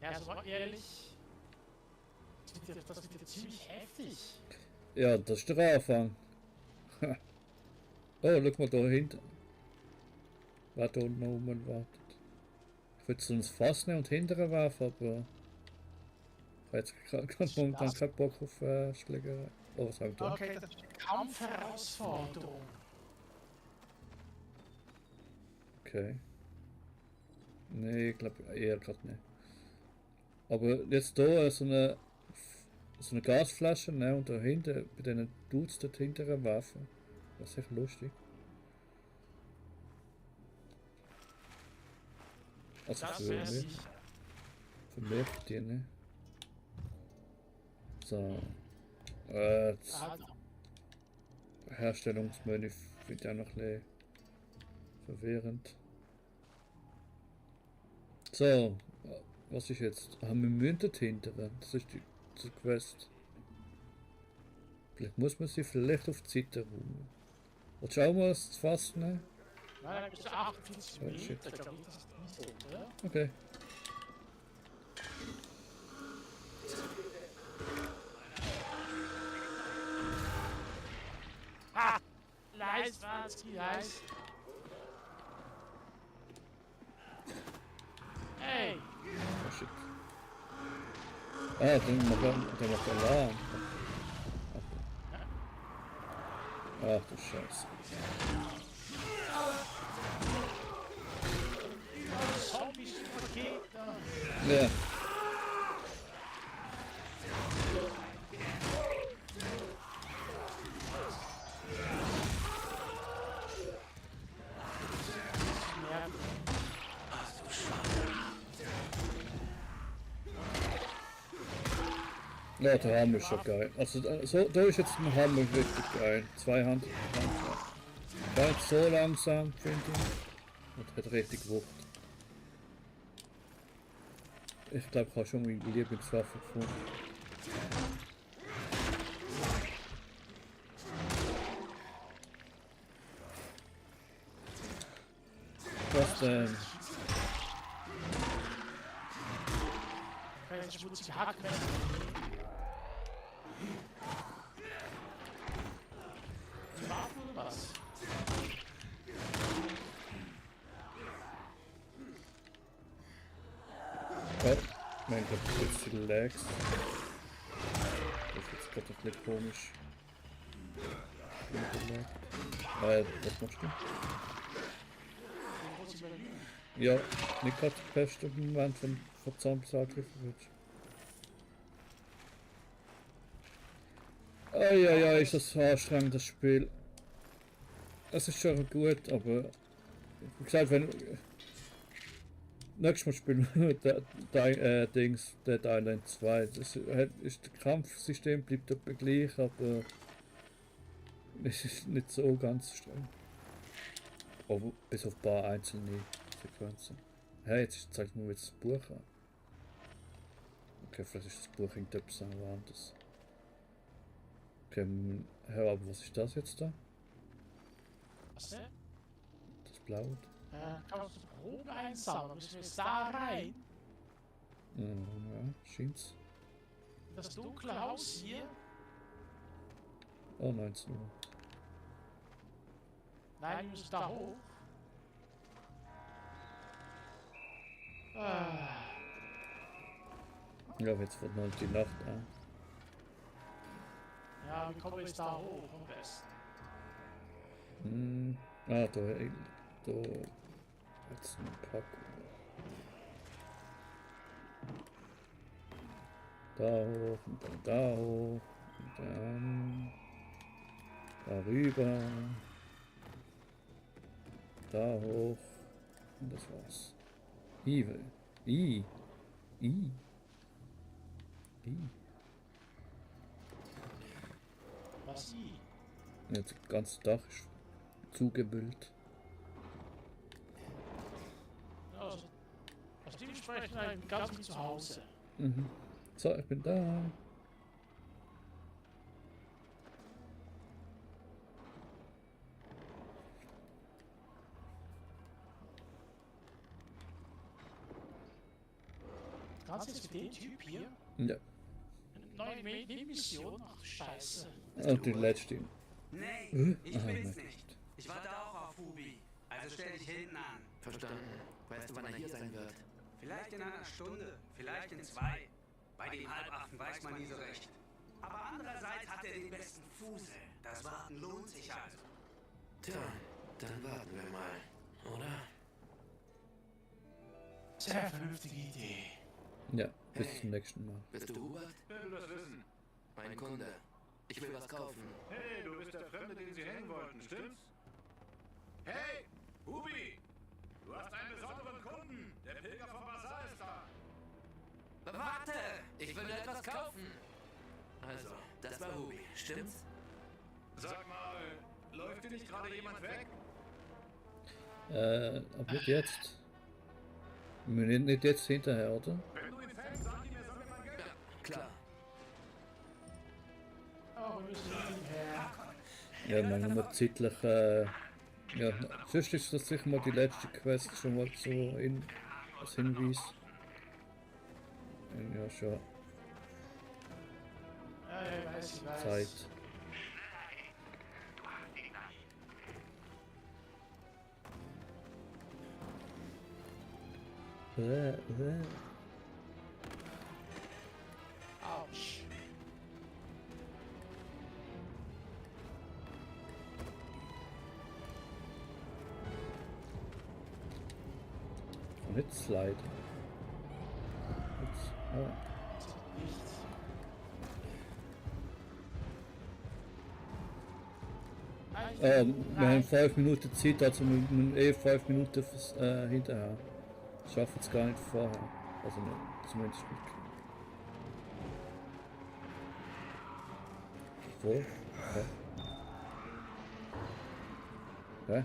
Ja, so mal ehrlich. Das wird jetzt ziemlich heftig. Ja, das ist der Anfang. Oh, schau mal da hinten. Wer da unten oben wartet. Ich würde sonst Fass nehmen und hinterher werfen, aber ich habe jetzt gerade momentan keinen Bock auf Schlägerei. Oh, was habe ich da? Okay, das ist eine Kampfherausforderung. Okay. Nee, ich glaube eher gerade nicht. Aber jetzt da so eine Gasflasche nehmen und da hinten bei diesen Dudes dort hinterher werfen. Das ist echt lustig. Also für mich die nicht. So. Herstellungsmenü finde ich auch noch ein bisschen verwirrend. So, was ist jetzt? Haben wir Münzen hinter? Das ist die Quest. Vielleicht muss man sie vielleicht auf die Seite rum. Willst du auch mal das Fass nehmen? Nein, das ist 48 Meter, ich glaube nicht, das ist nicht so, oder? Okay. Ha! Leis war's, die Leis. Hey! Oh shit. Ah, der macht Alarm. Ach du Scheiße. Ja. Ja, der Hammer ist schon geil. Also so, da ist jetzt ein Hammer richtig geil. Zwei Hand. Gar nicht so langsam, finde ich. Und hat richtig Wucht. Ich glaube, ich habe schon meine Lieblingswaffe gefunden. Was denn? Schmutzige Hackmesser. Waffen oder was? Oh, mein Gott, das ist jetzt die Lags. Das ist jetzt gerade ein bisschen komisch. Was machst du? Ja, nicht gerade der beste Moment, wenn von Zombies angegriffen wird. Ja, ist das anstrengend, das Spiel. Es ist schon gut, aber wie gesagt, wenn nächstes Mal spielen wir Dead Island 2. Das ist Kampfsystem bleibt etwa gleich, aber es ist nicht so ganz streng. Aber bis auf ein paar einzelne Sequenzen. Hey, jetzt zeigt mir jetzt das Buch an. Okay, vielleicht ist das Buch irgendetwas anderes. Okay, aber was ist das jetzt da? Was denn? Das Blaue? Kannst du Proben einsammeln? Müssen wir jetzt da rein? Ja, scheint's. Das dunkle Haus hier? Oh, 19 Uhr. Nein, wir müssen da hoch. Ah. Ja, jetzt wird noch die Nacht an. Ja, wie kommen wir jetzt da hoch am besten? Da jetzt ein Pack. Da hoch und dann da hoch und dann da rüber, da hoch und das war's. I. Was I? Jetzt das ganze Dach ist zugebüllt. Also, aus dem sprechen ein ganz wie zu Hause. So, ich bin da. Kannst du jetzt mit dem Typ hier? Ja. Eine neue Nebenmission? Ach, Scheiße. Und die letzte. Nee, ich will's nicht. Ich warte auch auf Hubi. Also stell dich hinten an. Verstanden. Weißt du, wann er hier sein wird? Vielleicht in einer Stunde, vielleicht in 2. Bei dem Halbaffen weiß man nie so recht. Aber andererseits hat er den besten Fusel. Das Warten lohnt sich also. Tja, dann warten wir mal, oder? Sehr vernünftige Idee. Ja, bis zum nächsten Mal. Bist du Hubert? Wer will das wissen? Mein Kunde. Ich will was kaufen. Hey, du bist der Fremde, den sie hängen wollten, stimmt's? Hey, Hubi! Du hast einen besonderen Kunden. Der Pilger vom Basar ist da. Warte! Ich will nur etwas kaufen. Also, das war Hubi, stimmt's? Sag mal, läuft dir nicht gerade jemand weg? Aber nicht jetzt. Nicht jetzt hinterher, oder? Wenn du ihn fängst, sag ihm, er soll mir mein Geld. Ja, klar. Oh, wir müssen her. Ja, man nur zeitlich, ja, sonst ist das sicher mal die letzte Quest schon mal so als Hinweis. Ja, schon. Ja, ich weiß. Zeit. Autsch. Und jetzt Slide. Jetzt, Nichts. wir haben 5 Minuten Zeit, also wir müssen 5 Minuten hinterher. Schaffen es gar nicht vorher. Also nicht, zumindest nicht. Wo? Hä? Hä? Ja.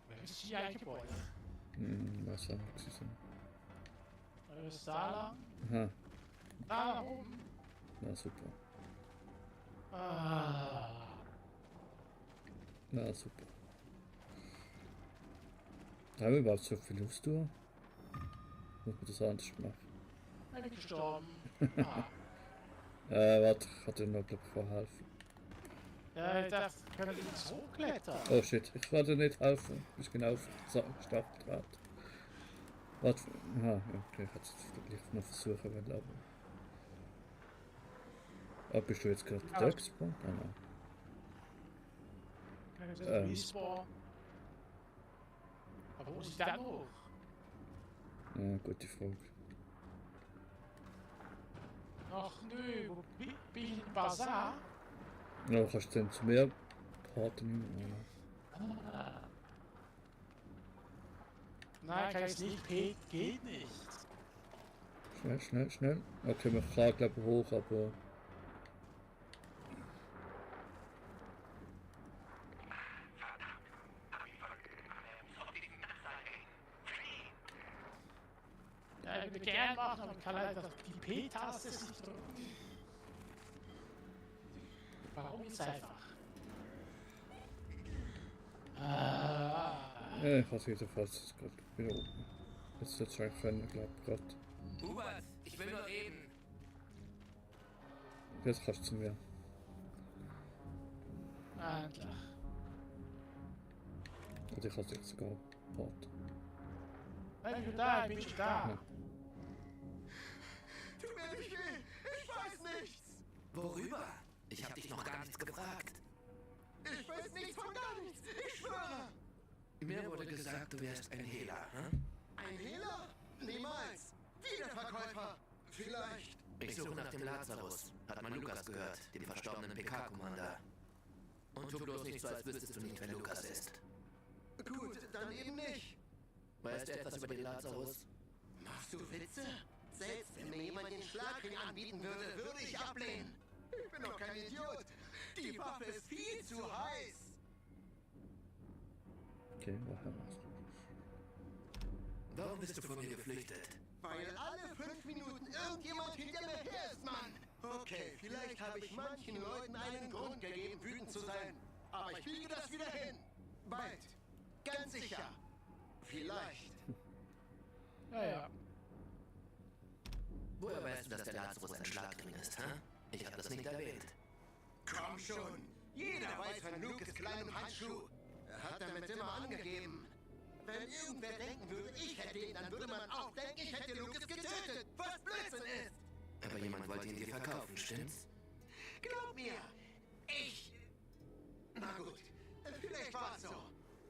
Wer ist hier ein Gebäude? Was haben wir gesehen? Was ist da lang? Aha, Da oben. na super. Ah. Na super. Haben wir überhaupt so viel Lust, du? Muss man das anders machen? Ich bin gestorben. Ah. Warte, ich hatte noch, glaub ich, verhelfen. Ja, ich dachte, können die nicht hochklettern? Oh shit, ich wollte nicht helfen. Ich bin genau auf den Stapeldraht. Warte, aha, okay, ich hätte es vielleicht noch versuchen wollen, aber... Ah, bist du jetzt gerade da gespawnt? Ah, nein. Respawn. Aber wo muss ich dann hoch? Ja, gute Frage. Ach nö, wo bin ich im Bazar? Ja, kannst du dann zu mehr Party nehmen? Nein, kann ich nicht. Geht nicht. Schnell. Okay, man kann glaube ich hoch, aber... Ja, ich würde gerne machen, aber ich kann leider die P-Taste nicht drücken. Warum jetzt einfach? Ja, ich habe es jetzt fast gerade wieder oben. Jetzt wird es schon können, glaube ich, gerade. Hubert, ich will nur reden. Jetzt kannst du zu mir. Endlich. Und ich habe es jetzt sogar Part. Ich bin da, ich bin schon da. Ja. Tut mir nicht weh! Ich weiß nichts! Worüber? Ich hab dich noch gar nichts gefragt. Ich weiß nichts von gar nichts! Ich schwöre! Mir wurde gesagt, du wärst ein Hehler, hm? Ein Hehler? Niemals! Wiederverkäufer! Vielleicht. Ich suche nach dem Lazarus. Hat man Lukas gehört, dem verstorbenen PK-Commander. Und tu bloß nicht so, als wüsstest du nicht, wer Lukas ist. Gut, dann eben nicht. Weißt du etwas über den Lazarus? Machst du Witze? Selbst wenn mir jemand den Schlagring anbieten würde, würde ich ablehnen. Ich bin doch kein Idiot. Die Waffe ist viel zu heiß. Okay, woher war's? Warum bist du von mir geflüchtet? Weil alle 5 Minuten irgendjemand hinter mir her ist, Mann. Okay, vielleicht habe ich manchen Leuten einen Grund gegeben, wütend zu sein. Aber ich biege das wieder hin. Bald. Ganz sicher. Vielleicht. Ja. Woher weißt du, dass der Lazarus ein Schlagring ist, hä? Ich habe das nicht erwähnt. Komm schon. Jeder weiß von Lucas kleinem Handschuh. Er hat damit immer angegeben. Wenn irgendwer denken würde, ich hätte ihn, dann würde man auch denken, ich hätte Lucas getötet. Was Blödsinn ist. Aber jemand wollte ihn dir verkaufen, stimmt's? Glaub mir, ich... Na gut, vielleicht war es so.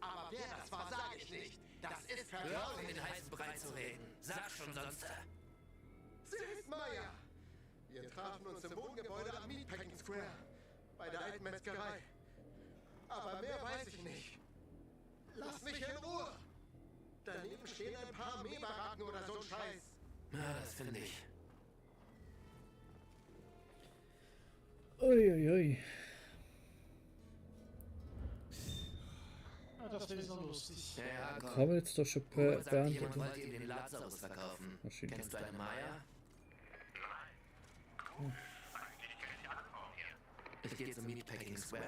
Aber wer das war, sage ich nicht. Das ist Hör auf, um vertraulich. den heißen Brei zu reden. Sag schon sonst. Sie ist Maya. Wir trafen uns im Wohngebäude am Meatpacking Square. Bei der alten Metzgerei. Aber mehr weiß ich nicht. Lass mich in Ruhe. Daneben stehen ein paar Armeebaracken oder so ein Scheiß. Ja, das finde ich. Uiuiui. Ja, das wäre so lustig. Ja, komm. Kann man jetzt doch schon Hubert sagte, beantworten? jemand wollte ihm den Lazarus verkaufen. Wahrscheinlich. Kennst du eine Maya? Ich gehe zum Meatpacking Square.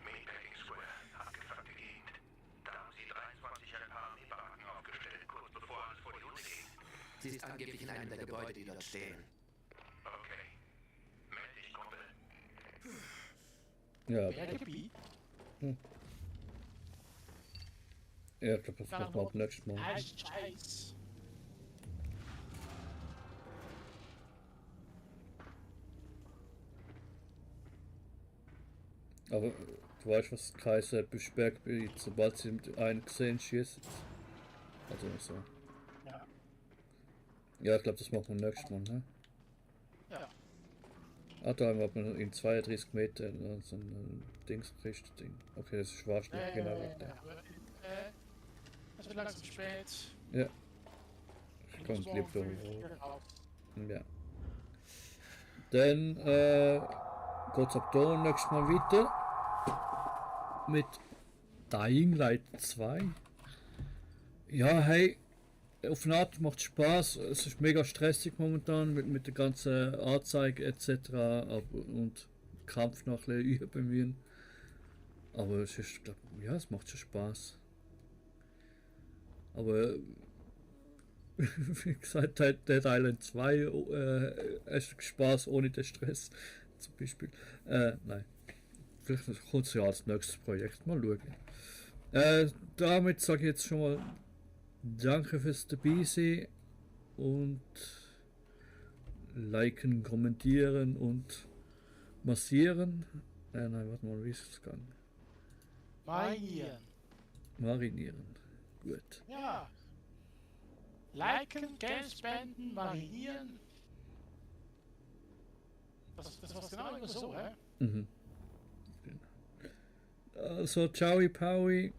Meatpacking Square, abgefuckte Gegend. Da haben sie 23 ein paar Armeebaracken aufgestellt, kurz bevor alles vor die Hunde ging. Sie ist angeblich in einem der Gebäude, die dort stehen. Okay. Meld dich, Kumpel. Ja. Berggebiet? Ja, ich glaube, das machen wir ab nächstes Mal. Scheiß. Aber du weißt, was Kaiser besperrt, sobald sie einen gesehen schießt. Also so. Ja. Ja, ich glaube, das machen wir nächstes Mal, ne? Ja. Ah, da haben wir in 32 Meter so ein Ding. Okay, das ist wahrscheinlich genau richtig. Es wird langsam spät. Ja. Ich komme muss lieber morgen früh wieder raus. Ja. Dann geht's ab da nächstes Mal weiter mit Dying Light 2. Ja, hey, auf eine Art macht Spaß. Es ist mega stressig momentan mit der ganzen Anzeige etc. und Kampf noch ein bisschen üben. Aber es ist, ja, es macht schon Spaß. Aber wie gesagt, Dead Island 2 ist Spaß ohne den Stress, zum Beispiel. Nein. Vielleicht kommt es ja als nächstes Projekt. Mal schauen. Damit sage ich jetzt schon mal danke fürs dabei sein und liken, kommentieren und Massieren. Nein, warte mal, wie ist es gegangen? Marinieren. Marinieren. Gut. Ja. Liken, Geld spenden, marinieren. Das war genau immer so, hä? Mhm. Also, ciao, Paui.